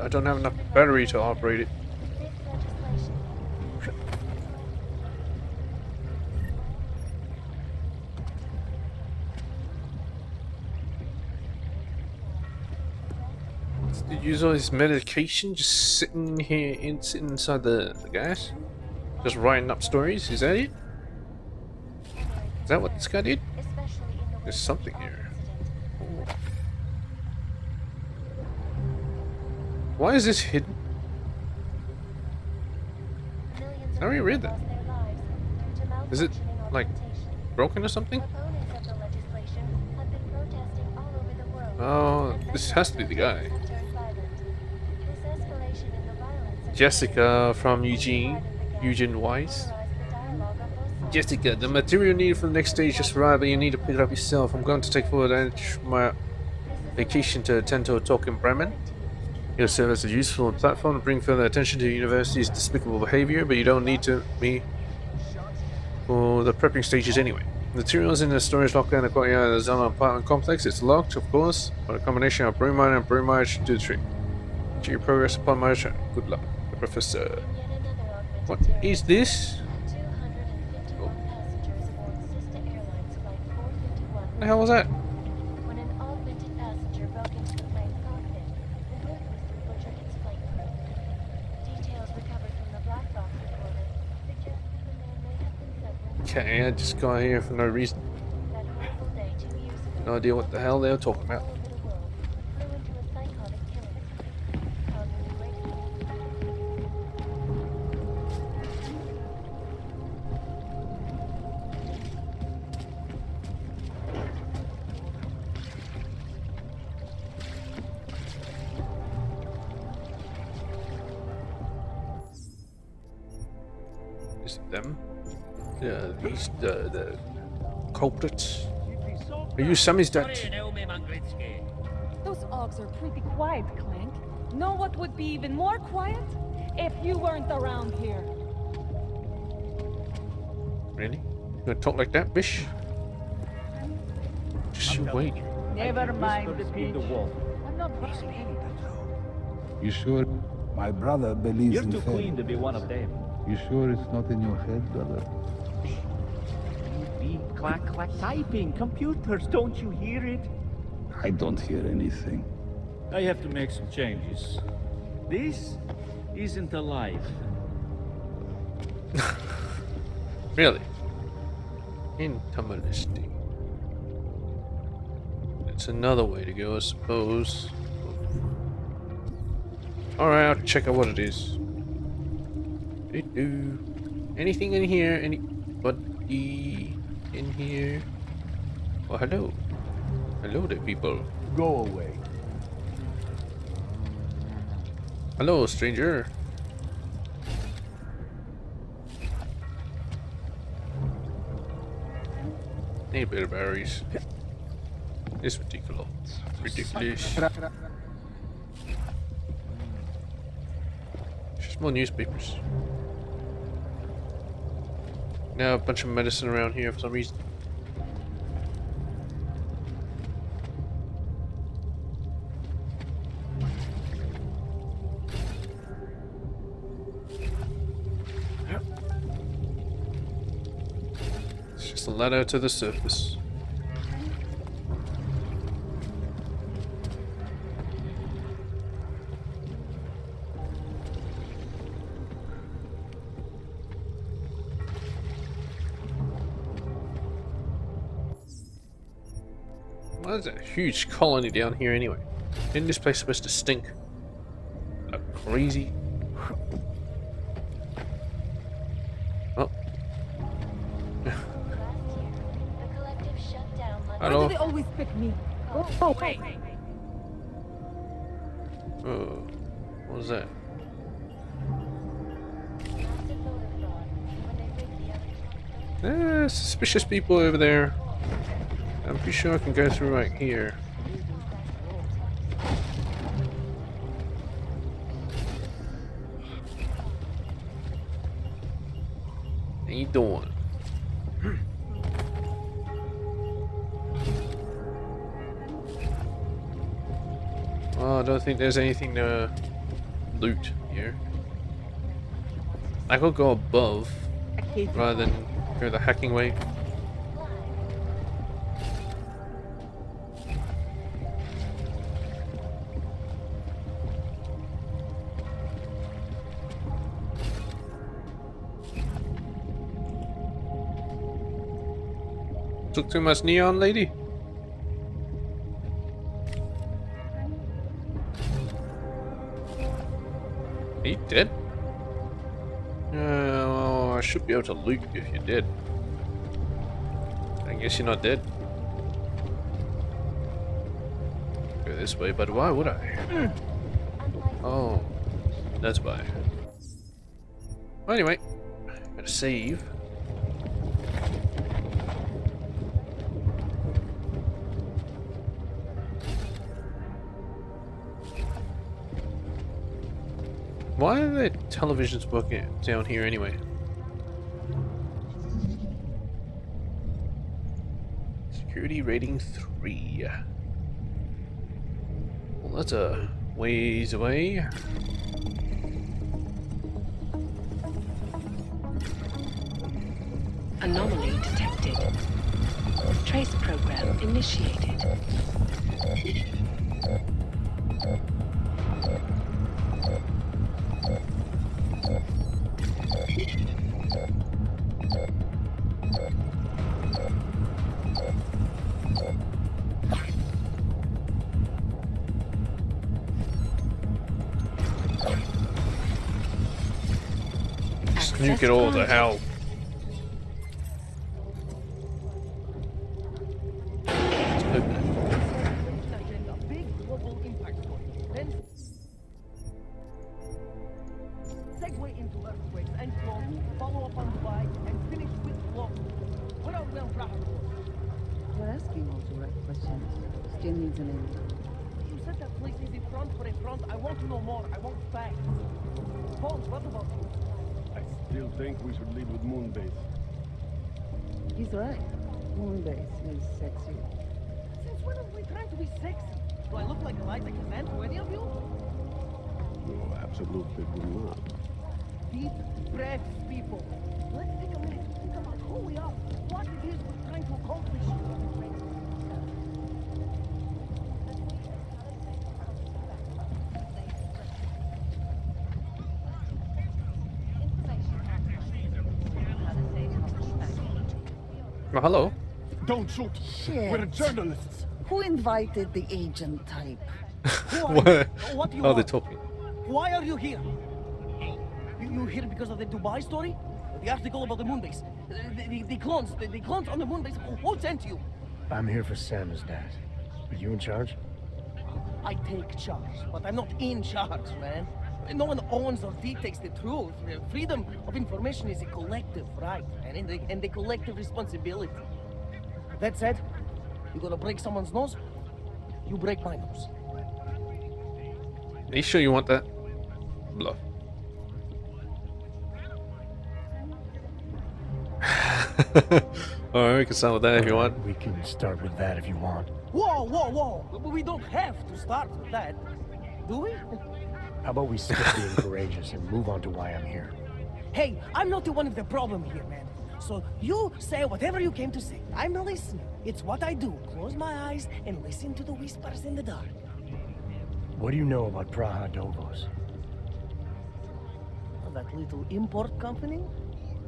I don't have enough battery to operate it. To use all this medication just sitting here sitting inside the gas? Just writing up stories? Is that it? Is that what this guy did? There's something here. Why is this hidden? I already read that. Is it, like, broken or something? Oh, this has to be the guy. Jessica from Eugene Weiss. Jessica, the material needed for the next stage just arrived, but you need to pick it up yourself. I'm going to take forward my vacation to attend to a talk in Bremen. It'll serve as a useful platform to bring further attention to the university's despicable behavior, but you don't need me for the prepping stages anyway. Materials in the storage locker in the courtyard of the Zona apartment complex. It's locked, of course, but a combination of bromide and bromide should do the trick. Check your progress upon my return. Good luck, Professor. What is this? Oh. What the hell was that? When an augmented passenger broke into the plane's cockpit, the hood was butchered its flight crew. Details recovered from the black box recorder suggest that the man may have been suffering. Okay, I just got here for no reason. That horrible day 2 years ago. No idea what the hell they were talking about. Grew into a psychotic killing spree. Causing the greatest. Is it them? These the culprits. Are you Sammy's dad? Those Augs are pretty quiet, Clank. Know what would be even more quiet? If you weren't around here. Really? You gonna talk like that, bish? Just you wait. Never mind the beach. I'm not rushing. You sure? My brother believes You're in too fate. clean to be one of them. You sure it's not in your head, brother? Be clack clack typing. Computers, don't you hear it? I don't hear anything. I have to make some changes. This isn't alive. Really? Intimalistic. It's another way to go, I suppose. Alright, I'll check out what it is. Anything in here? Anybody in here? Oh, hello. Hello there, people. Go away. Hello, stranger. Need a bit of berries. It's ridiculous. Ridiculous. Just more newspapers. Now a bunch of medicine around here for some reason. It's just a ladder to the surface. Why is that a huge colony down here anyway? Isn't this place supposed to stink? Like crazy? Oh. Why do they always pick me? Oh, wait. Oh. What was that? Suspicious people over there. I'm pretty sure I can go through right here. How you doing? Well, I don't think there's anything to loot here. I could go above rather than go the hacking way. Took too much neon, lady? Are you dead? Oh, I should be able to loot if you're dead. I guess you're not dead. go this way, but why would I? Oh, that's why. Well, anyway, gotta save. Why are the televisions working down here anyway? Security rating 3. Well, that's a ways away. Anomaly detected. Trace program initiated. Nuke it all to hell. Segue into earthquakes and flows, follow up on Dubai, and finish with flow. What are we on You're asking all the right questions. Still needs an end. You said that place is in front for a front. I want to know more. I want facts. Bones, what about you? I still think we should lead with Moonbase. He's right. Moonbase is sexy. Since when are we trying to be sexy? Do I look like Eliza Kazan to any of you? No, absolutely do not. Deep breaths, people. Let's take a minute to think about who we are, what it is we're trying to accomplish. Well, hello. Don't shoot. Shit. We're journalists. Who invited the agent type? What do you are they want? talking? Why are you here? You here because of the Dubai story? The article about the moonbase? The clones on the moonbase? Who sent you? I'm here for Sam's dad. Are you in charge? I take charge, but I'm not in charge, man. No one owns or dictates the truth. Freedom of information is a collective right, and a collective responsibility. That said, you gonna break someone's nose? You break my nose. Are you sure you want that? Bluff. Alright, we can start with that if you want. We can start with that if you want. Whoa, whoa, whoa! We don't have to start with that, do we? How about we skip being courageous and move on to why I'm here? Hey, I'm not the one with the problem here, man. So you say whatever you came to say. I'm a listener. It's what I do. Close my eyes and listen to the whispers in the dark. What do you know about Prahadovos? That little import company?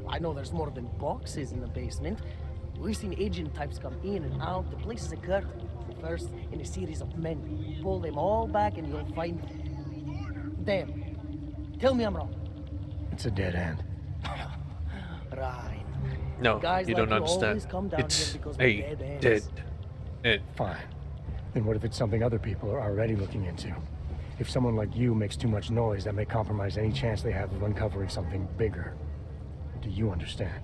I know there's more than boxes in the basement. We've seen agent types come in and out. The place is a curtain. First in a series of men. Pull them all back and you'll find them. Tell me I'm wrong. It's a dead end. Right. No, Guys you like don't understand. always come down It's here because a we're dead dead ends. end. Fine. Then what if it's something other people are already looking into? If someone like you makes too much noise, that may compromise any chance they have of uncovering something bigger. Do you understand?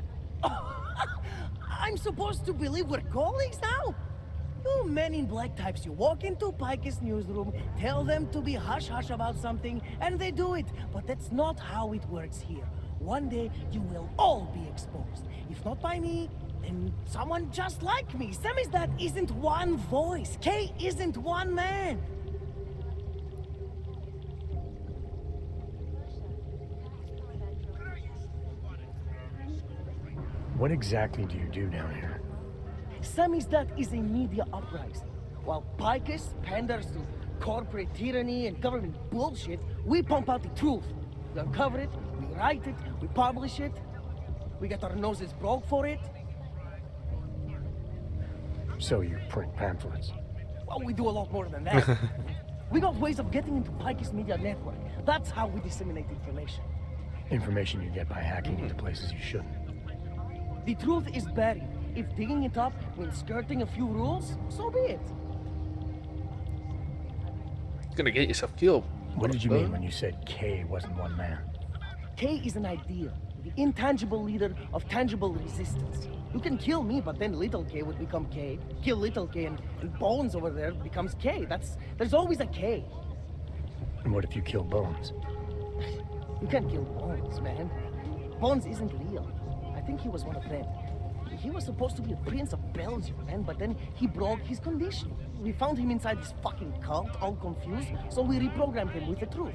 I'm supposed to believe we're colleagues now? You men in black types, you walk into Pike's newsroom, tell them to be hush-hush about something, and they do it. But that's not how it works here. One day, you will all be exposed. If not by me, then someone just like me. Samizdat isn't one voice. Kay isn't one man. What exactly do you do down here? Samizdat is a media uprising. While Picus panders to corporate tyranny and government bullshit, we pump out the truth. We uncover it, we write it, we publish it. We get our noses broke for it. So you print pamphlets? Well, we do a lot more than that. We got ways of getting into Picus media network. That's how we disseminate information. Information you get by hacking into places you shouldn't. The truth is buried. If digging it up means skirting a few rules, so be it. gonna get yourself killed. What did you mean when you said K wasn't one man? K is an idea, the intangible leader of tangible resistance. You can kill me, but then little K would become K. Kill little K and Bones over there becomes K. There's always a K. And what if you kill Bones? You can't kill Bones, man. Bones isn't real. I think he was one of them. He was supposed to be a prince of Belgium, man, but then he broke his condition. We found him inside this fucking cult, all confused, so we reprogrammed him with the truth.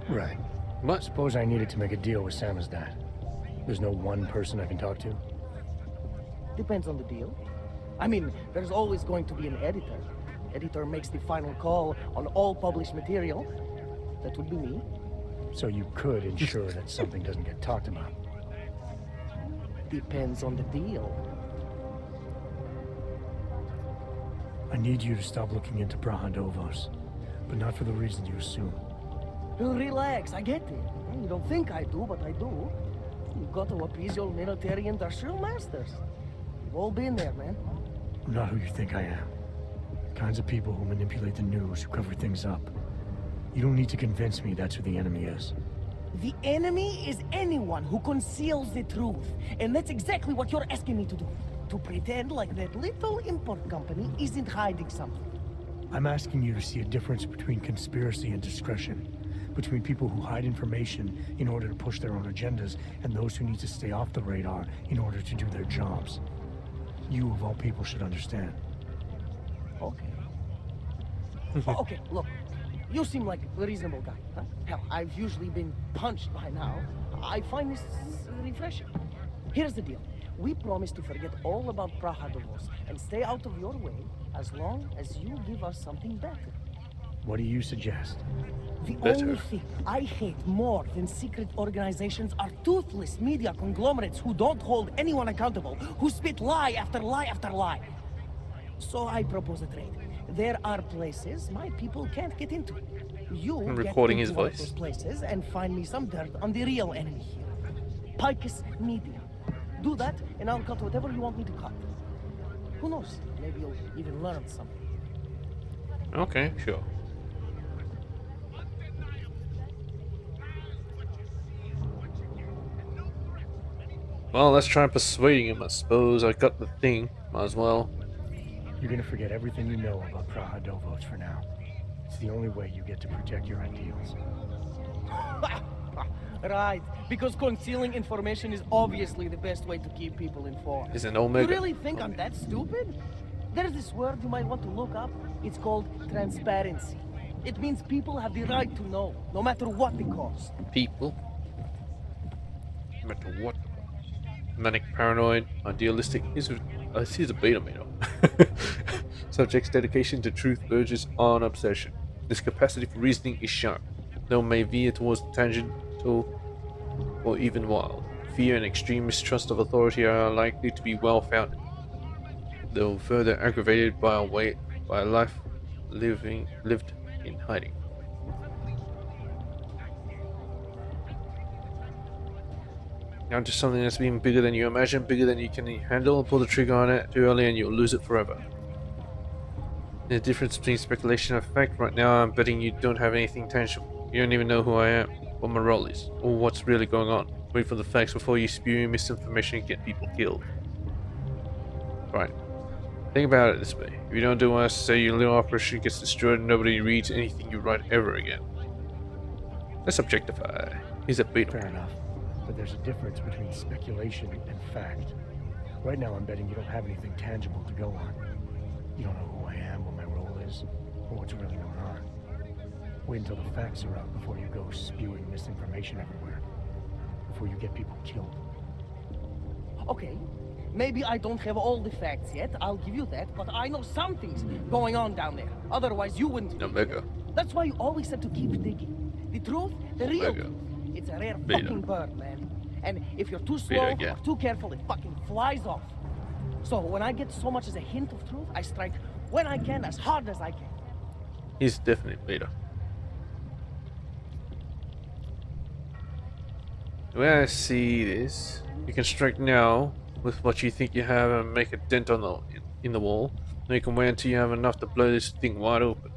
Right. What? Suppose I needed to make a deal with Sam's dad. There's no one person I can talk to? Depends on the deal. I mean, there's always going to be an editor. Editor makes the final call on all published material. That would be me. So you could ensure that something doesn't get talked about? Depends on the deal. I need you to stop looking into Brahadovos, but not for the reasons you assume. Relax, I get it. You don't think I do, but I do. You've got to appease your military industrial masters. We've all been there, man. I'm not who you think I am. The kinds of people who manipulate the news, who cover things up. You don't need to convince me that's who the enemy is. The enemy is anyone who conceals the truth. And that's exactly what you're asking me to do. To pretend like that little import company isn't hiding something. I'm asking you to see a difference between conspiracy and discretion. Between people who hide information in order to push their own agendas and those who need to stay off the radar in order to do their jobs. You, of all people, should understand. Okay. Okay, look. You seem like a reasonable guy, huh? Hell, I've usually been punched by now. I find this refreshing. Here's the deal. We promise to forget all about Brahadovos and stay out of your way as long as you give us something better. What do you suggest? The only thing I hate more than secret organizations are toothless media conglomerates who don't hold anyone accountable, who spit lie after lie after lie. So I propose a trade. There are places my people can't get into. You recording get his into one voice. of those places and find me some dirt on the real enemy here. Picus Media. Do that, and I'll cut whatever you want me to cut. Who knows? Maybe you'll even learn something. Okay, sure. Well, let's try persuading him, I suppose. I got the thing. Might as well. You're gonna forget everything you know about Brahadovos for now. It's the only way you get to protect your ideals. Right, because concealing information is obviously the best way to keep people informed. Is an Omega. You really think I'm that stupid? There's this word you might want to look up. It's called transparency. It means people have the right to know, no matter what the cost. People? No matter what. Manic, paranoid, idealistic. He's a beta meter. Subject's dedication to truth verges on obsession. This capacity for reasoning is sharp, though may veer towards tangential or even wild. Fear and extreme mistrust of authority are likely to be well-founded, though further aggravated by a life lived in hiding. Now to something that's been bigger than you imagine, bigger than you can handle. Pull the trigger on it too early and you'll lose it forever. The difference between speculation and fact right now, I'm betting you don't have anything tangible. You don't even know who I am, what my role is, or what's really going on. Wait for the facts before you spew misinformation and get people killed. Right. Think about it this way. If you don't do what I say, your little operation gets destroyed and nobody reads anything you write ever again. Let's objectify. He's a beta. Fair enough. But there's a difference between speculation and fact. Right now I'm betting you don't have anything tangible to go on. You don't know who I am, what my role is, or what's really going on. Wait until the facts are out before you go spewing misinformation everywhere. Before you get people killed. Okay, maybe I don't have all the facts yet, I'll give you that, but I know something's going on down there. Otherwise you wouldn't. Omega. That's why you always have to keep digging. The truth, the real Omega. truth. It's a rare Beta. fucking bird, man. And if you're too slow or too careful, it fucking flies off. So when I get so much as a hint of truth, I strike when I can, as hard as I can. He's definitely beta. The way I see this, you can strike now with what you think you have and make a dent in the wall. Then you can wait until you have enough to blow this thing wide open.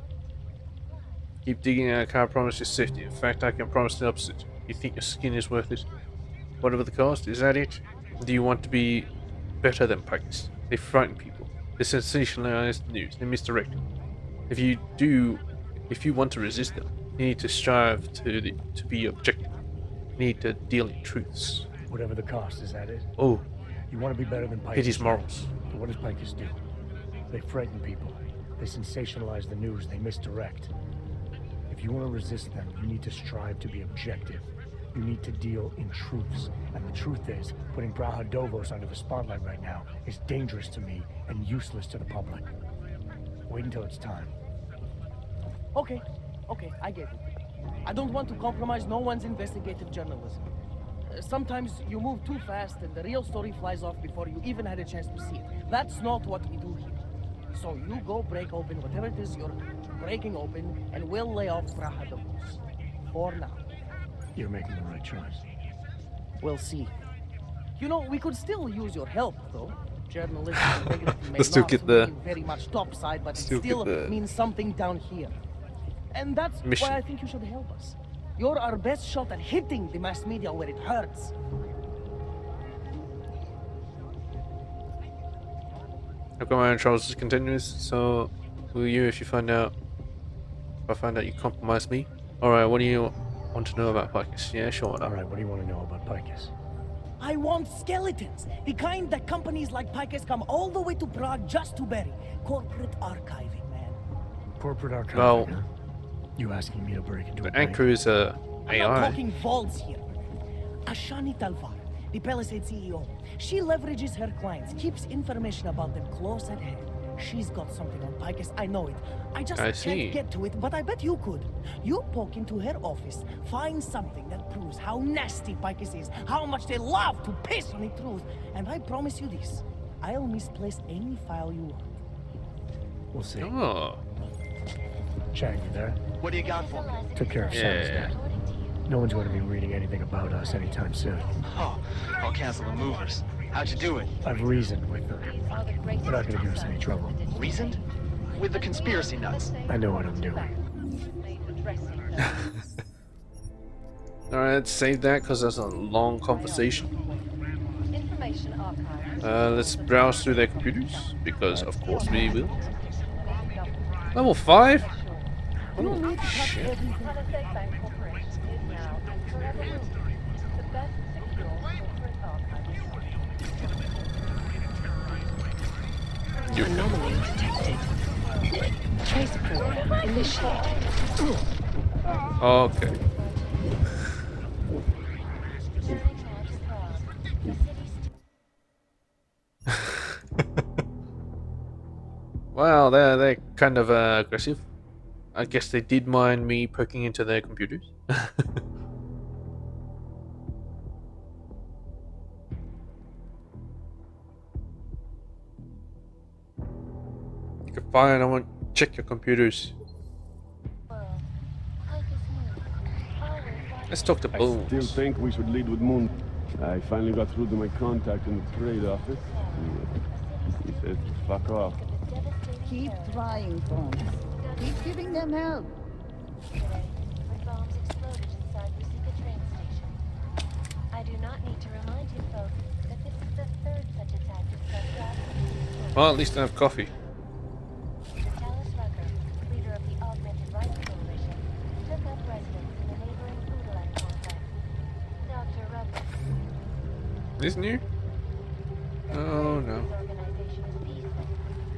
Keep digging and I can't promise your safety. In fact, I can promise the opposite. You think your skin is worth it? Whatever the cost, is that it? Do you want to be better than Pikes? They frighten people. They sensationalize the news. They misdirect it. If you want to resist them, you need to strive to be objective. You need to deal in truths. Whatever the cost, is that it? Oh. You want to be better than Pikes? Pity's morals. But what does Pikes do? They frighten people. They sensationalize the news. They misdirect. If you want to resist them, you need to strive to be objective. You need to deal in truths. And the truth is, putting Brahadovos under the spotlight right now is dangerous to me and useless to the public. Wait until it's time. Okay, I get it. I don't want to compromise no one's investigative journalism. Sometimes you move too fast and the real story flies off before you even had a chance to see it. That's not what we do here. So you go break open whatever it is you're breaking open, and we'll lay off Brahadovos. For now. You're making the right choice. We'll see. You know, we could still use your help, though. Journalism integrity may Let's still not get the mean very much topside, but it still means something down here. And that's mission. why I think you should help us. You're our best shot at hitting the mass media where it hurts. I've got my own troubles continuous, so will you if I find out you compromise me? Alright, what do you want to know about Pikes? Yeah, sure. Alright, what do you want to know about Pikes? I want skeletons. The kind that companies like Pikes come all the way to Prague just to bury. Corporate archiving, man. Corporate archiving, well, huh? You asking me to break into the anchor is AI. I'm not talking vaults here. Ashani Talvar, the Palisade CEO. She leverages her clients, keeps information about them close at hand. She's got something on Pikes, I know it. I just can't get to it, but I bet you could. You poke into her office, find something that proves how nasty Pikes is, how much they love to piss on the truth, and I promise you this, I'll misplace any file you want. We'll see. Oh. Chang, you there? What do you got for me? Took care of Sam's dad. No one's going to be reading anything about us anytime soon. Oh, I'll cancel the movers. How'd you do it? I've reasoned with them. They're not going to give us any trouble. Reasoned? With the conspiracy nuts. I know what I'm doing. Alright, let's save that because that's a long conversation. Let's browse through their computers, because of course we will. Level 5? Oh, shit. Anomaly detected. Trace program initiated. Okay. Wow, they're kind of aggressive. I guess they did mind me poking into their computers. Okay, fine, I won't check your computers. Let's talk to Bones. I still think we should lead with Moon. I finally got through to my contact in the trade office. He said, fuck off. Keep trying, Bones. Keep giving them help. Bombs exploded inside Rusika train station. I do not need to remind you folks that this is the third such attack discussed last week. Well, at least I have coffee. Dallas Rucker, leader of the Augmented Rights Coalition, took up residence in the neighboring Foodland complex. Dr. Rucker. Isn't you? Oh no. His organization is peaceful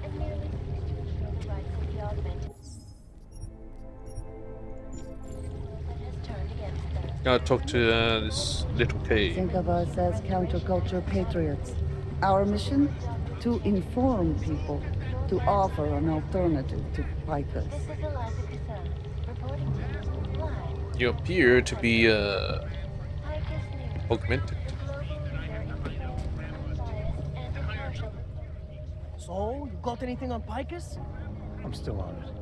and merely seeks to ensure the rights of the augmented. But has turned against them. Gotta talk to this little cave. Think of us as counterculture patriots. Our mission? To inform people, to offer an alternative to Pikes. This is Eliza Cassan, reporting to you live. You appear to be augmented. So, you got anything on Pikes? I'm still on it.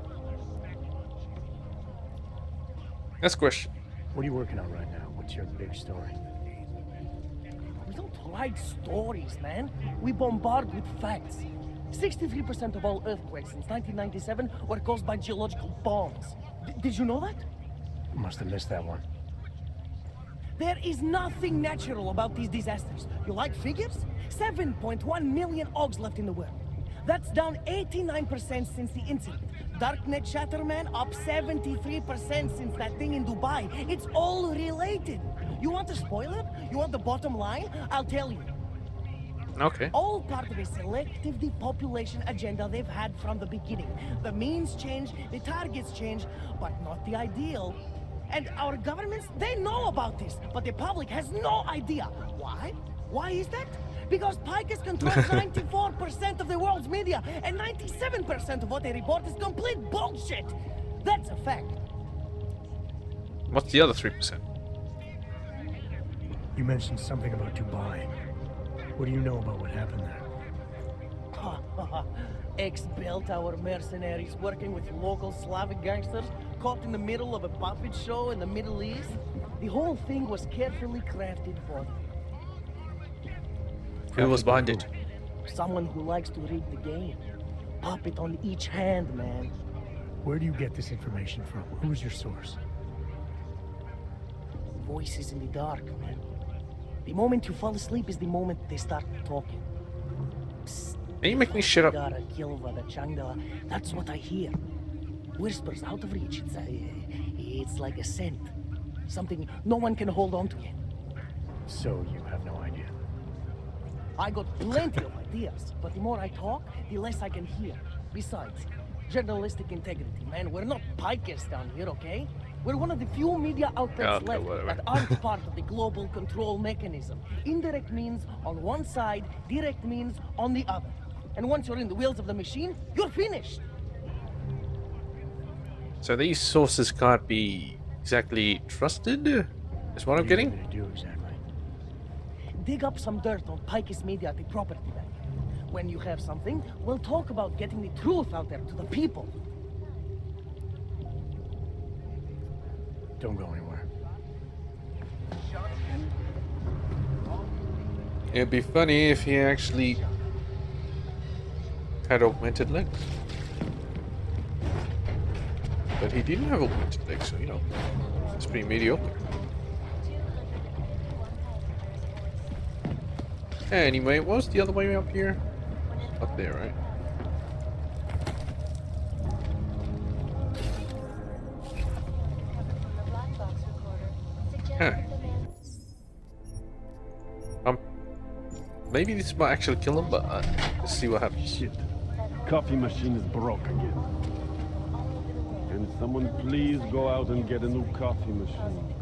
Next question. What are you working on right now? What's your big story? We don't write stories, man. We bombard with facts. 63% of all earthquakes since 1997 were caused by geological bombs. Did you know that? Must have missed that one. There is nothing natural about these disasters. You like figures? 7.1 million Augs left in the world. That's down 89% since the incident. Darknet Shatterman up 73% since that thing in Dubai. It's all related. You want a spoiler? You want the bottom line? I'll tell you. Okay. All part of a selective depopulation agenda they've had from the beginning. The means change, the targets change, but not the ideal. And our governments, they know about this, but the public has no idea. Why? Why is that? Because Picus controls 94% of the world's media, and 97% of what they report is complete bullshit. That's a fact. What's the other 3%? You mentioned something about Dubai. What do you know about what happened there? Ex-built our mercenaries working with local Slavic gangsters caught in the middle of a puppet show in the Middle East. The whole thing was carefully crafted for them. Who was behind it? Someone who likes to read the game. Puppet on each hand, man. Where do you get this information from? Who is your source? Voices in the dark, man. The moment you fall asleep is the moment they start talking. Psst. Can you make me shut up? That's what I hear. Whispers out of reach. It's like a scent. Something no one can hold on to yet. So you have no idea? I got plenty of ideas, but the more I talk, the less I can hear. Besides, journalistic integrity, man. We're not pikers down here, okay? We're one of the few media outlets left that aren't part of the global control mechanism. Indirect means on one side, direct means on the other. And once you're in the wheels of the machine, you're finished. So these sources can't be exactly trusted? Is what I'm getting? What do they do exactly? Dig up some dirt on Picus Media at the property bank. When you have something, we'll talk about getting the truth out there to the people. Don't go anywhere. It'd be funny if he actually had augmented legs. But he didn't have augmented legs, so you know, it's pretty mediocre. Anyway, what was the other way up here? Up there, right? Huh. Maybe this might actually kill him, but let's see what happens. Shit. Coffee machine is broke again. Can someone please go out and get a new coffee machine?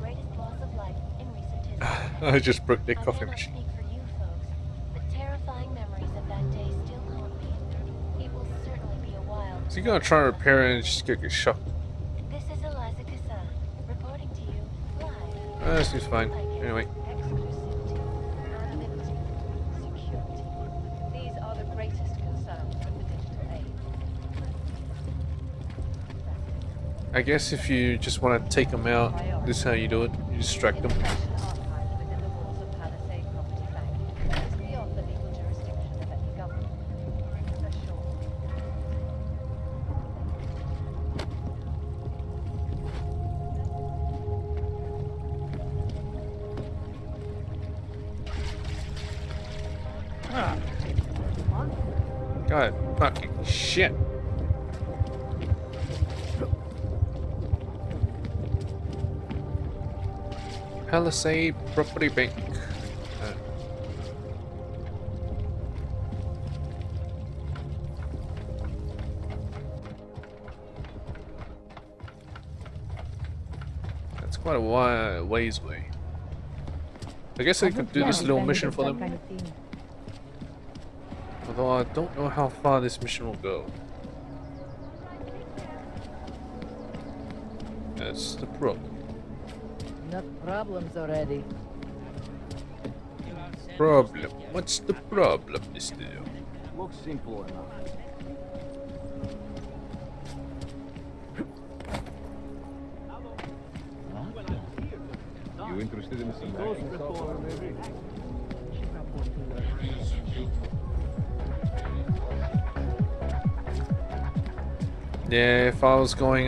I just broke the coffee machine. Is he gonna try to repair it and just get shot? This is Eliza Kassa, reporting to you live. This seems fine. Anyway. These are the greatest concerns of the digital age. I guess if you just want to take them out, this is how you do it. You distract them. God fucking shit. Palisade Property Bank. That's quite a ways away. I guess I could do this little mission for them. Although I don't know how far this mission will go. That's the problem. Enough problems already. Problem? What's the problem, mister? Looks simple enough. You interested in some coffee, maybe? Yeah, if I was going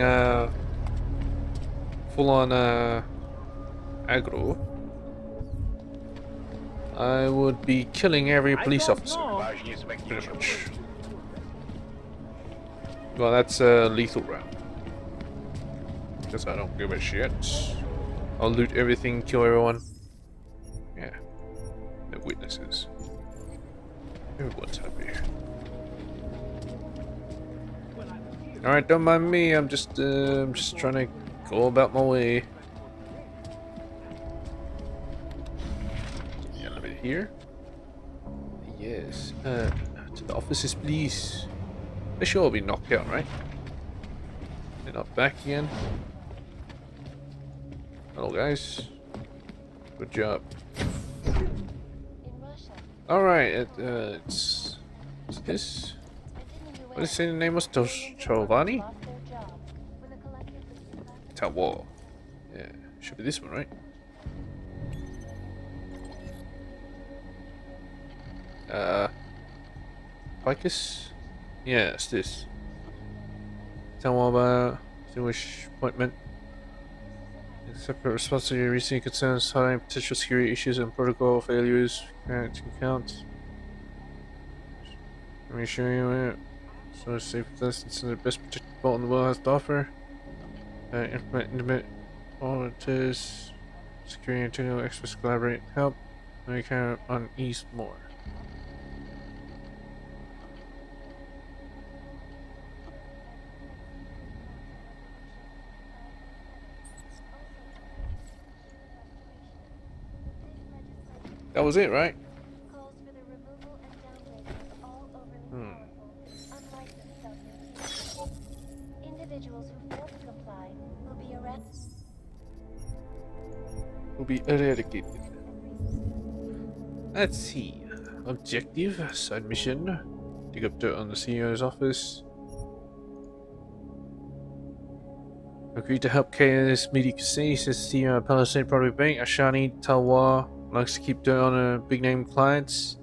full on aggro, I would be killing every police officer. Pretty much. Well, that's a lethal round. Because I don't give a shit. I'll loot everything, kill everyone. Yeah. No witnesses. Everyone's happy. Alright, don't mind me. I'm just trying to go about my way. The elevator here. Yes. To the offices, please. They should all be knocked out, right? They're not back again. Hello, guys. Good job. Alright, it's this. What did it say the name was? Giovanni? Tower. Yeah, should be this one, right? Picus? Yeah, it's this. Tell about distinguished appointment. Separate responsibility recently concerns high potential security issues and protocol failures. Current count. Let me show you it. So safe distance and the best protected vault in the world has to offer. Implement intimate auditors. Security and technical experts collaborate. Help. Let me count on ease more. That was it, right? Individuals who fail to comply will be arrested. Will be eradicated. Let's see. Objective, side mission. Dig up dirt on the CEO's office. Agreed to help KNS Media City, says CEO of Palisade Product Bank. Ashani Talwar likes to keep dirt on big name clients.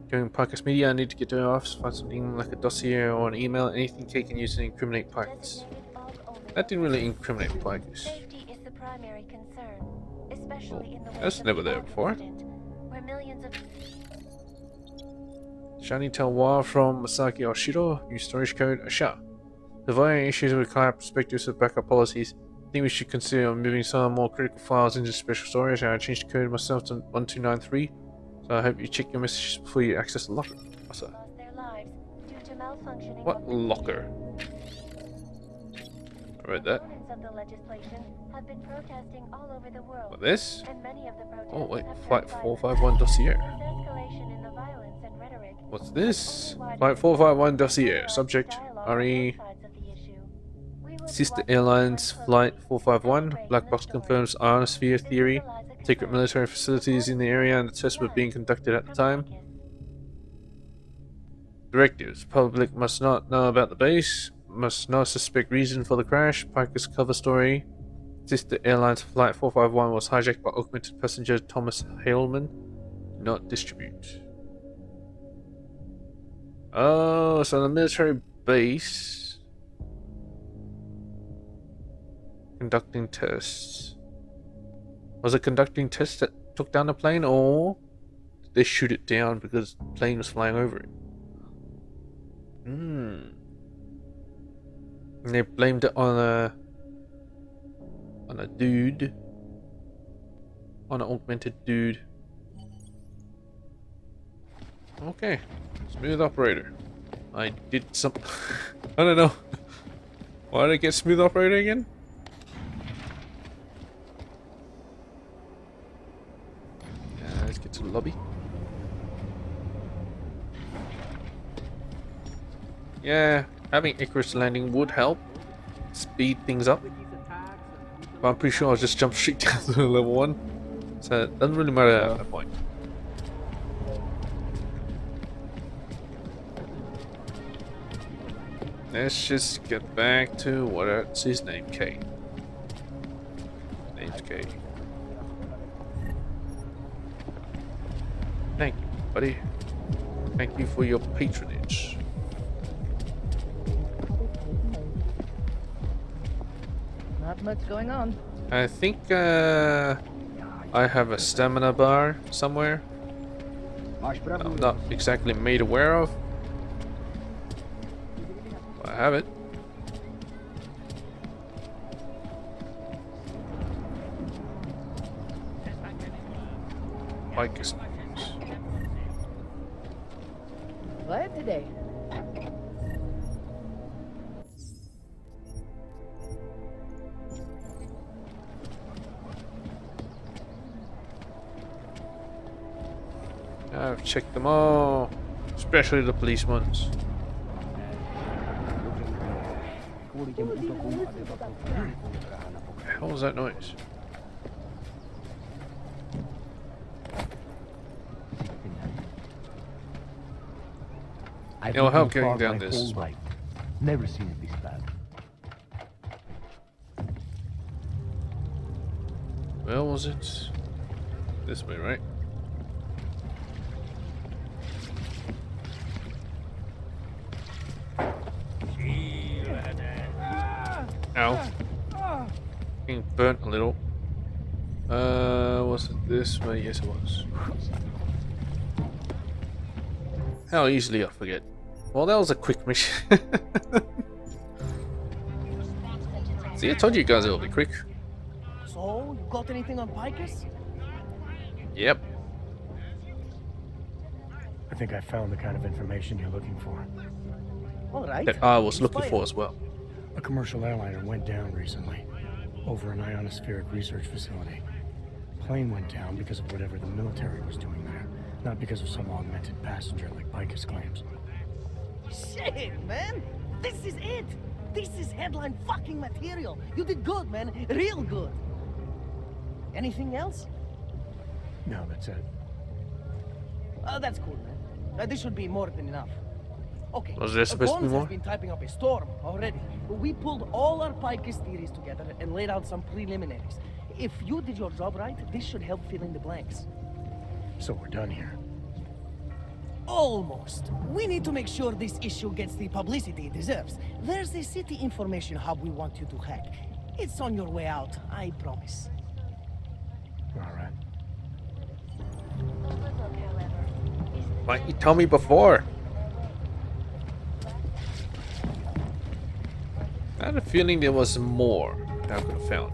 Going Picus Media, I need to get to the office, find something like a dossier or an email, anything K can use to incriminate Picus. That didn't really incriminate Picus. Safety is the primary concern, especially in the That's never there before. where millions of Shani Talwar from Masaki Oshido, use storage code ASHA. Avoiding issues with client perspectives of backup policies, I think we should consider moving some more critical files into special storage, and I changed the code myself to 1293, so I hope you check your messages before you access the locker. What's that? What locker? I read that. What, this? Oh wait, Flight 451 dossier. What's this? Flight 451 dossier. Subject, RE. Sister Airlines Flight 451. Black box confirms ionosphere theory. Secret military facilities in the area and the tests were being conducted at the time. Directives. Public must not know about the base. Must not suspect reason for the crash. Picus cover story. Sister Airlines Flight 451 was hijacked by augmented passenger Thomas Haleman. Not distribute. Oh, so the military base conducting tests. Was it conducting tests that took down the plane, or did they shoot it down because the plane was flying over it? And they blamed it on a dude, on an augmented dude. Okay, smooth operator. I did some. I don't know. Why did I get smooth operator again? Let's get to the lobby. Yeah, having Icarus landing would help speed things up. But I'm pretty sure I'll just jump straight down to level 1. So it doesn't really matter at that point. Let's just get back to what's his name, K. Name's K. Thank you, buddy. Thank you for your patronage. Not much going on. I think I have a stamina bar somewhere. I'm not exactly made aware of. But I have it. Bike. Glad today. I've checked them all, especially the police ones. What the hell was that noise? It'll help getting down this. Never seen it this bad. Well, was it this way, right? Ow. Being burnt a little. Was it this way? Yes, it was. How easily I forget. Well, that was a quick mission. See, I told you guys it'll be quick. So, you got anything on Picus? Yep. I think I found the kind of information you're looking for. All right. That I was looking for as well. A commercial airliner went down recently, over an ionospheric research facility. Plane went down because of whatever the military was doing there, not because of some augmented passenger like Picus claims. Shit, man! This is it! This is headline fucking material! You did good, man. Real good. Anything else? No, that's it. That's cool, man. This should be more than enough. Okay. Was there supposed to be Bones more? has been typing up a storm already. We pulled all our Picus theories together and laid out some preliminaries. If you did your job right, this should help fill in the blanks. So we're done here. Almost. We need to make sure this issue gets the publicity it deserves. There's a city information hub we want you to hack. It's on your way out, I promise. All right. Why didn't you tell me before? I had a feeling there was more I could have found.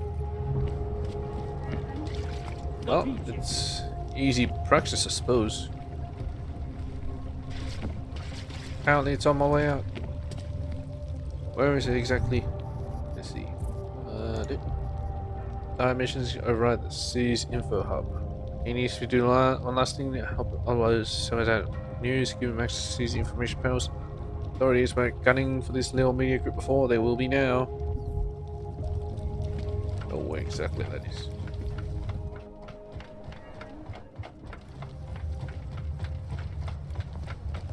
Well, it's easy practice, I suppose. Apparently it's on my way out. Where is it exactly? Let's see. Missions over at the Seas Info Hub. He needs to do one last thing to help others send out news, give him access to Seas information panels. Authorities weren't gunning for this little media group before, they will be now. Oh, where exactly that is.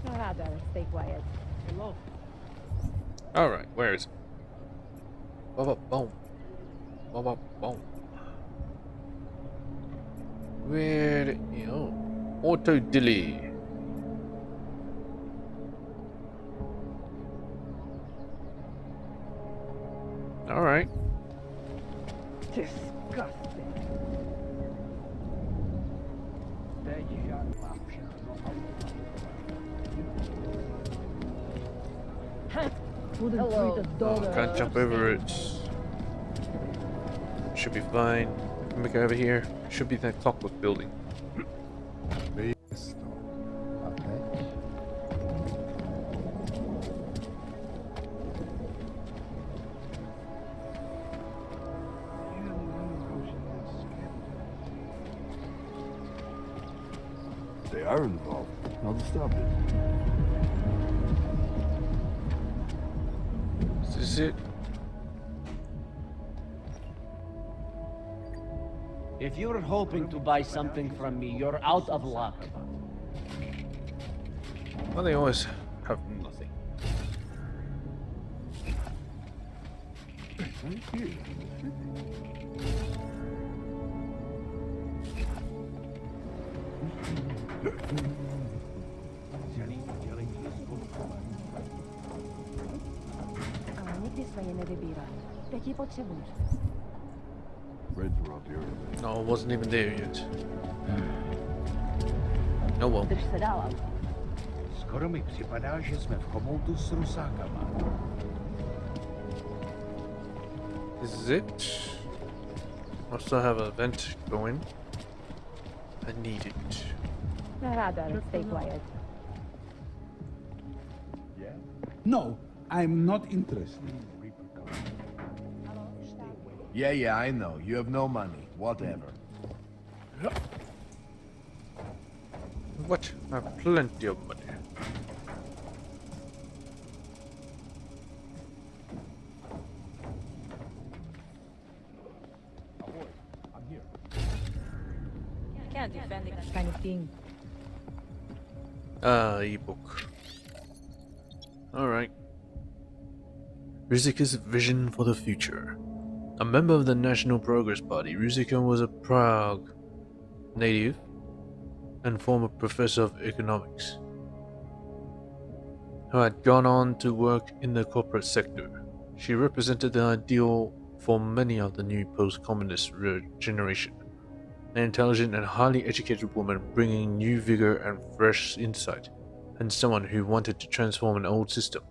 Rather stay quiet. Hello. Alright, where is it? Boom. Boom. Where? Oh, auto dilly. All right. Disgusting. Hello. Oh, can't jump over it. Should be fine. Let me go over here. Should be that clockwork building. They are involved. How to stop it? Is this it? If you're hoping to buy something from me, you're out of luck. Well, they always have nothing. Nikt nie swoje nie wybiera. Taki potrzebujesz. bridge around here. No, I wasn't even there yet. Oh well. Skoro mi připadá, že jsme v chomoutu s Rusákama. This is it. I still have a vent going. I need it. Rather, stay quiet. Yeah? No, I'm not interested. Yeah, I know. You have no money. Whatever. What? I have plenty of money. I'm here. Can't defend this kind of thing. Ebook. Alright. Rizika's vision for the future. A member of the National Progress Party, Rizika was a Prague native and former professor of economics, who had gone on to work in the corporate sector. She represented the ideal for many of the new post-communist generation, an intelligent and highly educated woman bringing new vigor and fresh insight, and someone who wanted to transform an old system.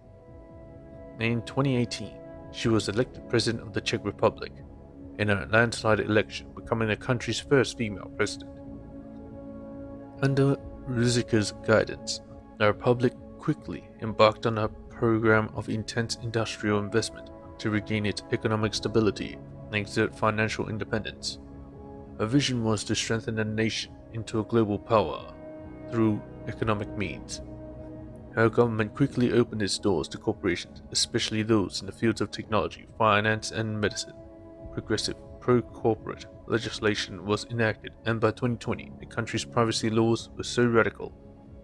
In 2018, she was elected president of the Czech Republic in a landslide election, becoming the country's first female president. Under Rizika's guidance, the Republic quickly embarked on a program of intense industrial investment to regain its economic stability and exert financial independence. Her vision was to strengthen the nation into a global power through economic means. Her government quickly opened its doors to corporations, especially those in the fields of technology, finance, and medicine. Progressive, pro-corporate legislation was enacted, and by 2020, the country's privacy laws were so radical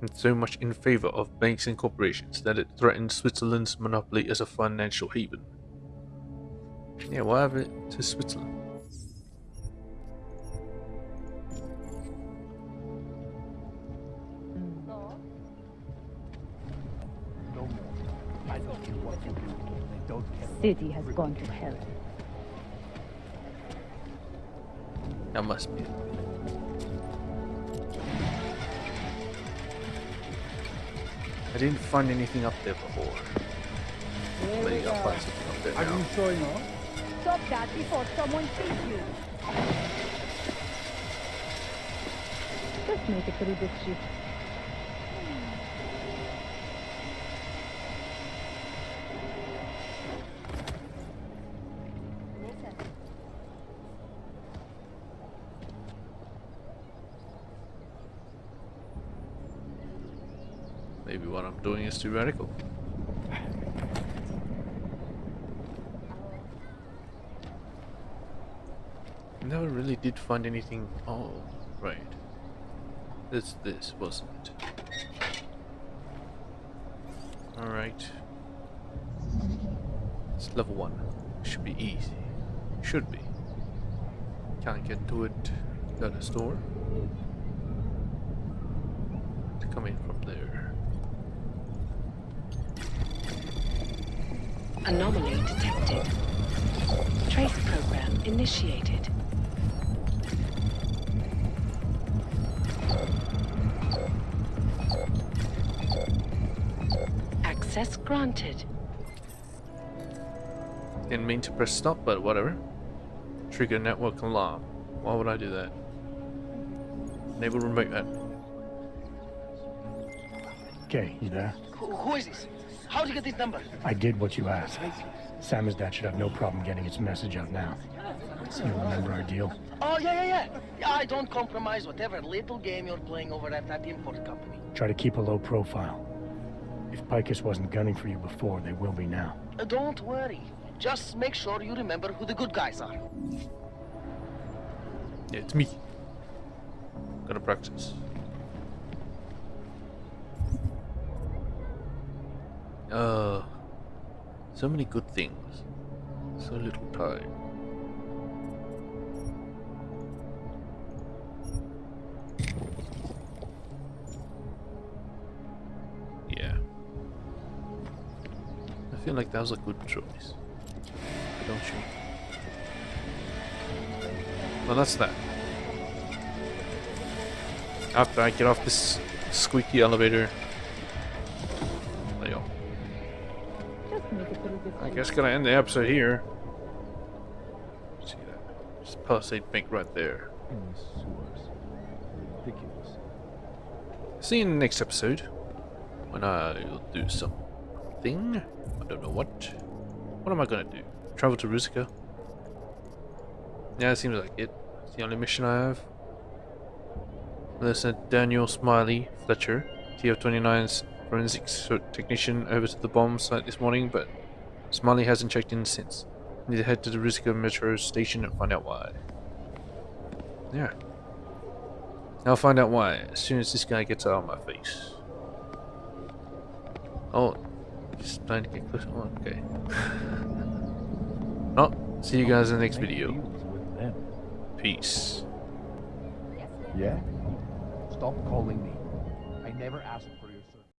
and so much in favor of banks and corporations that it threatened Switzerland's monopoly as a financial haven. Yeah, why have it to Switzerland? I don't care what you do. I don't care. City has gone to hell. That must be it. I didn't find anything up there before. Maybe I'll find something up there Are now. you sure enough? Stop that before someone sees you. Just make it through this shit. Maybe what I'm doing is too radical. Never really did find anything. Oh, right. It's this, wasn't it? Alright. It's level 1. Should be easy. Should be. Can't get to it without a store. To come in from there. Anomaly detected. Trace program initiated. Access granted. Didn't mean to press stop, but whatever. Trigger network alarm. Why would I do that? Enable remote admin. Okay, you there? Who is this? How'd you get this number? I did what you asked. Samizdat should have no problem getting its message out now. You remember our deal? Oh, yeah. Yeah, I don't compromise whatever little game you're playing over at that import company. Try to keep a low profile. If Picus wasn't gunning for you before, they will be now. Don't worry. Just make sure you remember who the good guys are. Yeah, it's me. Gotta practice. So many good things. So little time. Yeah. I feel like that was a good choice. Don't you? Well, that's that. After I get off this squeaky elevator. There you go. Just make it through this. I guess gonna end the episode here. See that? Just palisade bank right there. Ridiculous. See you in the next episode. When I'll do something. I don't know what. What am I gonna do? Travel to Rusica? Yeah, it seems like it. It's the only mission I have. They sent Daniel Smiley Fletcher, TF-29's forensics technician, over to the bomb site this morning, but Smiley hasn't checked in since. Need to head to the Rusica metro station and find out why. Yeah. I'll find out why as soon as this guy gets out of my face. Oh, he's trying to get closer. Oh, okay. Oh, see you guys in the next video. Peace. Yeah? Stop calling me. I never asked for